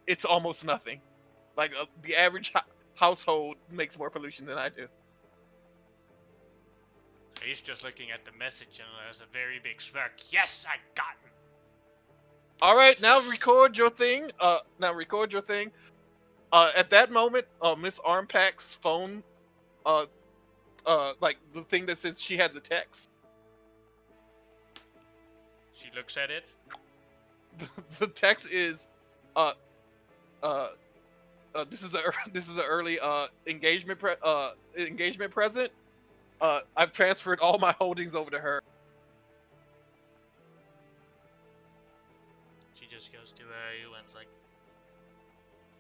It's almost nothing. Like the average household makes more pollution than I do. He's just looking at the message and there's a very big smirk. Yes, I got him. All right, now record your thing. At that moment, Miss Armpack's phone, like the thing that says she has a text. She looks at it. the text is, this is an early engagement present. I've transferred all my holdings over to her. She just goes to you and's like,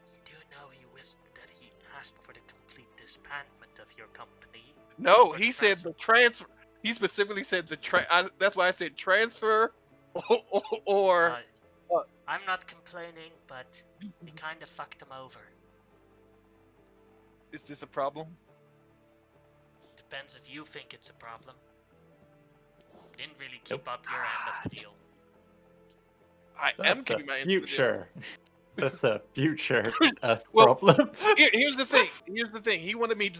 you do know you wish that he asked for the complete disbandment of your company. No, For he the said the transfer. He specifically said that's why I said transfer, or I'm not complaining, but we kind of fucked him over. is this a problem? Depends if you think it's a problem. Didn't really keep up your end of the deal. I am That's keeping a my end of the deal. future. That's a future us Well, problem. Here's the thing. He wanted me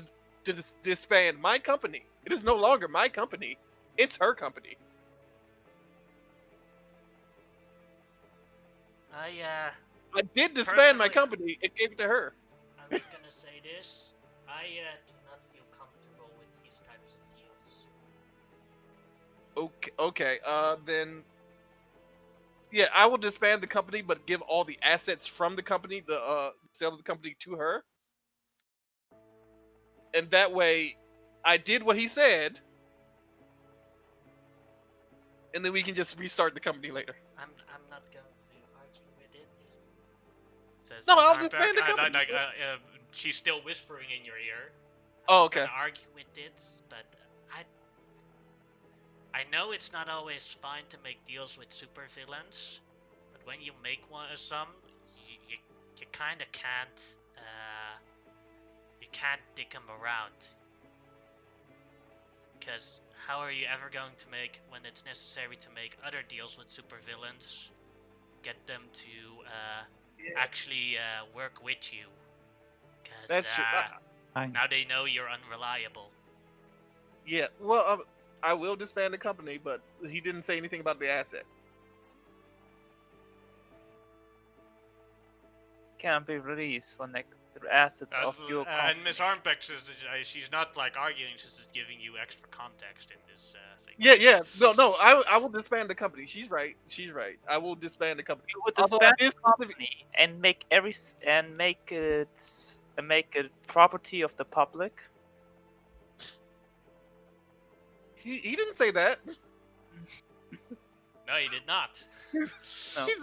to disband my company. It is no longer my company. It's her company. I did disband my company and gave it to her. I'm just gonna say this. I do not feel comfortable with these types of deals. Okay. Then. Yeah, I will disband the company, but give all the assets from the company, the sale of the company, to her. And that way, I did what he said, and then we can just restart the company later. I'm not going to argue with it. Says No, Miss I'll Armberg. disband the company. She's still whispering in your ear. Oh, I'm okay. gonna argue with it, but I know it's not always fine to make deals with supervillains, but when you make some, you kind of can't dick them around. Because how are you ever going to make, when it's necessary to make other deals with supervillains, get them to actually work with you? Because That's true. now they know you're unreliable. Yeah, well, I will disband the company, but he didn't say anything about the asset. Can't be released for the assets of your company. And Miss Armbeck says she's not like arguing, she's just giving you extra context in this thing. Yeah. No. I will disband the company. She's right. I will disband the company. You would Although disband I did the company and make it property of the public. He didn't say that. No, he did not. No.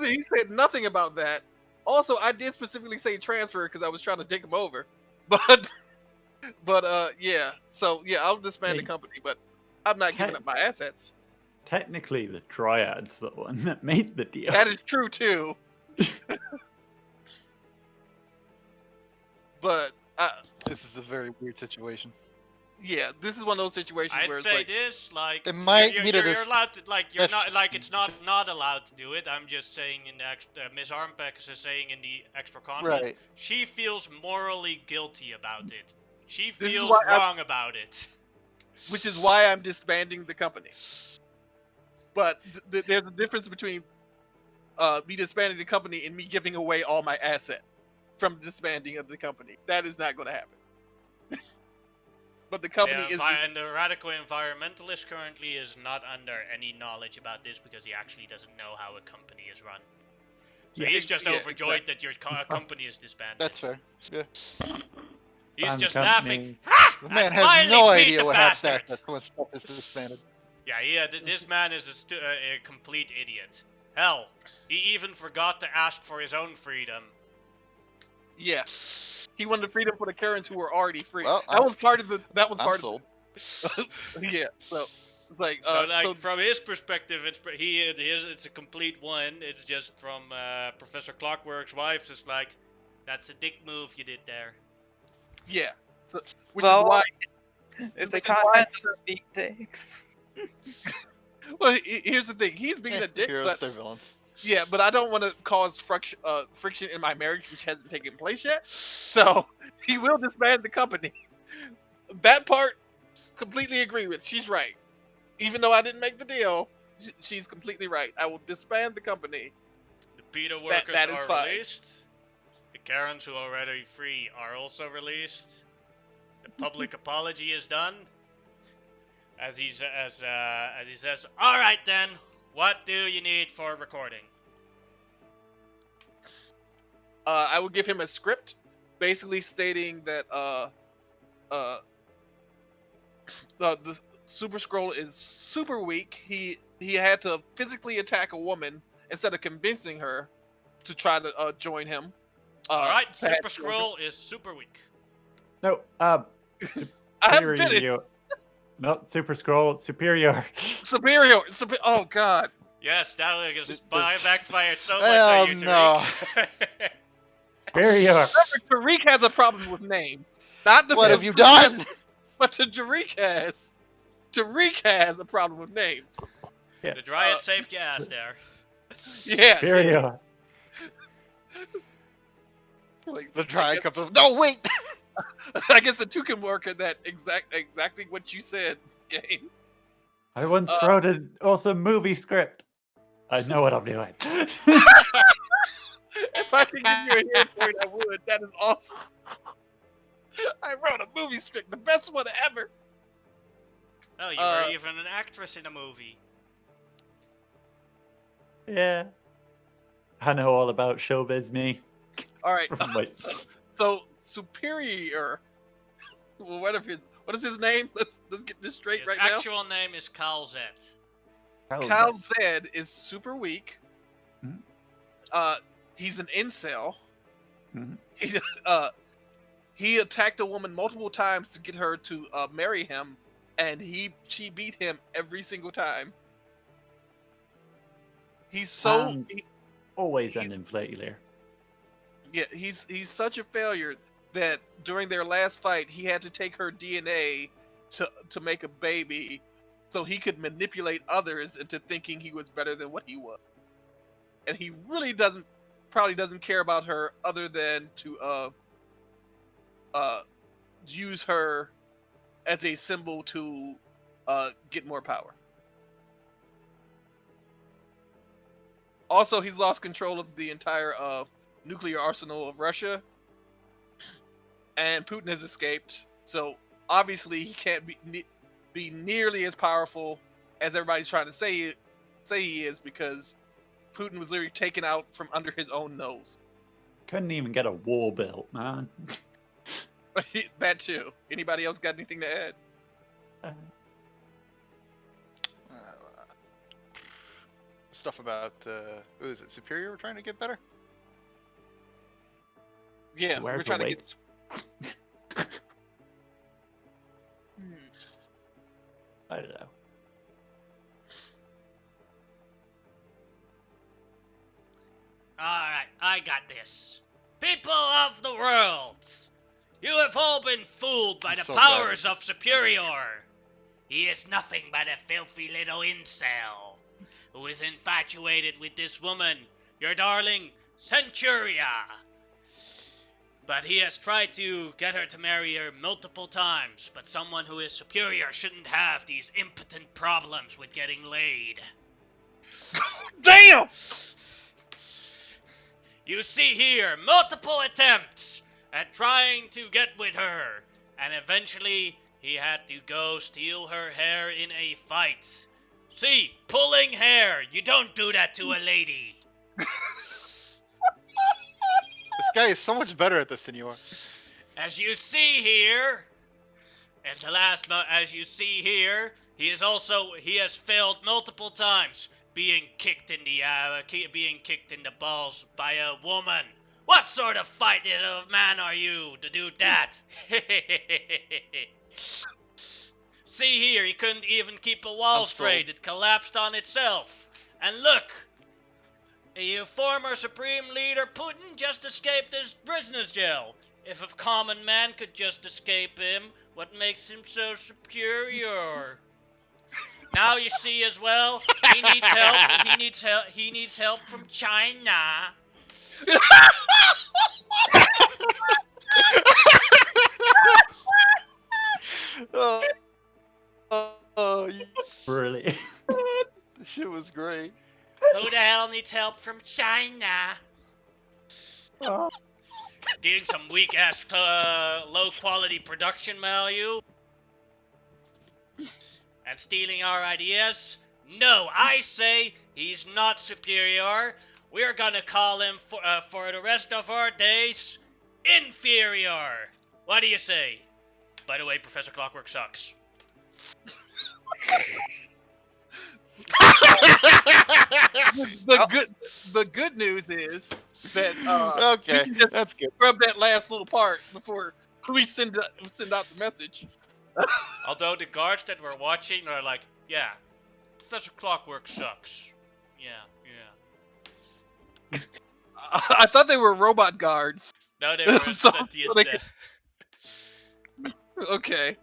He said nothing about that. Also, I did specifically say transfer because I was trying to take him over. But yeah. So yeah, I'll disband the company, but I'm not giving up my assets. Technically, the Triad's the one that made the deal. That is true too. But This is a very weird situation. yeah, this is one of those situations I'd where it's say like, this, like, It might you're be to you're allowed to, like, you're Yes. not, like, it's not allowed to do it. I'm just saying in the Miss Armbeck is saying in the extra comment, Right. she feels morally guilty about it. She This is feels why wrong about it. which is why I'm disbanding the company. But there's a difference between me disbanding the company and me giving away all my assets from disbanding of the company. That is not going to happen. But the company is. And the radical environmentalist currently is not under any knowledge about this because he actually doesn't know how a company is run. So Yeah. he's just Yeah, overjoyed exactly. that your company is disbanded. That's fair. Yeah. He's Fun just company. laughing. Ha! The man I has finally no beat idea the what bastard! happens when stuff is disbanded. Yeah, this man is a complete idiot. Hell, he even forgot to ask for his own freedom. Yeah. He wanted freedom for the Karens who were already free. Well, that was part of the. That was I'm part sold. of. Yeah. So it's like. So from his perspective, it's a complete one. It's just from Professor Clockwork's wife. It's like, that's a dick move you did there. Yeah. So which Well, is why. If they Which is can't why- handle the dicks. Well, here's the thing. He's being a dick, Heroes, but they're villains. yeah, but I don't want to cause friction in my marriage, which hasn't taken place yet. So he will disband the company. That part, completely agree with. She's right. Even though I didn't make the deal, she's completely right. I will disband the company. The PETA workers that is are fine. released. The Karens who are already free are also released. The public apology is done. As he says, all right then, what do you need for recording? I would give him a script, basically stating that the Super Scroll is super weak. He had to physically attack a woman instead of convincing her to try to join him. Alright, bad Super children. Scroll is super weak. No, I haven't finished. superior. No, Super Scroll, superior. Superior. Oh God. Yes, that just This- backfired so much Oh, on you, no. Tariq. Superior. Tariq has a problem with names. Not the What have you done? But Tariq has. Tariq has a problem with names. The Dryad saved your ass there. Yeah. Superior. Like, The Dryad comes up. No, wait! I guess the two can work at that exactly what you said, game. I once wrote an awesome movie script. I know what I'm doing. If I could give you a hint point, I would. That is awesome. I wrote a movie script, the best one ever. Oh, you were even an actress in a movie. Yeah. I know all about showbiz, me. All right. Wait. So superior. Well, what is his name? Let's get this straight His right now. actual name is Kal Zed. Cal Zed is super weak. Mhm. He's an incel. Mhm. He attacked a woman multiple times to get her to marry him, and she beat him every single time. He's so Hands always end in failure. yeah, he's such a failure that during their last fight, he had to take her DNA to make a baby, so he could manipulate others into thinking he was better than what he was. And he really probably doesn't care about her other than to use her as a symbol to get more power. Also, he's lost control of the entire nuclear arsenal of Russia, and Putin has escaped. So obviously, he can't be nearly as powerful as everybody's trying to say he is, because Putin was literally taken out from under his own nose. Couldn't even get a wall built, man. That too. Anybody else got anything to add? Stuff about, who is it, Superior? We're trying to get better? Yeah, Where's we're the trying to weight? get. I don't know. Alright, I got this. People of the world, you have all been fooled by I'm the so glad powers of Superior. He is nothing but a filthy little incel who is infatuated with this woman, your darling Centuria. But he has tried to get her to marry her multiple times, but someone who is superior shouldn't have these impotent problems with getting laid. Damn! You see here multiple attempts at trying to get with her, and eventually he had to go steal her hair in a fight. See, pulling hair, you don't do that to a lady. This guy is so much better at this than you are. As you see here, as you see here, he has failed multiple times, being kicked in the balls by a woman. What sort of fighting man are you to do that? See here, he couldn't even keep a wall I'm straight. sold. It collapsed on itself. And look, the former Supreme Leader Putin just escaped his prisoner's jail. If a common man could just escape him, what makes him so superior? Now you see as well, he needs help. He needs help from China. Really? This shit was great. Who the hell needs help from China? Getting some weak ass low quality production value and stealing our ideas? No, I say he's not superior. we're gonna call him for the rest of our days Inferior. What do you say? By the way, Professor Clockwork sucks. The good news is that we Okay, can just that's good. scrub that last little part before we send out the message. Although the guards that were watching are like, yeah, Professor Clockwork sucks. Yeah. I thought they were robot guards. No, they were So- sentient. so they could- Okay.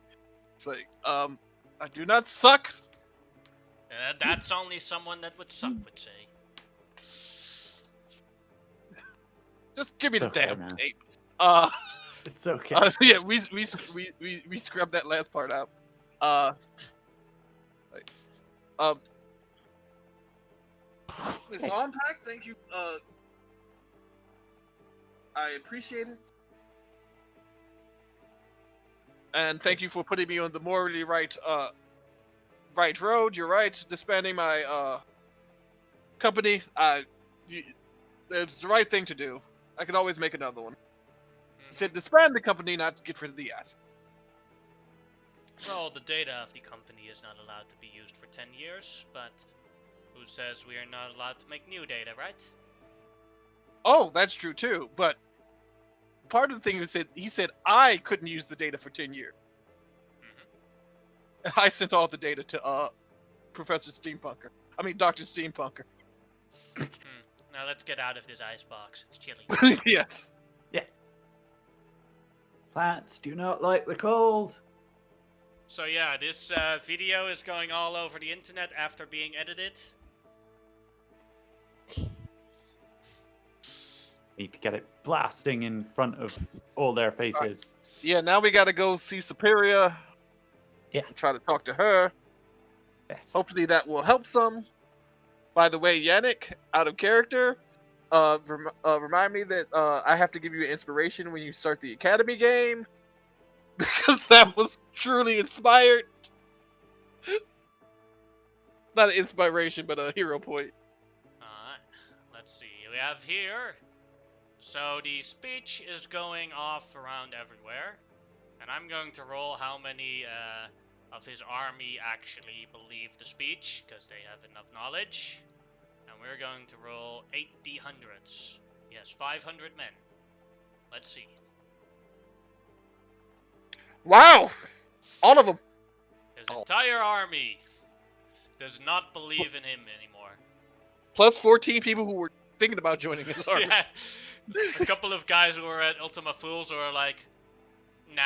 It's like, I do not suck. That's only someone that would suck would say. Just give me the It's okay, damn man. tape. It's okay. Yeah, we scrubbed that last part out. Miss Onpack, thank you. I appreciate it. And thank you for putting me on the morally right road. You're right. Disbanding my company. It's the right thing to do. I can always make another one. Said disband the company, not get rid of the asset. Well, the data of the company is not allowed to be used for 10 years, but who says we are not allowed to make new data, right? Oh, that's true too. But part of the thing he said I couldn't use the data for 10 years. Mm-hmm. I sent all the data to Professor Steampunker. I mean, Dr. Steampunker. Now let's get out of this icebox. It's chilly. Yes. Plants do not like the cold. So yeah, this video is going all over the internet after being edited. Need to get it blasting in front of all their faces. Yeah, now we gotta go see Superior. Yeah. And try to talk to her. Yes. Hopefully that will help some. By the way, Yannick, out of character, remind me that I have to give you inspiration when you start the Academy game. Because that was truly inspired. Not an inspiration, but a hero point. Alright, let's see. We have here. So the speech is going off around everywhere. And I'm going to roll how many of his army actually believe the speech, because they have enough knowledge. And we're going to roll 8 D100s. Yes, 500 men. Let's see. Wow! All of them. His entire army does not believe in him anymore. Plus 14 people who were thinking about joining his army. Yeah, a couple of guys who were at Ultima Fools who are like, nah.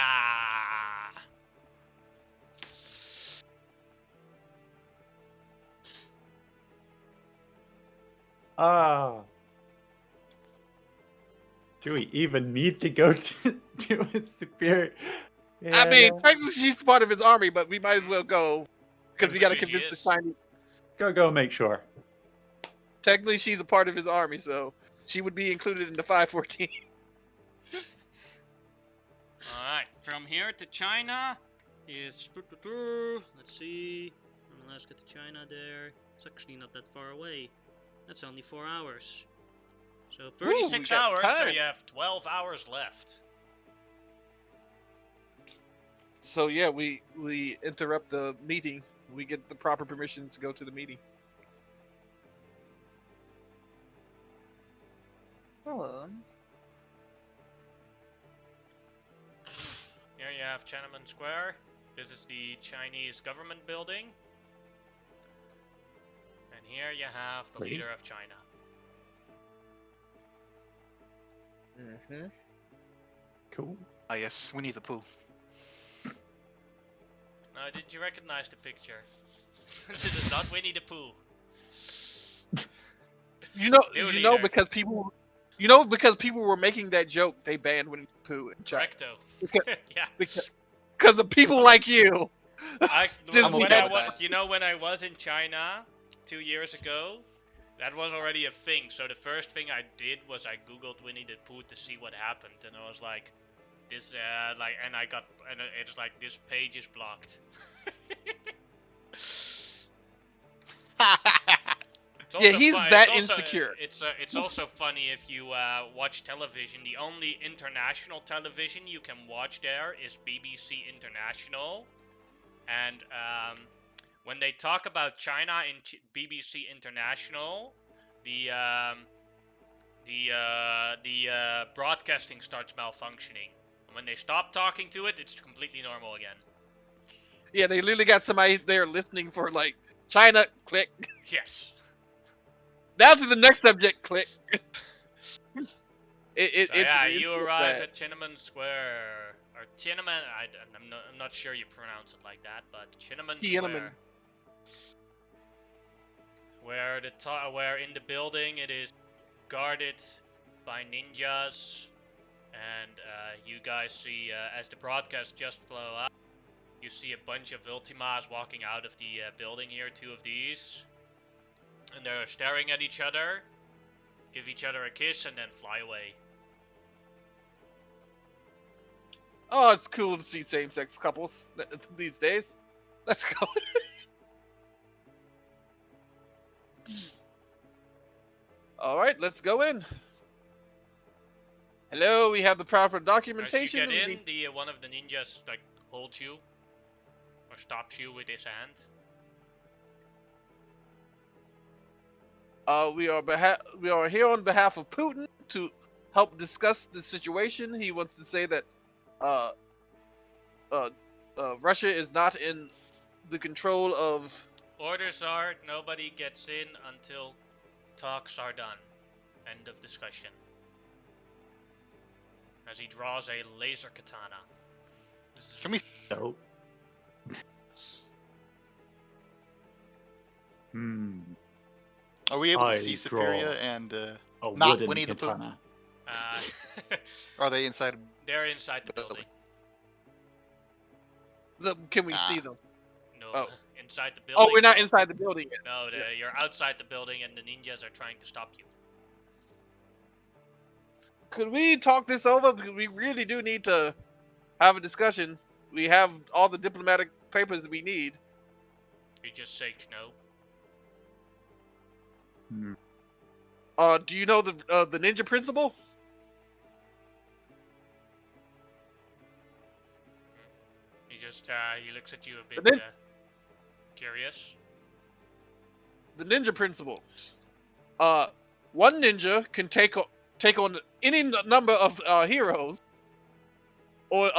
Ah. Do we even need to go to a superior? I mean, Yeah. technically she's part of his army, but we might as well go. Because we gotta Technically she convince the is. shiny. Go make sure. Technically she's a part of his army, so she would be included in the 514. Alright, from here to China is... Let's see. From Alaska to China there. It's actually not that far away. That's only 4 hours. So 36 got hours, so time. you have 12 hours left. So yeah, we interrupt the meeting. We get the proper permissions to go to the meeting. Hello. Here you have Tiananmen Square. This is the Chinese government building. And here you have the Great. leader of China. Mm-hmm. Cool. Ah, yes, Winnie the Pooh. Now, did you recognize the picture? This is not Winnie the Pooh. You know, New you know leader. because people were making that joke. They banned Winnie the Pooh in China Correcto. Yeah. because of people like you. Just I'm okay with that. You know, when I was in China 2 years ago, that was already a thing. So the first thing I did was I googled Winnie the Pooh to see what happened, and I was like, this, it's like this page is blocked. Yeah, he's that insecure. It's also funny if you watch television. The only international television you can watch there is BBC International, and when they talk about China in BBC International, the broadcasting starts malfunctioning. And when they stop talking to it, it's completely normal again. Yeah, they literally got somebody there listening for like China. Click. Yes. Now to the next subject. Click. You arrive at Tiananmen Square, or Tiananmen. I'm not sure you pronounce it like that, but Tiananmen Square, where in the building it is guarded by ninjas, and you guys see as the broadcast just flow up, you see a bunch of Ultimas walking out of the building here. 2 of these, and they're staring at each other, give each other a kiss, and then fly away. Oh, it's cool to see same-sex couples these days. Let's go. All right, let's go in. Hello, we have the proper documentation. As you get in, one of the ninjas like holds you or stops you with his hand. We are here on behalf of Putin to help discuss the situation. He wants to say that Russia is not in the control of. Orders are nobody gets in until talks are done. End of discussion. As he draws a laser katana. Can we? Dope. Are we able to I see draw Superior and A not wooden Winnie the Pooh? katana. Are they inside? They're inside the building. Can we see them? No, Oh. inside the building. Oh, we're not inside the building yet. No, you're outside the building, and the ninjas are trying to stop you. Could we talk this over? Because we really do need to have a discussion. We have all the diplomatic papers we need. You just say no. Do you know the ninja principle? He just he looks at you a The bit curious. The ninja principle. One ninja can take on any number of heroes or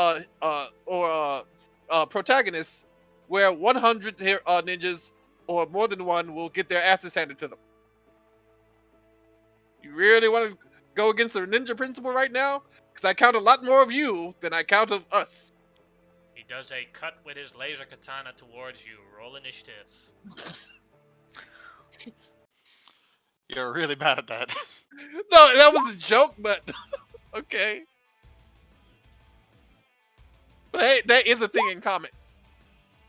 protagonists, where 100 ninjas or more than one will get their asses handed to them. You really want to go against the ninja principle right now? Because I count a lot more of you than I count of us. He does a cut with his laser katana towards you. Roll initiative. You're really bad at that. No, that was a joke, but okay. But hey, that is a thing in comic.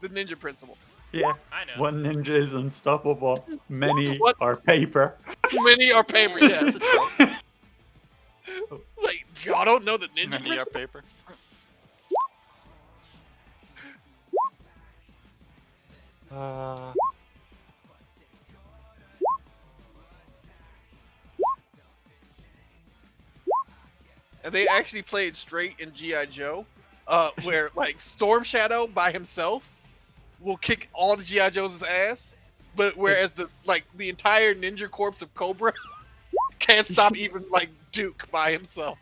The ninja principle. Yeah. I know. One ninja is unstoppable. Many What? are paper. Many are paper, yeah. That's right. Like, y'all don't know the ninja Many are principle? paper. And they actually played straight in G.I. Joe, where like Storm Shadow by himself will kick all the G.I. Joe's ass, but whereas the entire ninja corps of Cobra can't stop even like Duke by himself.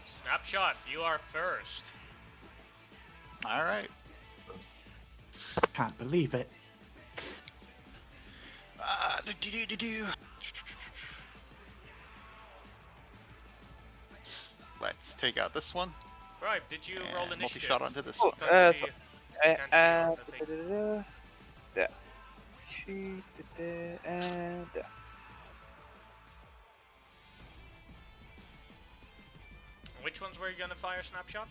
Snapshot, you are first. All right. Can't believe it. Let's take out this one. Right, did you roll And initiative? multi-shot onto this Oh, one. Can't see- so- can't see on the thing. There. She did there and there. Which ones were you gonna fire snapshot?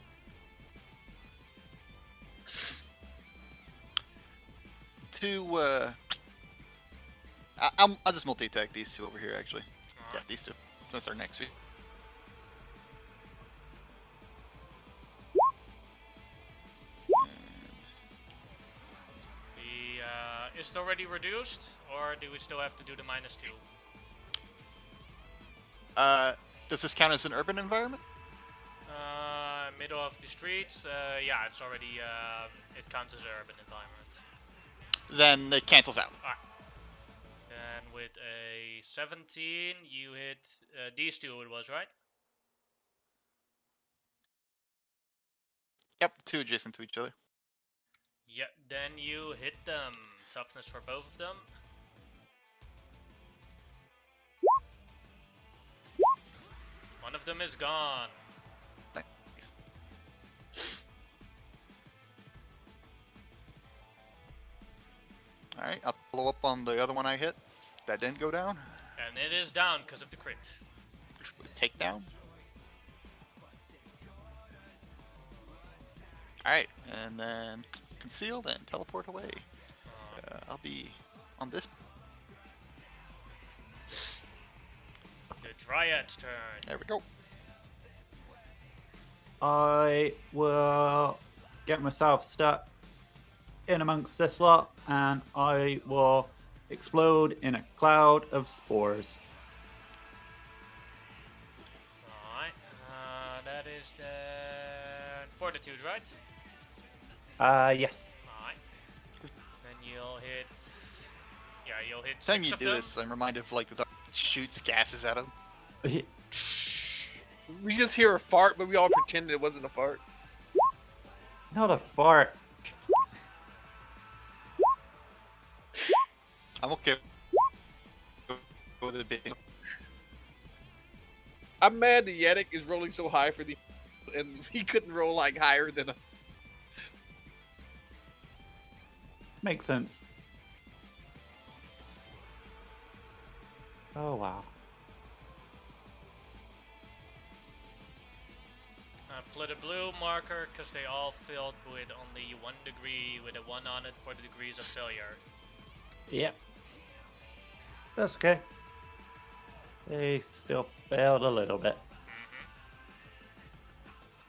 I'll just multi-attack these two over here, actually. Yeah, Alright. these two. That's our next few. is it already reduced, or do we still have to do the -2? Does this count as an urban environment? Middle of the streets. Yeah, it's already. It counts as an urban environment. Then it cancels out. And with a 17, you hit these two. It was right. Yep, two adjacent to each other. Yeah. Then you hit them. Toughness for both of them. One of them is gone. Nice. Alright, I'll follow up on the other one I hit. That didn't go down. And it is down because of the crit. Takedown. Alright, and then concealed and teleport away. I'll be on this. The Dryad's turn. There we go. I will get myself stuck in amongst this lot, and I will explode in a cloud of spores. Alright. That is the Fortitude, right? Yes. Alright. Then you'll hit. Yeah, you'll hit. Time 6 you of do them. this, I'm reminded of like the dark shoots gases at him. We just hear a fart, but we all pretended it wasn't a fart. Not a fart. I'm okay with it being. I'm mad the Yannick is rolling so high for the, and he couldn't roll like higher than a. Makes sense. Oh wow. Put a blue marker because they all filled with only 1 degree with a 1 on it for the degrees of failure. Yep. That's okay. They still failed a little bit.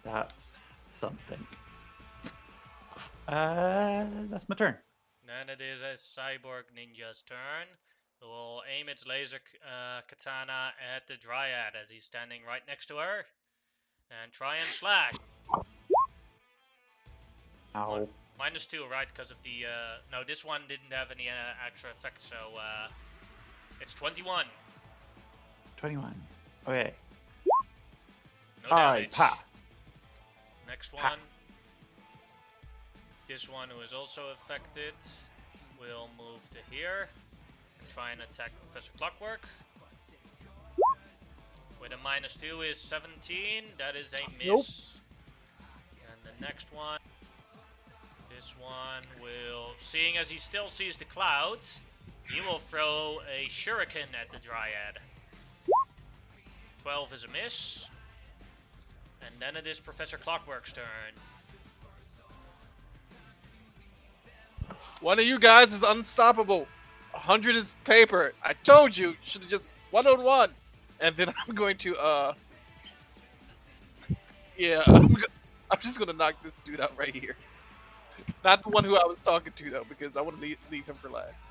That's something. That's my turn. Then it is a cyborg ninja's turn. Who will aim its laser katana at the Dryad as he's standing right next to her. And try and slash. Ow. -2, right? Because of the. No, this one didn't have any extra effect, so. It's 21. 21. Okay. No I damage. pass. Next Ha. one. This one, who is also affected, will move to here and try and attack Professor Clockwork. With a -2 is 17. That is a miss. Nope. And the next one. This one will, seeing as he still sees the clouds, he will throw a shuriken at the Dryad. 12 is a miss. And then it is Professor Clockwork's turn. One of you guys is unstoppable. 100 is paper. I told you. Should have just 1-on-1. And then I'm going to yeah, I'm just gonna knock this dude out right here. Not the one who I was talking to though, because I want to leave him for last.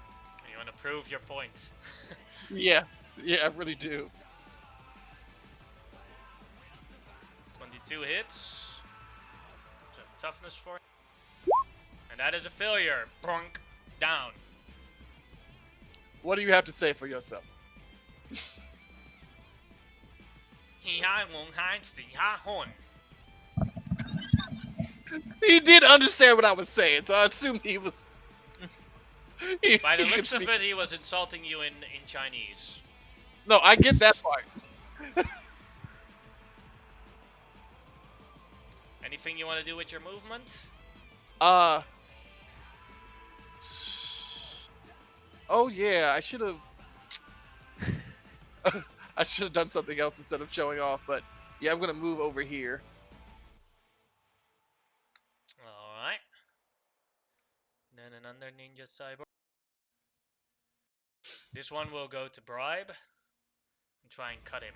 You want to prove your point. Yeah, I really do. 22 hits. So toughness for it. And that is a failure. Brunk. Down. What do you have to say for yourself? He did understand what I was saying, so I assumed he was. By the he could looks of speak. it, he was insulting you in Chinese. No, I get that part. Anything you want to do with your movement? Oh yeah, I should have. I should have done something else instead of showing off, but yeah, I'm gonna move over here. Alright. Then another ninja cyborg. This one will go to Bribe and try and cut him.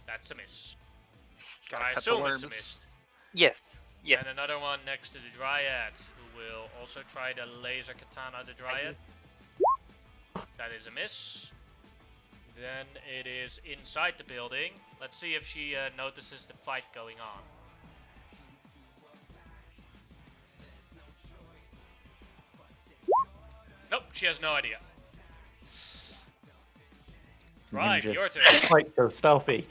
That's a miss. Gotta I cut the assume it's a worms. miss. Yes. Yes. And another one next to the Dryad, who will also try the laser katana the Dryad. That is a miss. Then it is inside the building. Let's see if she notices the fight going on. Nope, she has no idea. Right, your turn. Quite so stealthy.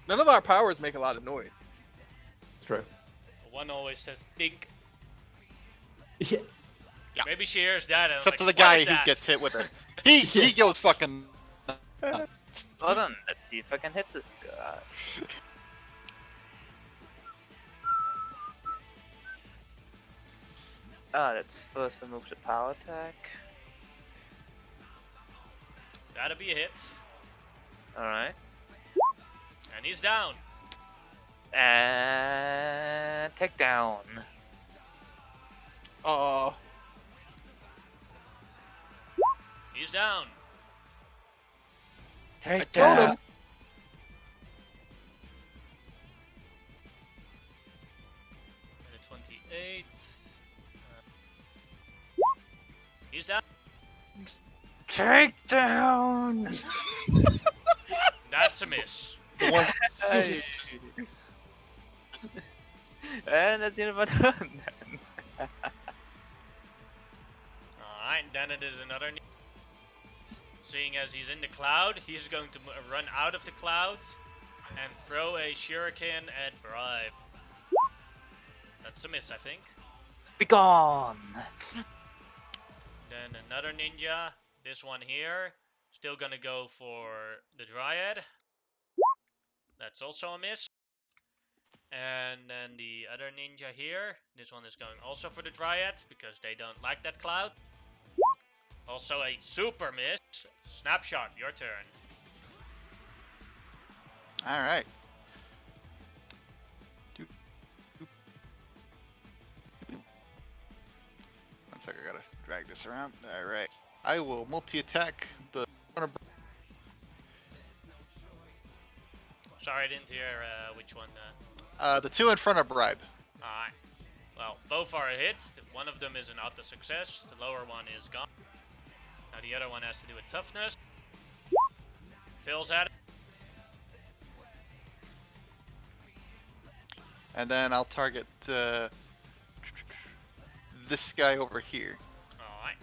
None of our powers make a lot of noise. It's true. One always says dink. Yeah. Yeah. Maybe she hears that and Except like, to the "What guy is who that?" gets hit with it. He goes fucking. Hold on, let's see if I can hit this guy. Let's first remove the power attack. That'll be a hit. Alright. And he's down. And take down. He's down. Take told down. him. And a 28. He's down. Take down. That's a miss. The one. Hey. And that's the end of my turn. Alright, then it is another. Seeing as he's in the cloud, he's going to run out of the clouds and throw a shuriken at Bribe. That's a miss, I think. Be gone. Then another ninja. This one here. Still gonna go for the Dryad. That's also a miss. And then the other ninja here. This one is going also for the Dryad because they don't like that cloud. Also a super miss. Snapshot, your turn. All right. One sec, I gotta drag this around. All right. I will multi-attack the. Sorry, I didn't hear which one. The two in front of Bribe. Alright. Well, both are a hit. One of them is an auto success. The lower one is gone. Now the other one has to do with toughness. Fails at it. And then I'll target this guy over here. Alright.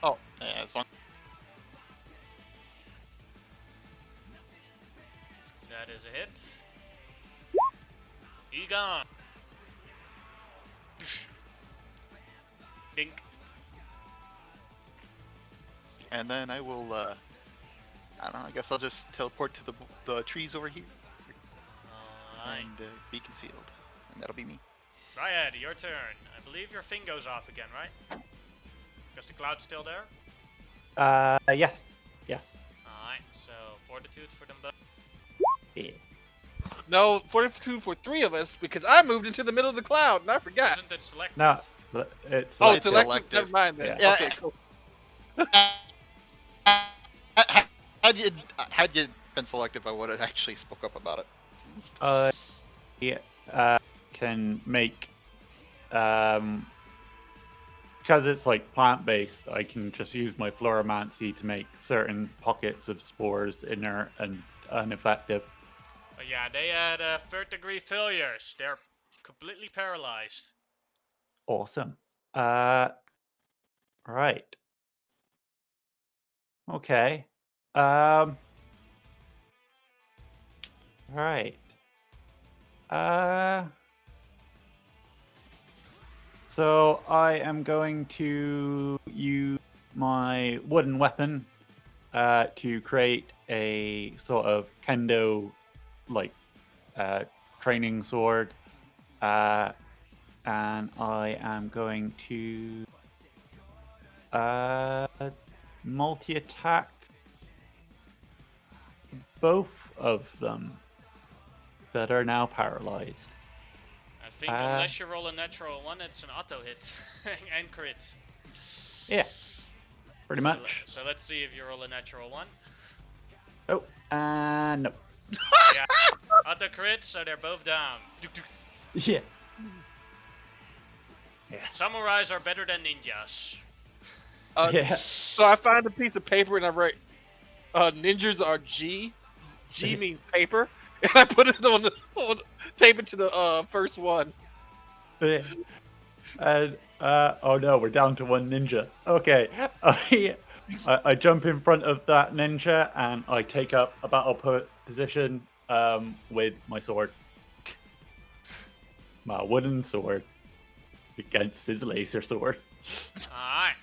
Oh, yeah, as long. That is a hit. He gone. Dink. And then I will. I don't know. I guess I'll just teleport to the trees over here Alright. and be concealed, and that'll be me. Dryad, your turn. I believe your thing goes off again, right? Because the cloud's still there? Yes. Yes. Alright, so fortitude for them both. Yeah. No, 42 for 3 of us because I moved into the middle of the cloud and I forgot. Isn't it selective? No, it's Oh, like, it's elective. elective. Never mind then. Yeah. Okay, cool. Had you been selective, I would have actually spoke up about it. yeah, can make because it's like plant-based. I can just use my Floromancy to make certain pockets of spores inert and ineffective. But yeah, they had third-degree failures. They're completely paralyzed. Awesome. Right. Okay. Right. So I am going to use my wooden weapon to create a sort of kendo like training sword. And I am going to multi-attack both of them that are now paralyzed. I think unless you roll a natural one, it's an auto hit and crit. Yeah, pretty much. So let's see if you roll a natural one. Oh, no. Yeah. Auto crit, so they're both down. Yeah. Yeah. Samurais are better than ninjas. Yeah. So I find a piece of paper and I write, ninjas are G. G means paper. And I put it tape it to the first one. Yeah. And oh no, we're down to one ninja. Okay, I jump in front of that ninja and I take up a battle position with my sword, my wooden sword, against his laser sword. Alright.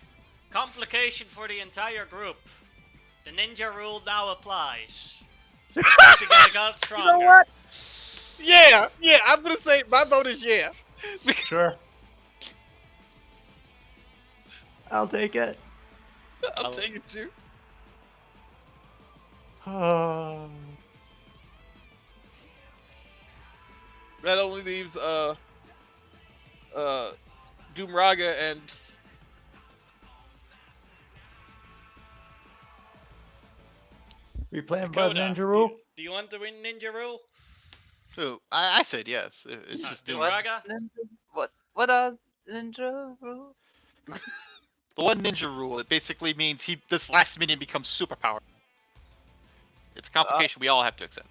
Complication for the entire group. The ninja rule now applies. So we need to get a god stronger. You know what? Yeah, I'm gonna say my vote is yeah. Sure, I'll take it. I'll take it too. Oh. That only leaves Doomraga and We playing by the Dakota, ninja rule? Do you want to win ninja rule? Ooh, I said yes. It's just do doing I- Raga? What are ninja rules? the one ninja rule. It basically means this last minion becomes superpowered. It's a complication we all have to accept.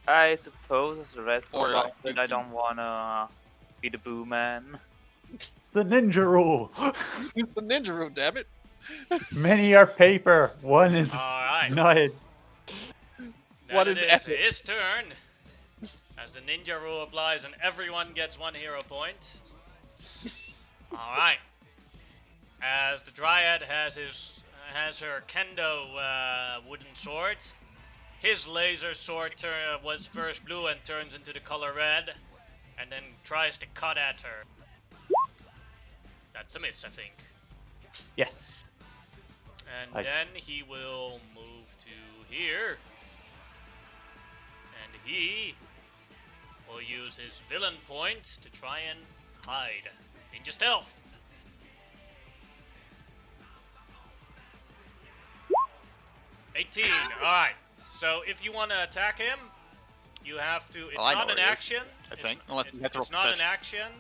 I suppose as the rest go Or, along with, I don't wanna be the boo man. The ninja rule. it's the ninja rule, damn it. Many are paper. One is Alright. knight. What Then is it epic? his turn. As the ninja rule applies and everyone gets 1 hero point. Alright. As the Dryad has her kendo wooden sword. His laser sword was first blue and turns into the color red. And then tries to cut at her. That's a miss, I think. Yes. And then he will move to here. And he will use his villain point to try and hide. Ninja stealth. $18. Alright. So if you want to attack him, you have to. It's I know not where an he is, action. I think. Unless you have to roll it's not an perception. action,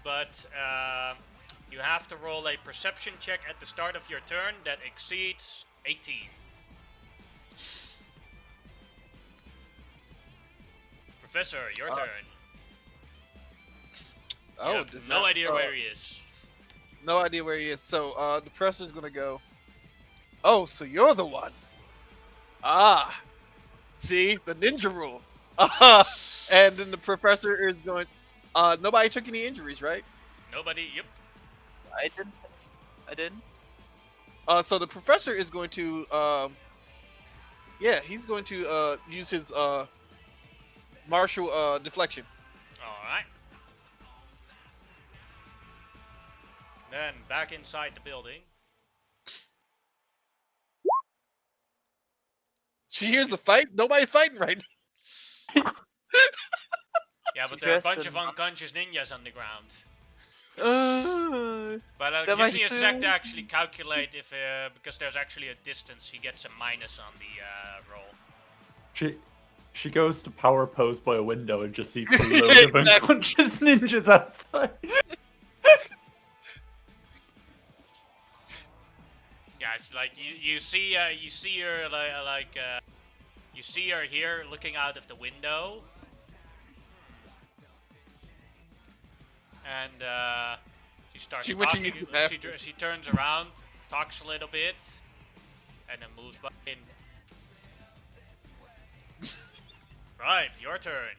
but you have to roll a perception check at the start of your turn that exceeds 18. Professor, your turn. Oh, You have does no not- idea where he is. No idea where he is. So the professor's gonna go. Oh, so you're the one. Ah, see the ninja rule. And then the professor is going. Nobody took any injuries, right? Nobody. Yep. I didn't. So the professor is going to. Yeah, he's going to use his martial deflection. All right. Then back inside the building. She hears the fight. Nobody's fighting right now. Yeah, but She there are a dressed bunch in of unconscious ninjas on the ground. Uh, But That give might me a sec to soon- actually calculate if, because there's actually a distance, he gets a minus on the roll. She goes to power pose by a window and just sees a load of Exactly. unconscious ninjas outside. Yeah, it's like you see her you see her here looking out of the window, and she starts She went to talking. use the bathroom. She turns around, talks a little bit, and then moves back in. Right, your turn.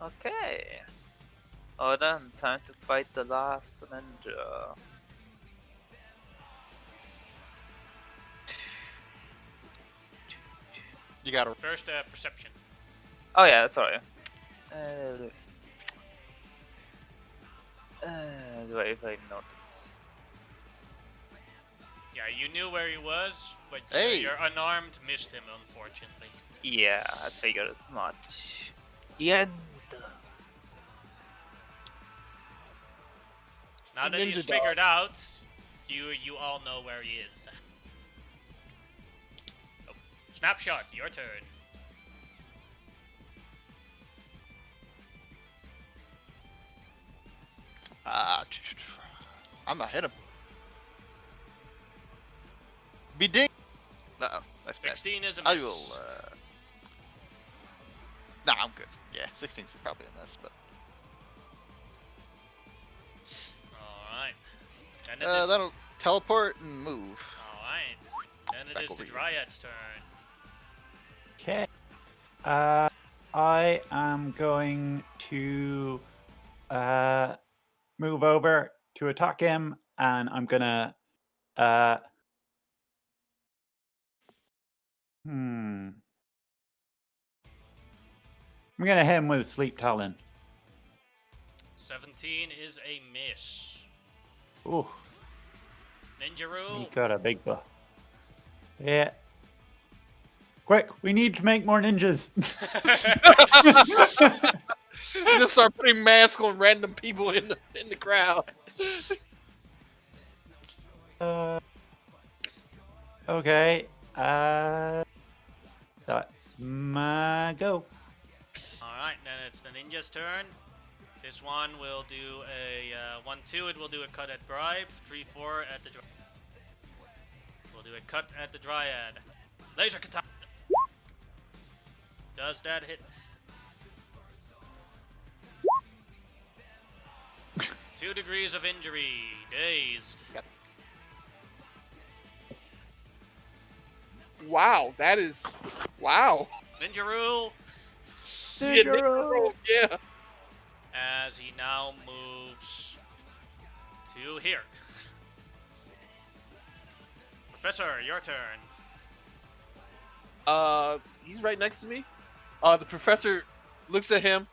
okay. Oh, then time to fight the last ninja. You gotta. First, perception. Oh yeah, sorry. Do I even notice? Yeah, you knew where he was, but Hey. your unarmed missed him, unfortunately. Yeah, I figured as much. The end. Now The that he's ninja dog. figured out, you all know where he is. Oh, Snapshot, your turn. I'm ahead of. Be ding. No, that's bad. 16 is a I miss. will. Nah, I'm good. Yeah, 16's probably a miss, but. Alright. And it is... That'll teleport and move. Alright. Then it Back is over the here. Dryad's turn. Okay. I am going to move over to attack him, and I'm gonna I'm gonna hit him with a sleep talon. 17 is a miss. Ooh, Ninja Rule. he got a big buff. Yeah. Quick, we need to make more ninjas. Just start putting masks on random people in the crowd. Okay. That's my go. Alright, then it's the ninja's turn. This one will do a 1-2, it will do a cut at Bribe. 3-4 at the Dryad. We'll do a cut at the Dryad. Laser katana. Does that hit? 2 degrees of injury. Dazed. Wow, that is wow. Ninja Rule. Yeah, Ninja Rule, yeah. As he now moves to here. Professor, your turn. He's right next to me. The professor looks at him,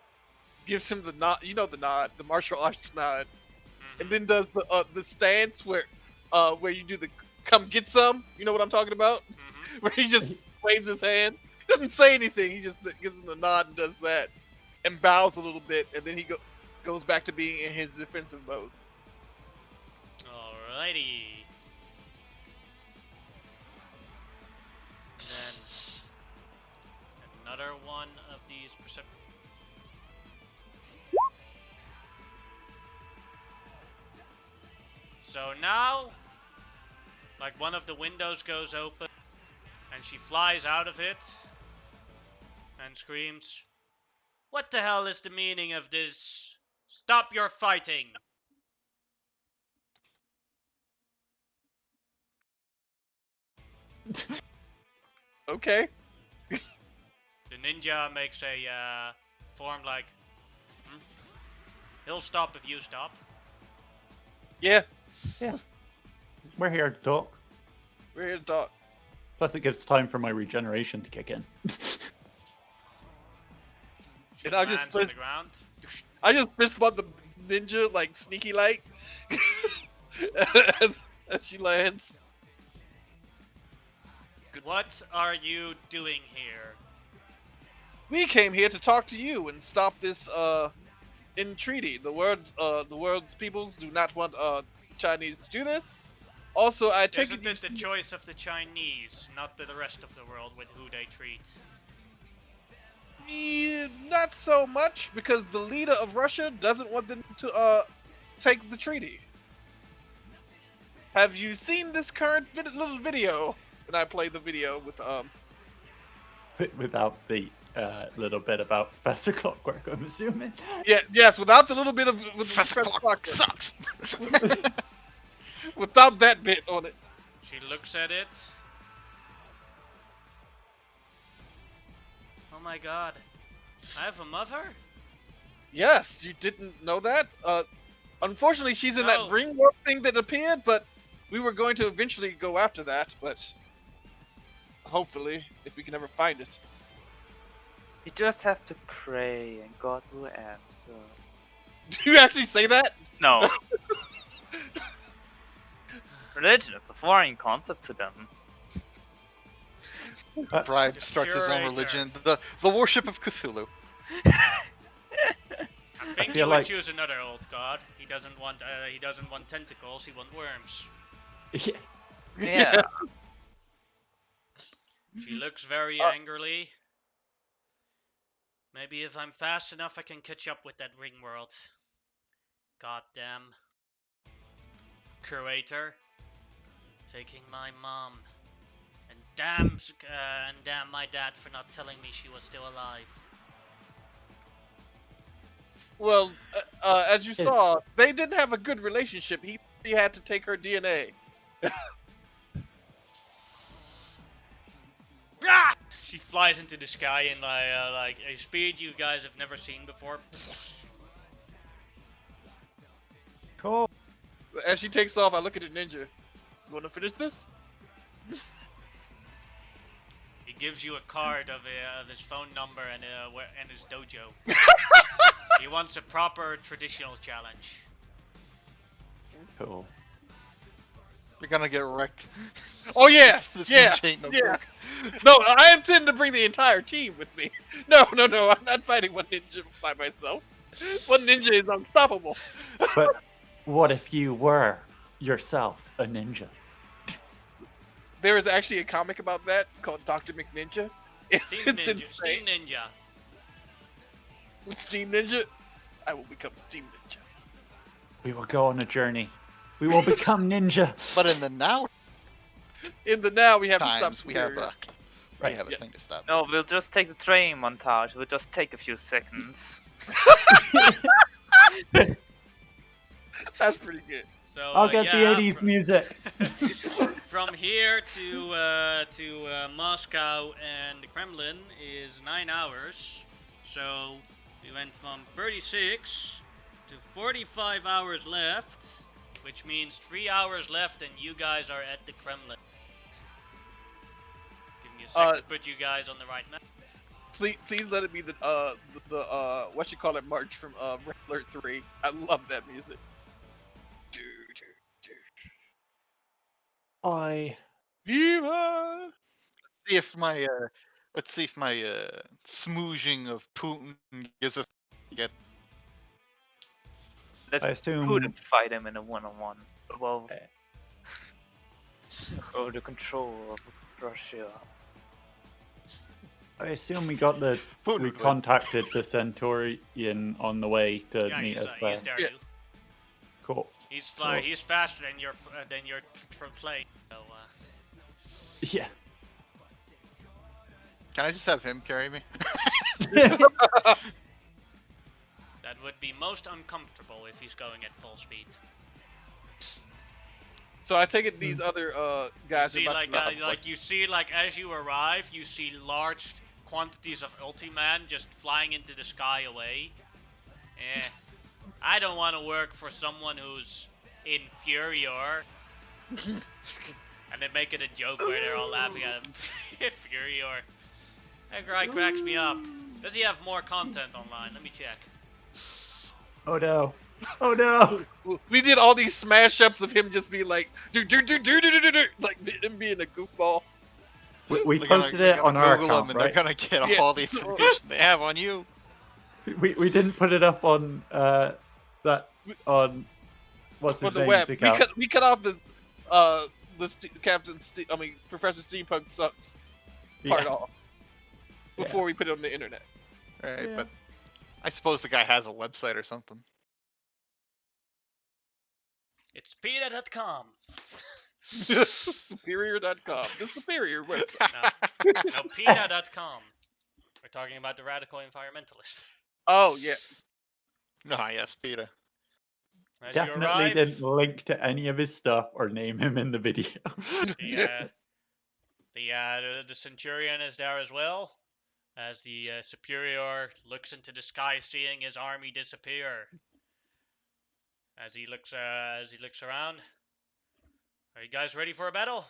gives him the nod. You know the nod, the martial arts nod, and then does the stance where you do the come get some. You know what I'm talking about? Where he just waves his hand, doesn't say anything. He just gives him the nod and does that, and bows a little bit, and then he goes back to being in his defensive mode. Alrighty. And then another one of these perception. So now, like one of the windows goes open, and she flies out of it and screams, "What the hell is the meaning of this? Stop your fighting!" Okay. The ninja makes a form like, he'll stop if you stop. Yeah, We're here to talk. we're here to talk. Plus, it gives time for my regeneration to kick in. She And I just lands on press- the ground. I just fist bump the ninja like sneaky like as she lands. What are you doing here? We came here to talk to you and stop this entreaty. The world's peoples do not want the Chinese to do this. Also, I take Isn't it the choice of the Chinese, not the rest of the world with who they treat? Not so much, because the leader of Russia doesn't want them to take the treaty. Have you seen this current little video? And I play the video with Without the little bit about Professor Clockwork, I'm assuming. yes, without the little bit of with Professor Clock sucks. without that bit on it. She looks at it. Oh my god. I have a mother? Yes, you didn't know that? Unfortunately, she's in No. that ring warp thing that appeared, but we were going to eventually go after that, but hopefully, if we can ever find it. You just have to pray and God will answer. Do you actually say that? No. Religion is a foreign concept to them. Bribe starts his own Curator. religion, the worship of Cthulhu. I think he feel would like- choose another old god. He doesn't want tentacles, he wants worms. Yeah. Yeah. She looks very angrily. Maybe if I'm fast enough, I can catch up with that ring world. Goddamn. Curator. Taking my mom. And damn my dad for not telling me she was still alive. Well, as you Yes. saw, they didn't have a good relationship. He had to take her DNA. Ah! She flies into the sky in like a speed you guys have never seen before. Cool. As she takes off, I look at the ninja. You want to finish this? He gives you a card of his phone number and his dojo. He wants a proper traditional challenge. Cool. You're gonna get wrecked. Oh yeah, This yeah, ain't no yeah. joke. No, I intend to bring the entire team with me. No, I'm not fighting one ninja by myself. One ninja is unstoppable. But what if you were yourself a ninja? There is actually a comic about that called Dr. McNinja. It's Steam Ninja. insane. Steam Ninja. Steam Ninja? I will become Steam Ninja. We will go on a journey. We will become ninja. But in the now In the now, we have to stop. times, we have Superior. a Yeah. thing to stop. No, we'll just take the train montage. We'll just take a few seconds. That's pretty good. So I'll get yeah, the 80s music. From here to Moscow and the Kremlin is 9 hours. So we went from 36 to 45 hours left, which means 3 hours left, and you guys are at the Kremlin. Give me a sec to put you guys on the right map. Please let it be the what you call it march from Red Alert 3. I love that music. I Viva! Let's see if my smoozing of Putin gives us get. Let's I assume couldn't fight him in a one-on-one. Well, Okay. or the control of Russia. we got the Putin we would win. contacted the Centurion on the way to Yeah, meet us he's there. there. Yeah. Too. Cool. Cool. He's faster than your plane. So Yeah. Can I just have him carry me? that would be most uncomfortable if he's going at full speed. So I take it these other guys See, are about to you see, as you arrive, you see large quantities of Ultiman just flying into the sky away. I don't want to work for someone who's inferior. And they make it a joke where they're all laughing at him. Inferior. That guy cracks me up. Does he have more content online? Let me check. Oh no. Oh no. We did all these smash ups of him just being like, do, like him being a goofball. We They're posted gonna it on our Google account, them, and right? they're gonna get Yeah. all the information they have on you. We didn't put it up on that on what's On his the name's web. account. We cut off the Professor Steampunk sucks part Yeah. off before we put it on the internet. Right, Yeah. but I suppose the guy has a website or something. It's PETA.com. Superior.com. The Superior website. No, PETA.com. We're talking about the radical environmentalist. Oh yeah. No, yes, PETA. As you Definitely arrive, didn't link to any of his stuff or name him in the video. the Centurion is there as well, as the Superior looks into the sky, seeing his army disappear. As he looks around, are you guys ready for a battle?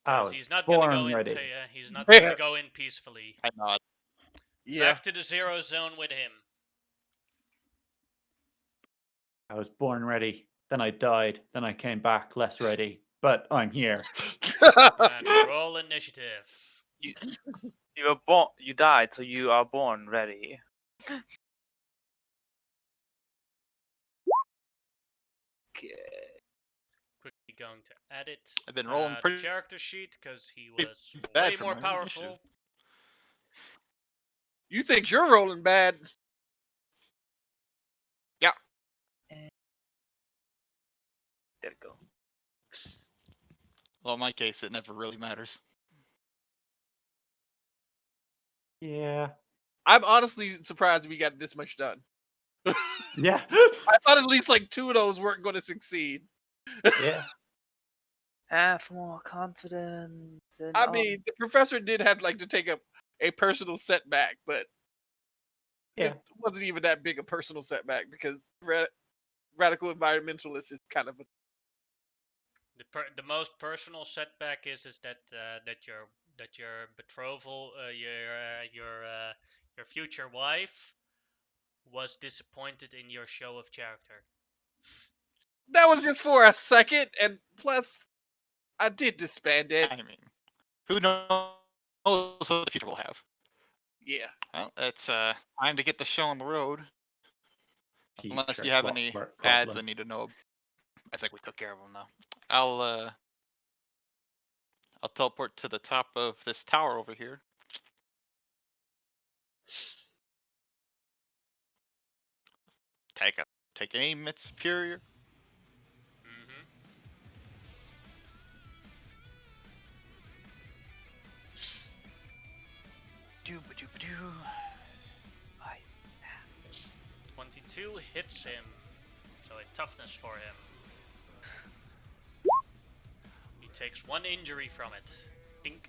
I 'Cause was he's not born gonna go ready. in. He's not gonna go in peacefully. I nod. Yeah. Back to the 0 zone with him. I was born ready. Then I died. Then I came back less ready. But I'm here. And roll initiative. You were born. You died, so you are born ready. Okay. Quickly going to edit I've been rolling the pretty character sheet because he pretty was bad way for more my powerful. initiative. You think you're rolling bad? There we go. Well, in my case, it never really matters. Yeah. I'm honestly surprised we got this much done. Yeah. I thought at least like 2 of those weren't going to succeed. Yeah. Have more confidence. In I mean, the professor did have like to take a personal setback, but Yeah. it wasn't even that big a personal setback because radical environmentalist is kind of a, The most personal setback is that your betrothal, your future wife, was disappointed in your show of character. that was just for a second, and plus, I did disband it. I mean, who knows what the future will have? Yeah. Well, it's time to get the show on the road. Unless Future you have any clockwork ads I problem. need to know. I think we took care of them though. I'll teleport to the top of this tower over here. Take aim at superior. Mm-hmm. Doo-ba-doo-ba-doo. 22 hits him, so a toughness for him. He takes 1 injury from it. Ink.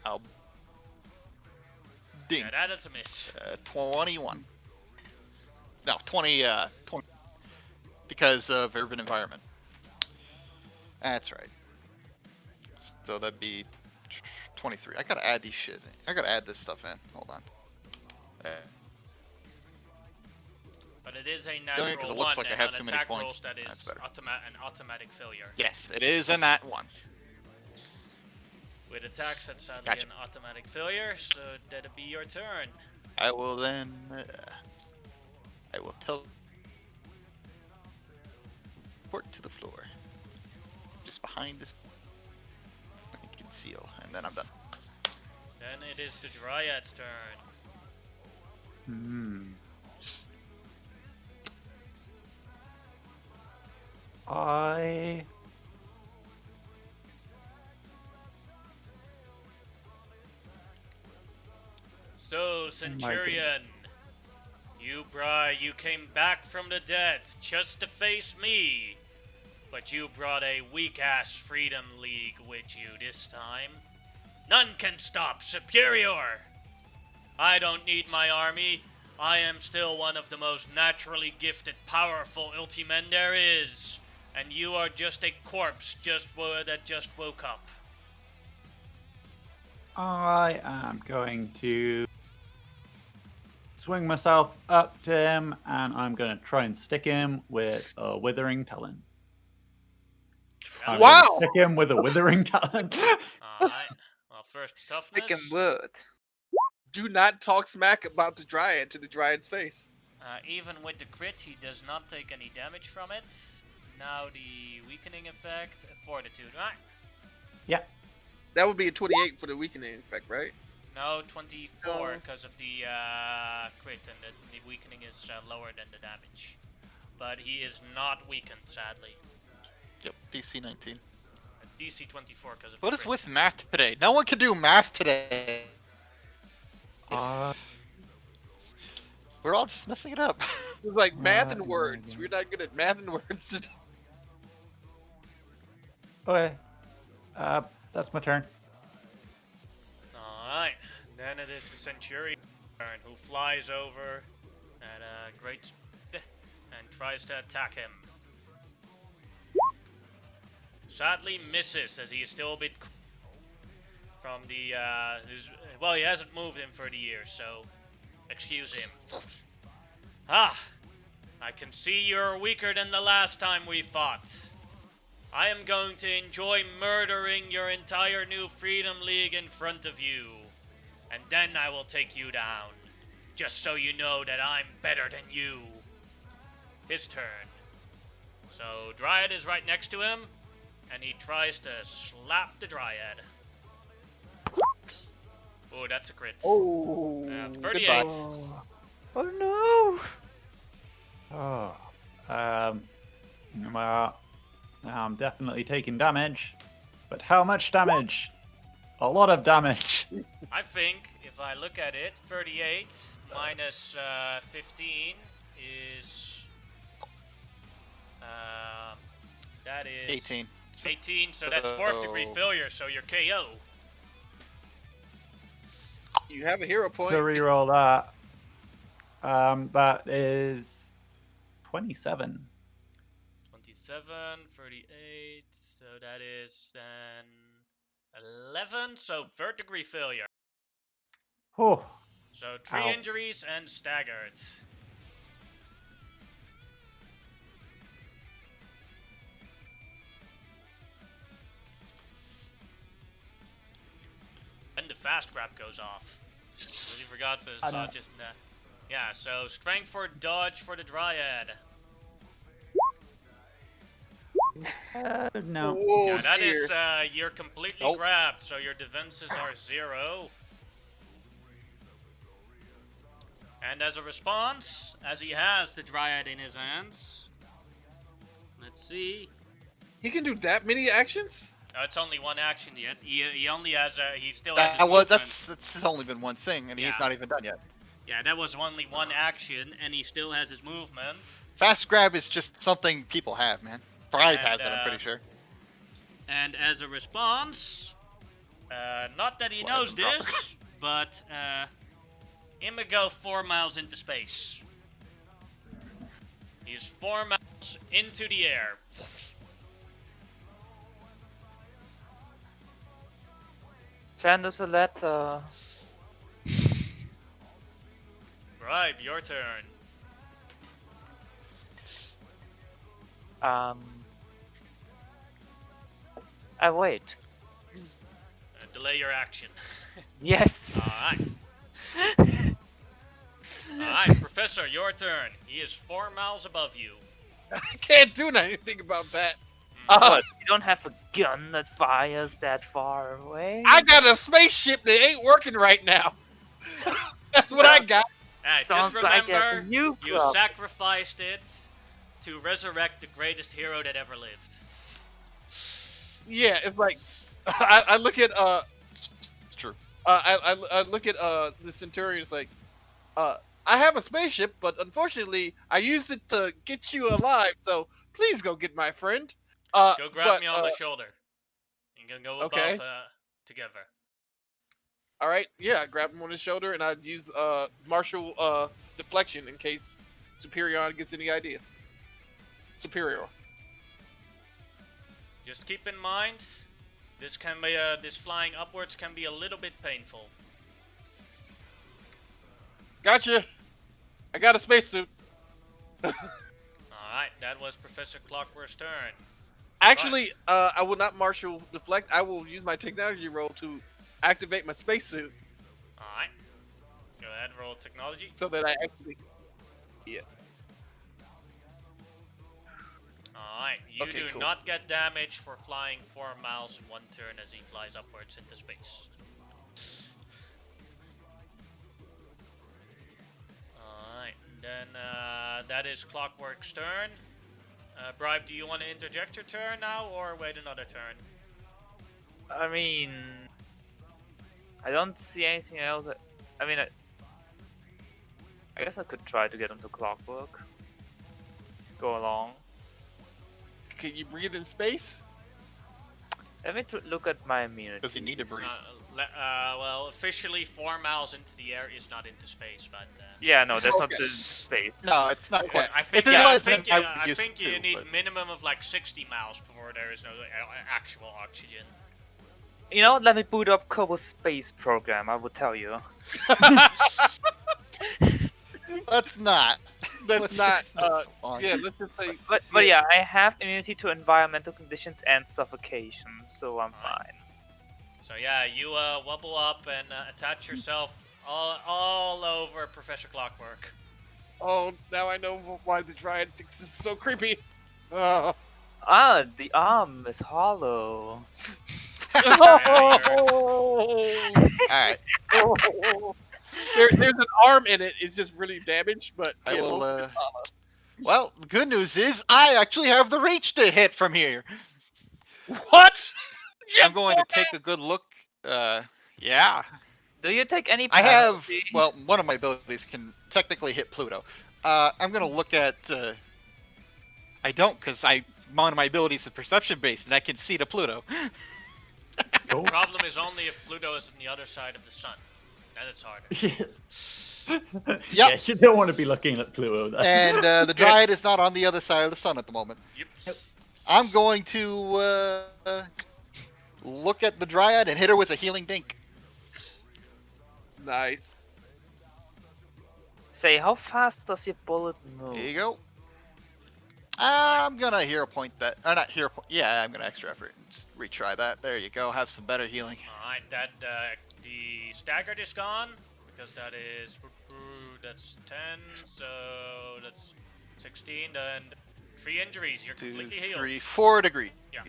I'll ding. Yeah, that is a miss. 21. No, 20, 20. Because of urban environment. That's right. So that'd be 23. I gotta add these shit. I gotta add this stuff in. Hold on. But it is a Only natural 'cause it 1, looks like I and have on too many attack points. rolls that That's is better. an automatic failure. Yes, it is in that one. With attacks, that's sadly Gotcha. an automatic failure, so that'll be your turn. I will then. I will teleport to the floor, just behind this. Conceal, and then I'm done. Then it is the Dryad's turn. I So, Centurion, you came back from the dead just to face me. But you brought a weak-ass Freedom League with you this time. None can stop Superior! I don't need my army. I am still one of the most naturally gifted, powerful Ultimen there is. And you are just a corpse that just woke up. I am going to swing myself up to him, and I'm going to try and stick him with a withering talon. I'm Wow! gonna stick him with a withering talon. Alright. Well, first Stick and toughness. word. Do not talk smack about the Dryad to the Dryad's face. Even with the crit, he does not take any damage from it. Now the weakening effect, fortitude, right? Yeah. That would be a 28 for the weakening effect, right? No, 24 No. because of the crit, and the weakening is lower than the damage. But he is not weakened, sadly. Yep, DC 19. DC 24 because of What the is crit. with math today? No one can do math today. We're all just messing it up. It was like math and Right, words. yeah. We're not good at math and words today. Okay. That's my turn. Alright, then it is the Centurion who flies over at a great speed and tries to attack him. Sadly misses, as he is still a bit from the, well, he hasn't moved in 30 years, so excuse him. Ah, I can see you're weaker than the last time we fought. I am going to enjoy murdering your entire new Freedom League in front of you. And then I will take you down. Just so you know that I'm better than you. His his turn. So Dryad is right next to him, and he tries to slap the Dryad. Oh, that's a crit. Oh, 38. goodbye. Oh no! Oh. Well, I'm definitely taking damage. But how much damage? A lot of damage. I think if I look at it, 38 minus 15 is that is 18. 18. So that's 4th degree So- failure. So you're KO. You have a hero point. To reroll that. That is 27. 27, 38. So that is then 11. So 3rd degree failure. Oh, So 3 Ow. injuries and staggered. And the fast grab goes off. Really forgot to I know. just yeah. So strength for dodge for the Dryad. no. Oh, Yeah, that dear. is you're completely Nope. grabbed, so your defenses are 0. And as a response, as he has the Dryad in his hands, let's see. He can do that many actions? It's only one action yet. He only has he still has his That was movement. that's only been one thing, and Yeah. he's not even done yet. Yeah, that was only one action, and he still has his movement. Fast grab is just something people have, man. Thrive And, has it, I'm pretty sure. And as a response, not that he Slide knows and drop this, but him to go 4 miles into space. He is 4 miles into the air. Send us a letter. Right, your turn. I wait. Delay your action. Yes. Alright, Professor, your turn. He is 4 miles above you. I can't do anything about that. What? You don't have a gun that fires that far away? I got a spaceship that ain't working right now. That's what I got. Just Sounds like remember, that's a new you club. sacrificed it to resurrect the greatest hero that ever lived. Yeah, it's like I look at It's true. I look at the Centurion. It's like I have a spaceship, but unfortunately I used it to get you alive. So please go get my friend. Go grab but, me on the shoulder. You can go above okay. together. All right, yeah, I grab him on his shoulder and I'd use martial deflection in case Superior gets any ideas. Superior. Just keep in mind, this can be this flying upwards can be a little bit painful. Gotcha. I got a spacesuit. Alright, that was Professor Clockwork's turn. Actually, I will not martial deflect. I will use my technology roll to activate my spacesuit Alright. Go ahead, roll technology. so that I actually. Yeah. Alright, you Okay, do cool. not get damage for flying 4 miles in one turn as he flies upwards into space. Alright, then that is Clockwork's turn. Bribe, do you want to interject your turn now or wait another turn? I mean, I don't see anything else. I mean, I guess I could try to get into Clockwork. Go along. Can you breathe in space? Let me look at my immunity. Does he need to breathe? Well, officially 4 miles into the air is not into space, but Yeah, no, that's not Okay. the space. No, it's not quite. I think, It's I less think, than I used think you to, need but- minimum of like 60 miles before there is no actual oxygen. You know what? Let me boot up Kobo's space program. I will tell you. Let's not. That's Let's not. just move on. Yeah, let's just say. But yeah, I have immunity to environmental conditions and suffocation, so I'm Alright. fine. So yeah, you wobble up and attach yourself all over Professor Clockwork. Oh, now I know why the Dryad thinks this is so creepy. Oh. Ah, the arm is hollow. Alright, There's an arm in it. It's just really damaged, but I you will, know, it's hollow. well, the good news is I actually have the reach to hit from here. What? You I'm have going to take a good look. Yeah. Do you take any I have, penalty? well, one of my abilities can technically hit Pluto. I'm going to look at, I don't, because one of my abilities is perception based, and I can see to Pluto. Cool. Problem is only if Pluto is on the other side of the sun. Then it's harder. Yeah, you don't want to be looking at Pluto then. And the Dryad is not on the other side of the sun at the moment. Yep. I'm going to look at the Dryad and hit her with a healing dink. Nice. Say, how fast does your bullet move? Here you go. I'm gonna hero point that, or not hero point. Yeah, I'm gonna extra effort. Just retry that. There you go. Have some better healing. Alright, that the staggered is gone because that's 10, so that's 16. Then 3 injuries. You're 2, completely healed. 3, 4 degrees. Yeah.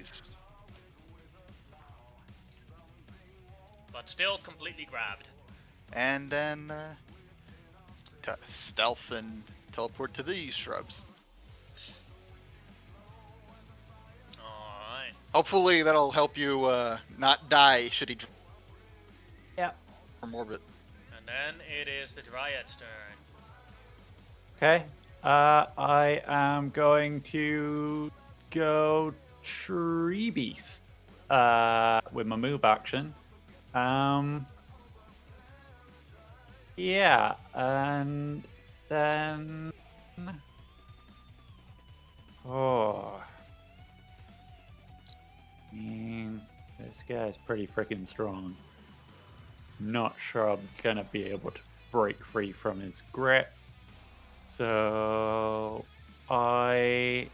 But still completely grabbed. And then stealth and teleport to these shrubs. Alright. Hopefully that'll help you not die should he Yeah. from orbit. And then it is the Dryad's turn. Okay. I am going to go Tree Beast with my move action. Yeah, and then oh, this guy's pretty freaking strong. Not sure I'm gonna be able to break free from his grip. So I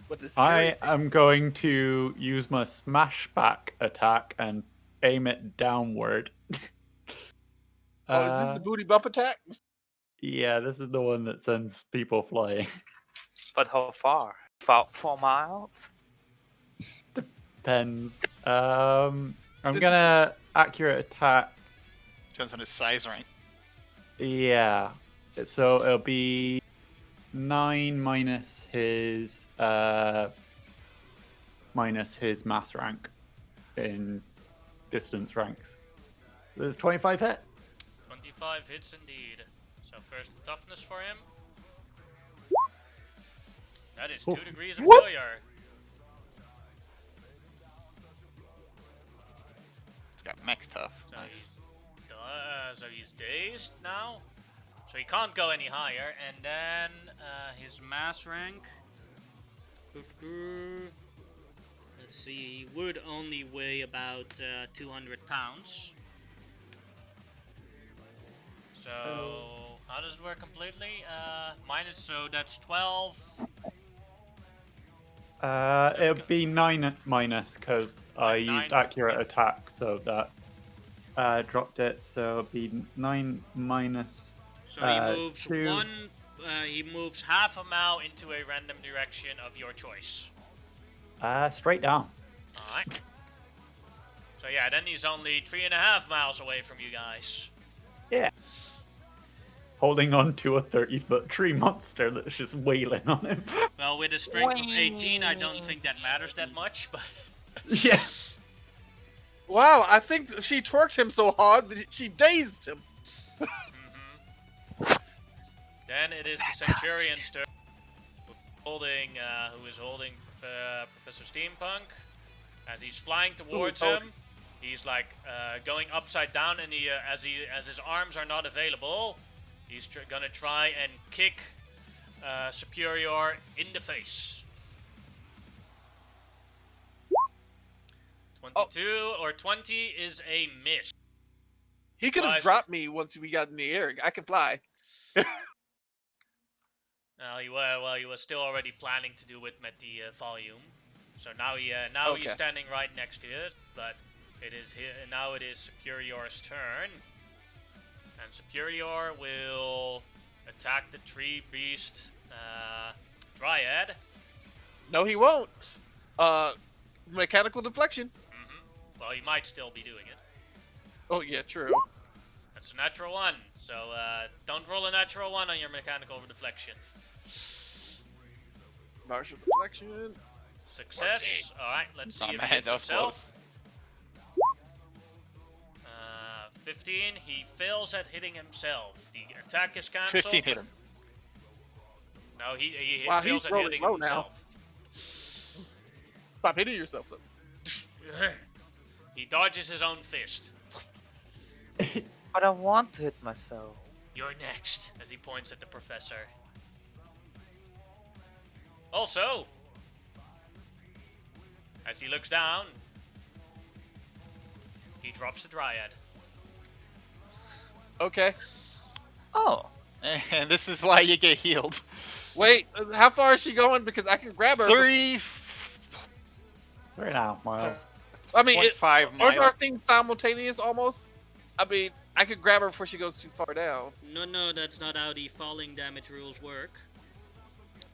But the scary I am going to use my smashback attack and aim it downward. Oh, is this the booty bump attack? Yeah, this is the one that sends people flying. But how far? About 4 miles? Depends. I'm This- gonna accurate attack. Depends on his size rank. Yeah. So it'll be 9 minus his mass rank in distance ranks. There's 25 hit. 25 hits indeed. So first toughness for him. That is 2 degrees of What? failure. It's got max tough. So Nice. he's dazed now. So he can't go any higher. And then his mass rank. Let's see, he would only weigh about 200 pounds. So how does it work completely? So that's 12. It'll be 9 minus because I 9, used accurate attack, so that dropped it. So it'll be 9 minus. So he moves 2. he moves half a mile into a random direction of your choice. Straight down. Alright. So yeah, then he's only 3.5 miles away from you guys. Yeah. Holding on to a 30-foot tree monster that's just wailing on him. Well, with a strength of 18, I don't think that matters that much, but... Yeah. Wow, I think she twerked him so hard that she dazed him. Then it is the Centurion's turn, who is holding Professor Steampunk. As he's flying towards him, he's like going upside down, and as his arms are not available, he's gonna try and kick Superior in the face. 22 or 20 is a miss. He could have Flies- dropped me once we got in the air. I can fly. He was still already planning to do it with the volume. So now he's Okay. standing right next to it, but Now it is Superior's turn, and Superior will attack the tree beast Dryad. No, he won't. Mechanical deflection. Well, he might still be doing it. Oh yeah, true. That's a natural 1, so don't roll a natural 1 on your mechanical deflection. Martial deflection. Success. Alright, let's see Oh, if man, he hits that was himself. 15, he fails at hitting himself. The attack is cancelled. 15 hit him. No, he Wow, fails he's at rolling hitting low now. himself. Stop hitting yourself. Though. He dodges his own fist. But I want to hit myself. You're next, as he points at the professor. Also, as he looks down, he drops the Dryad. Okay. Oh. And this is why you get healed. Wait, how far is she going? Because I can grab her. 3.5 miles. I mean, 3.5 aren't our miles. things simultaneous almost? I mean, I could grab her before she goes too far down. No, that's not how the falling damage rules work.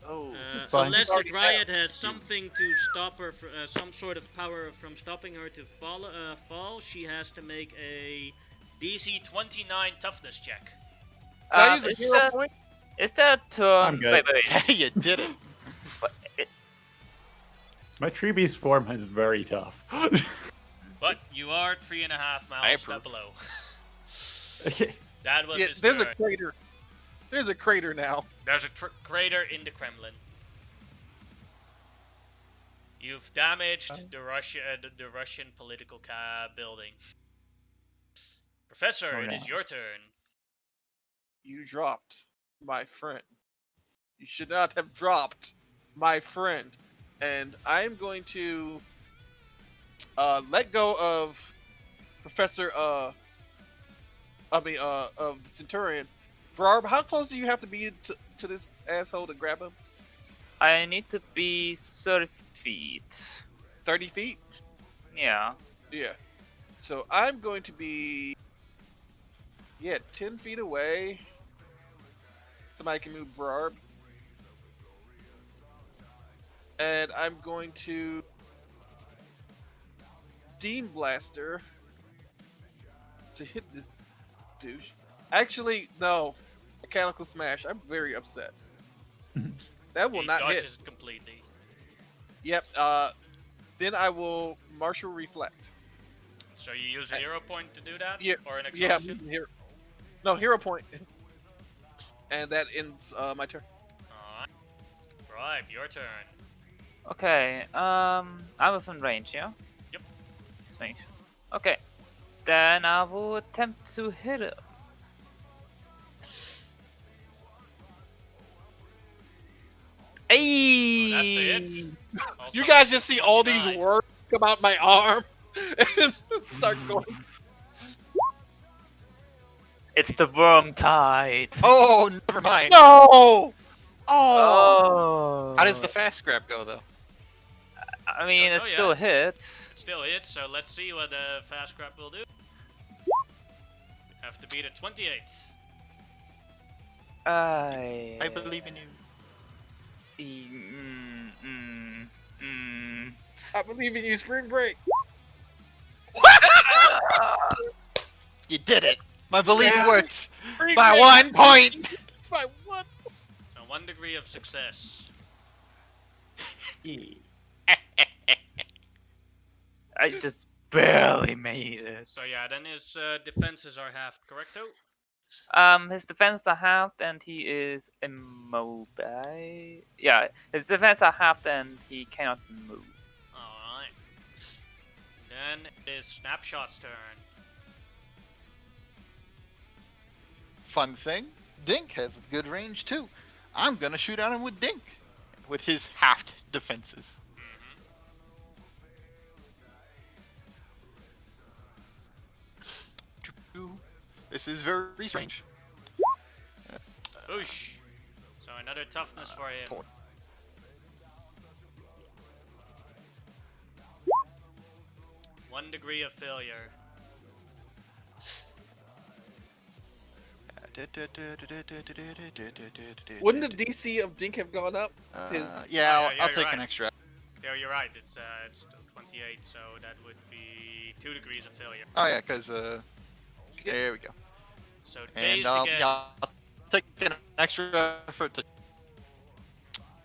Oh. It's fine. Unless the Already Dryad has something to stop her, some sort of power from stopping her to fall, she has to make a DC 29 toughness check. Can I use a Is hero that, point? is that a turn? I'm good. Wait. You did it. My tree beast form is very tough. But you are 3.5 I miles approve. below. Okay. That was Yeah, his there's turn. a crater. There's a crater now. There's a crater in the Kremlin. You've damaged the Russian political building. Professor, Oh, it no. is your turn. You dropped my friend. You should not have dropped my friend. And I'm going to let go of Professor of the Centurion. Barb, how close do you have to be to this asshole to grab him? I need to be 30 feet. 30 feet? Yeah. Yeah. So I'm going to be 10 feet away. Somebody can move Barb. And I'm going to Steam Blaster to hit this douche. Actually, no. Mechanical Smash. I'm very upset. That will He not dodges hit. it completely. Yep. Then I will Martial Reflect. So you use a hero point to do that? Yeah, Or an Yeah, exhaustion? here. No, hero point. And that ends my turn. Alright. Right, your turn. Okay. I'm within range, yeah? Yep. Range. Okay. Then I will attempt to hit him. Hey! That's it. Also, You guys just see all these 29. words come out my arm and start going. It's the worm tide. Oh, never mind. No! Oh! Oh. How does the fast grab go, though? I mean, Oh, it's yeah, still a it's- hit. It still hits, so let's see what the fast grab will do. Have to beat a 28. I believe in you. I believe in you, Spring Break. You did it. My belief Yeah. worked. Spring By Break. 1 point. By what? So 1 degree of success. I just barely made it. So yeah, then his defenses are halved, correcto? His defense are halved and he is immobile. Yeah, his defense are halved and he cannot move. Alright. Then it is Snapshot's turn. Fun thing, Dink has good range too. I'm gonna shoot at him with Dink, with his halved defenses. This is very strange. Boosh! So another toughness for him. Point. 1 degree of failure. Wouldn't the DC of Dink have gone up? His- Yeah, yeah, I'll you're take right. an extra. Yeah, you're right. It's 28, so that would be 2 degrees of failure. Oh yeah, because there we go. So And dazed again. yeah, I'll take an extra effort to.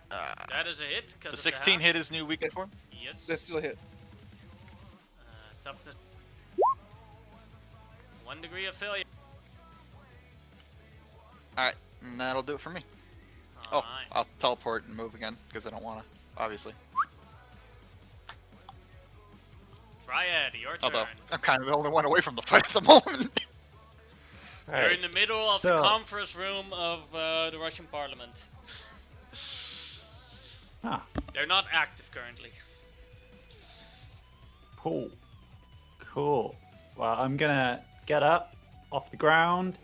That is a hit. The 16 hit is new weakened form. Yes. That's still a hit. Toughness. 1 degree of failure. Alright, and that'll do it for me. Oh, Alright. I'll teleport and move again because I don't want to, obviously. Triad, your turn. Although I'm kind of the only one away from the fight at the moment. You're Alright, in the middle of the so- conference room of the Russian parliament. Ah, They're not active currently. cool. Cool. Well, I'm gonna get up off the ground.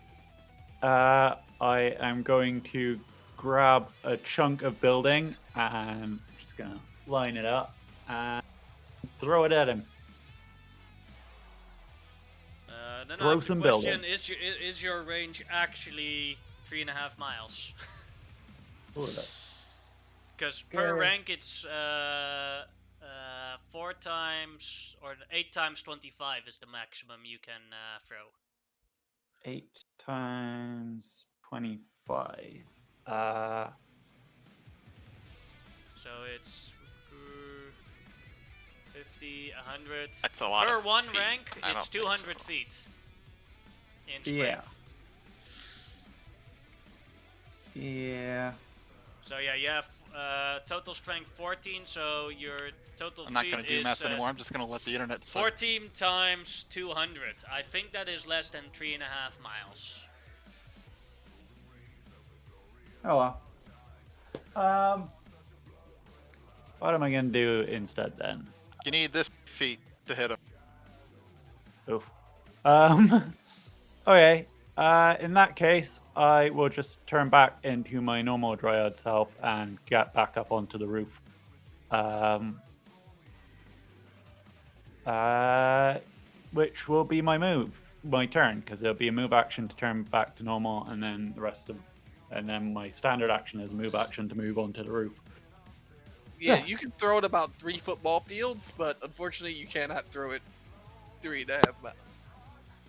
I am going to grab a chunk of building and just gonna line it up and throw it at him. Then Throw I have some the question: building. is your range actually 3.5 miles? What was that? Because per Okay. rank it's 4 times or 8 times 25 is the maximum you can throw. 8 times 25. So it's 50, 100. That's a lot Per of one feet. rank, I don't it's think 200 so. feet in Yeah. strength. Yeah. So yeah, you have total strength 14, so your total I'm not feet going to do is math anymore. I'm just going to let the internet decide. 14 times 200. I think that is less than 3.5 miles. Oh well. What am I gonna do instead then? You need this feat to hit him. Oof. Okay. In that case, I will just turn back into my normal dryad self and get back up onto the roof. Which will be my turn, because it'll be a move action to turn back to normal, and then and then my standard action is move action to move onto the roof. Yeah, Yeah. you can throw it about 3 football fields, but unfortunately you cannot throw it 3.5 miles.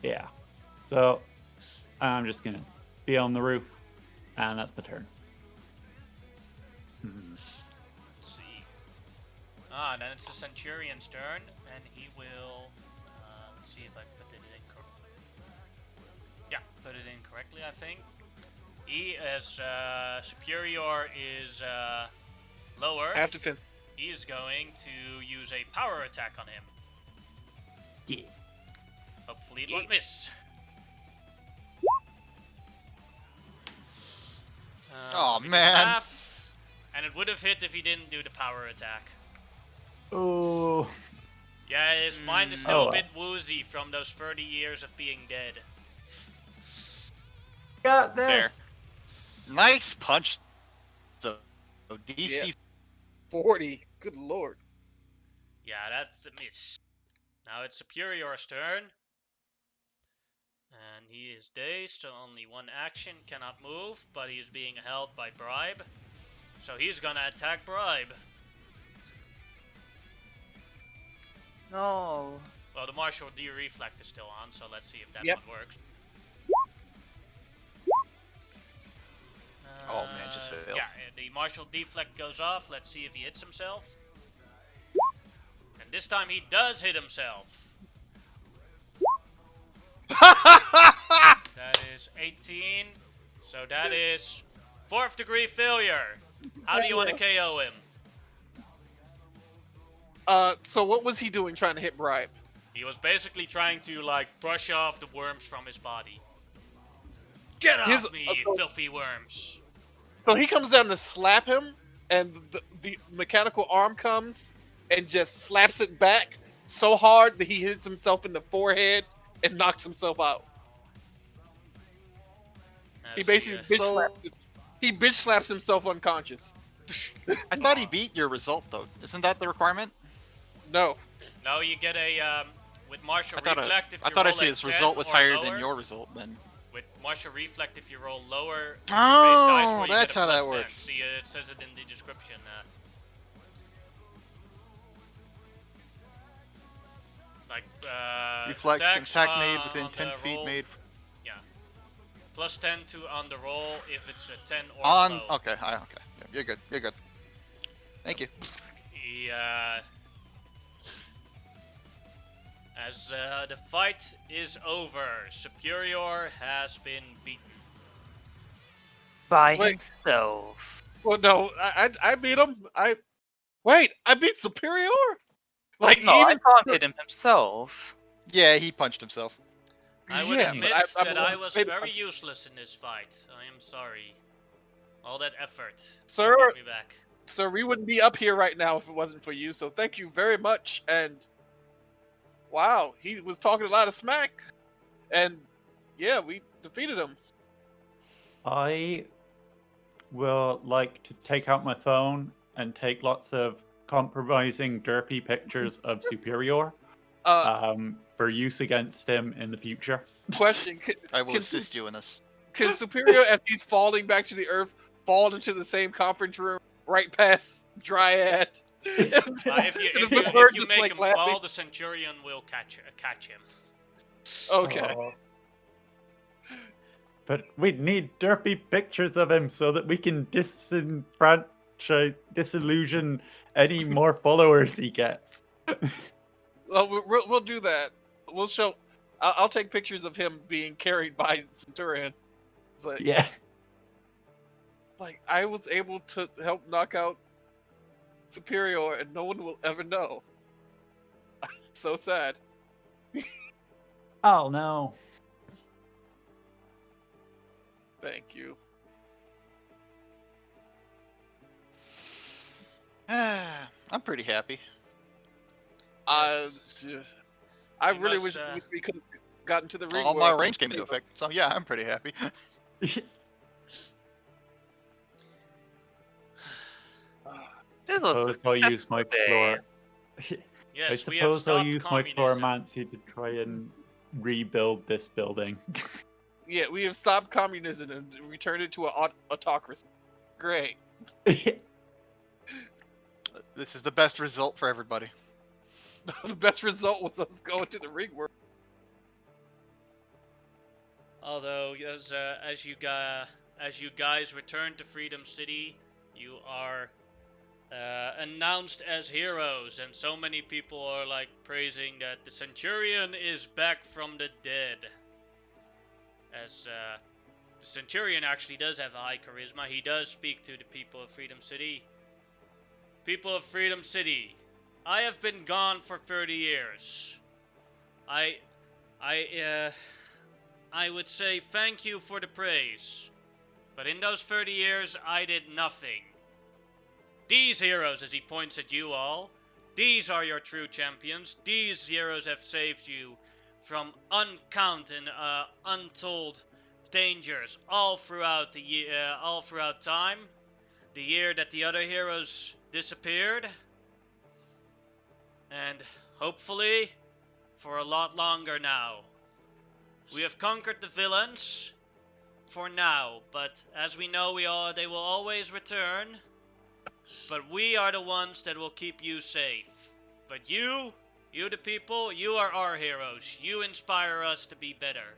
Yeah. So I'm just gonna be on the roof, and that's my turn. Let's see. Then it's the Centurion's turn, and he will. Let's see if I put it in correctly. Yeah, put it in correctly, I think. He as Superior is lower. Half defense. He is going to use a power attack on him. Yeah. Hopefully it won't miss. Aw, let me do man. math. And it would have hit if he didn't do the power attack. Oh. Yeah, his mind is still Oh, a well. bit woozy from those 30 years of being dead. Got this. Nice punch. So DC. Yeah. 40. Good lord. Yeah, that's a miss. Now it's Superior's turn. And he is dazed, so only one action, cannot move, but he is being held by Bribe. So he's gonna attack Bribe. No. Well, the martial D reflect is still on, so let's see if that Yep. one works. Oh, man, just failed. Yeah, the martial deflect goes off. Let's see if he hits himself. And this time he does hit himself. That is 18. So that is 4th degree failure. How do you want to KO him? So what was he doing trying to hit Bribe? He was basically trying to, like, brush off the worms from his body. Get off me, you filthy worms. So he comes down to slap him, and the mechanical arm comes and just slaps it back so hard that he hits himself in the forehead and knocks himself out. He basically bitch slaps himself unconscious. I thought he beat your result though. Isn't that the requirement? No. No, you get a With martial I thought, reflect, if I you thought roll if a his 10 result was or higher lower, than your result, then. with martial reflect, if you roll lower, with Oh, your base dice roll, you that's get a how that +10. works. See, it says it in the description. Like Reflect attacks attack made within on 10 the feet roll, made. yeah, +10 on the roll if it's a 10 or On. below. Okay, okay. Yeah, you're good. You're good. Thank you. As the fight is over, Superior has been beaten. By Wait. himself. Well, no, I beat him. I beat Superior. Like No, I even taunted him himself. Yeah, he punched himself. I would yeah, admit but that I was paid very attention. useless in this fight. I am sorry. All that effort Sir, brought me back. Sir, we wouldn't be up here right now if it wasn't for you. So thank you very much. And wow, he was talking a lot of smack. And yeah, we defeated him. I will like to take out my phone and take lots of compromising, derpy pictures of Superior for use against him in the future. Question: I will can, assist you in this. can Superior, as he's falling back to the earth, fall into the same conference room right past Dryad? If you make him fall, the Centurion will catch him. Okay. Oh. But we need derpy pictures of him so that we can disillusion any more followers he gets. Well, we'll do that. We'll show. I'll take pictures of him being carried by Centurion. It's like, Yeah. like I was able to help knock out Superior, and no one will ever know. So sad. Oh no. Thank you. I'm pretty happy. Yes. I We really must, wish we could have gotten to the ring. All where I my could range came into save him. effect, so yeah, I'm pretty happy. This was Suppose I'll use my successful day. floor. I Yes, we have suppose I'll stopped use my communism. Floromancy to try and rebuild this building. Yeah, we have stopped communism and returned it to an autocracy. Great. This is the best result for everybody. The best result was us going to the ring world. Although, as you guys return to Freedom City, you are announced as heroes, and so many people are like praising that the Centurion is back from the dead. As the Centurion actually does have a high charisma, he does speak to the people of Freedom City. People of Freedom City, I have been gone for 30 years. I would say thank you for the praise, but in those 30 years, I did nothing. These heroes, as he points at you all, these are your true champions. These heroes have saved you from untold dangers all throughout the year, all throughout time. The year that the other heroes disappeared, and hopefully for a lot longer now. We have conquered the villains for now, but as we know, they will always return. But we are the ones that will keep you safe. But you the people, you are our heroes. You inspire us to be better.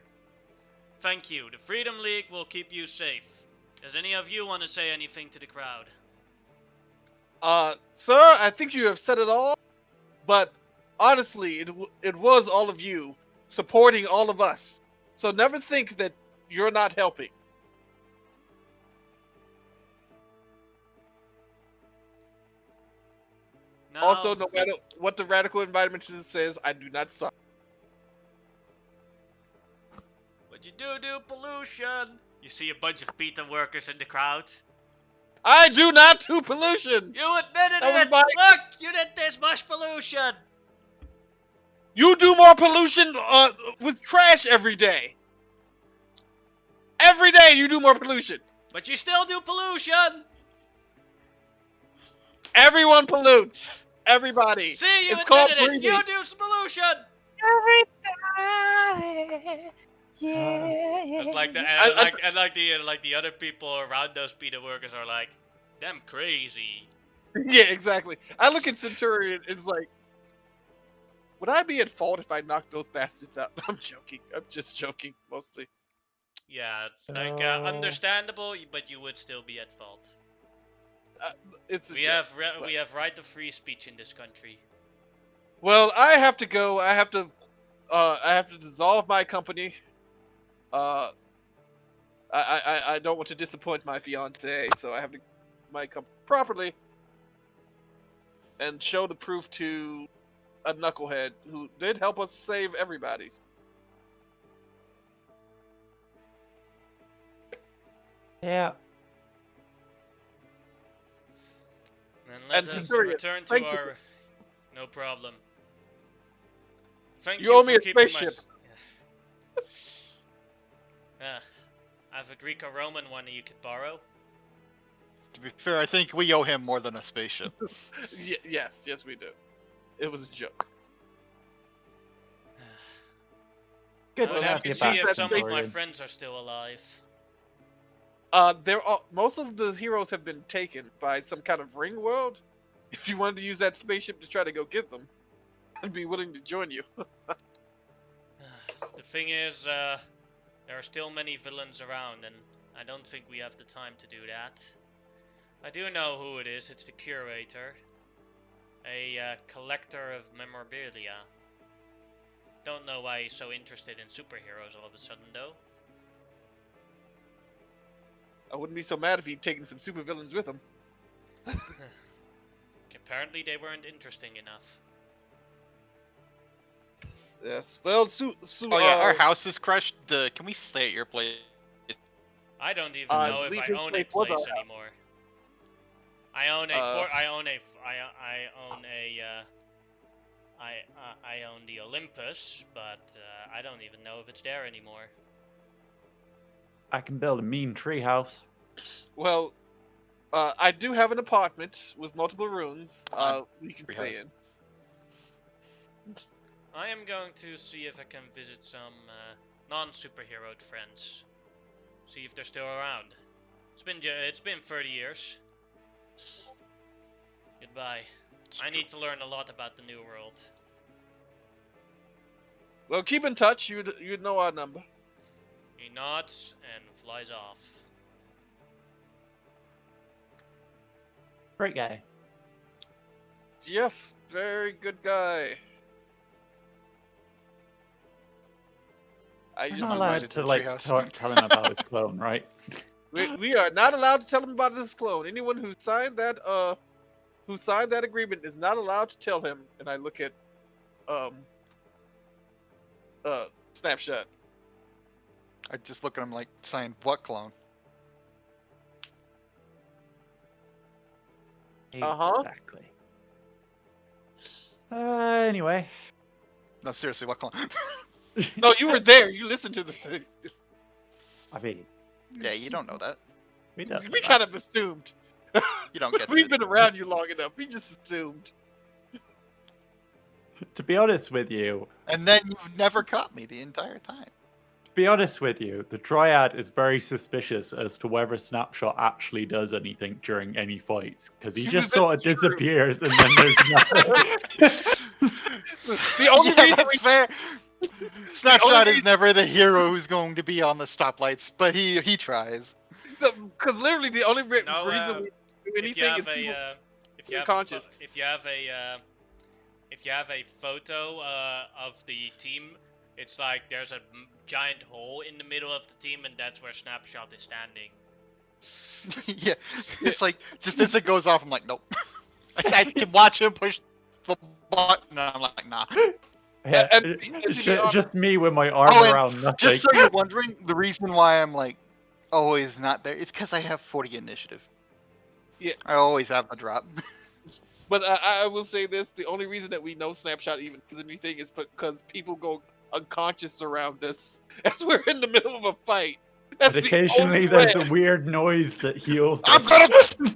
Thank you. The Freedom League will keep you safe. Does any of you want to say anything to the crowd? Sir, I think you have said it all. But honestly, it was all of you supporting all of us. So never think that you're not helping. No. Also, no matter what the radical environment says, I do not suck. What you do pollution. You see a bunch of PETA workers in the crowd. I do not do pollution. You admitted That was it. my- Look, you did this much pollution. You do more pollution with trash every day. Every day you do more pollution. But you still do pollution. Everyone pollutes. Everybody. See, you It's called admitted it. breathing. You do some pollution. Everybody. Yeah. It's like the I- like the other people around those PETA workers are like, them crazy. Yeah, exactly. I look at Centurion, it's like, would I be at fault if I knocked those bastards out? I'm joking. I'm just joking, mostly. Yeah, it's like So- understandable, but you would still be at fault. It's a We joke, have but- we have right to free speech in this country. Well, I have to go. I have to dissolve my company. I don't want to disappoint my fiance, so I have to my company properly and show the proof to a knucklehead who did help us save everybody. Yeah. And let And us Centurion, return to thank you. our. No problem. Thank You you owe for me a keeping spaceship. Yeah. I have a Greco-Roman one that you could borrow. To be fair, I think we owe him more than a spaceship. Yes, we do. It was a joke. Good I would to have have to you see back, if some of my Centurion. friends are still alive. Most of the heroes have been taken by some kind of ring world. If you wanted to use that spaceship to try to go get them, I'd be willing to join you. The thing is, there are still many villains around, and I don't think we have the time to do that. I do know who it is. It's the Curator, a collector of memorabilia. Don't know why he's so interested in superheroes all of a sudden, though. I wouldn't be so mad if he'd taken some supervillains with him. Apparently, they weren't interesting enough. Yes. Well, Oh yeah, our house is crushed. Can we stay at your place? I don't even I know if believe I his own a place was place our house. anymore. I own a I own the Olympus, but I don't even know if it's there anymore. I can build a mean treehouse. Well, I do have an apartment with multiple rooms. We can Treehouse. stay in. I am going to see if I can visit some non-superheroed friends. See if they're still around. It's been 30 years. Goodbye. I need to learn a lot about the new world. Well, keep in touch. You'd know our number. He nods and flies off. Great guy. Yes, very good guy. I I'm just not invited allowed to to the like treehouse. tell him about his clone, right? we are not allowed to tell him about this clone. Anyone who signed that agreement is not allowed to tell him. And I look at Snapshot. I just look at him like, saying, what clone? Uh-huh. Exactly. Anyway. No, seriously, what clone? No, you were there. You listened to the thing. I mean, Yeah, you don't know that. we don't. We kind of assumed. You don't get We've it. been around you long enough. We just assumed. To be honest with you, And then you've never caught me the entire time. the Dryad is very suspicious as to whether Snapshot actually does anything during any fights, because he just That's sort of true. disappears and then there's nothing. The only Yeah, reason that's we fair. Snapshot is reason- never the hero who's going to be on the stoplights, but he tries. because literally the only No, reason we do If you anything have is a people, if you have conscious. if you have a photo of the team, it's like there's a giant hole in the middle of the team, and that's where Snapshot is standing. Yeah, it's like, just as it goes off, I'm like, nope. I can watch him push the button, and I'm like, nah. Yeah, and it's to be honest- just me with my arm Oh, and around nothing. Just so you're wondering, the reason why I'm like always not there, it's because I have 40 initiative. Yeah. I always have the drop. But I will say this: the only reason that we know Snapshot even does anything is because people go unconscious around us as we're in the middle of a fight. That's But the occasionally only there's way. a weird noise that heals I'm us. gonna.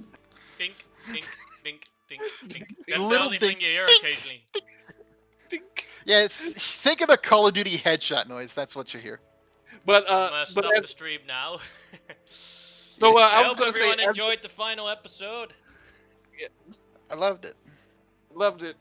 Dink, dink, dink, dink, dink. That's the Little only thing dink, you hear dink. occasionally. Dink. Yeah, think of the Call of Duty headshot noise. That's what you hear. But I'm gonna but stop the as, stream now. so I I was hope gonna say, everyone enjoyed the final episode. I loved it. loved it.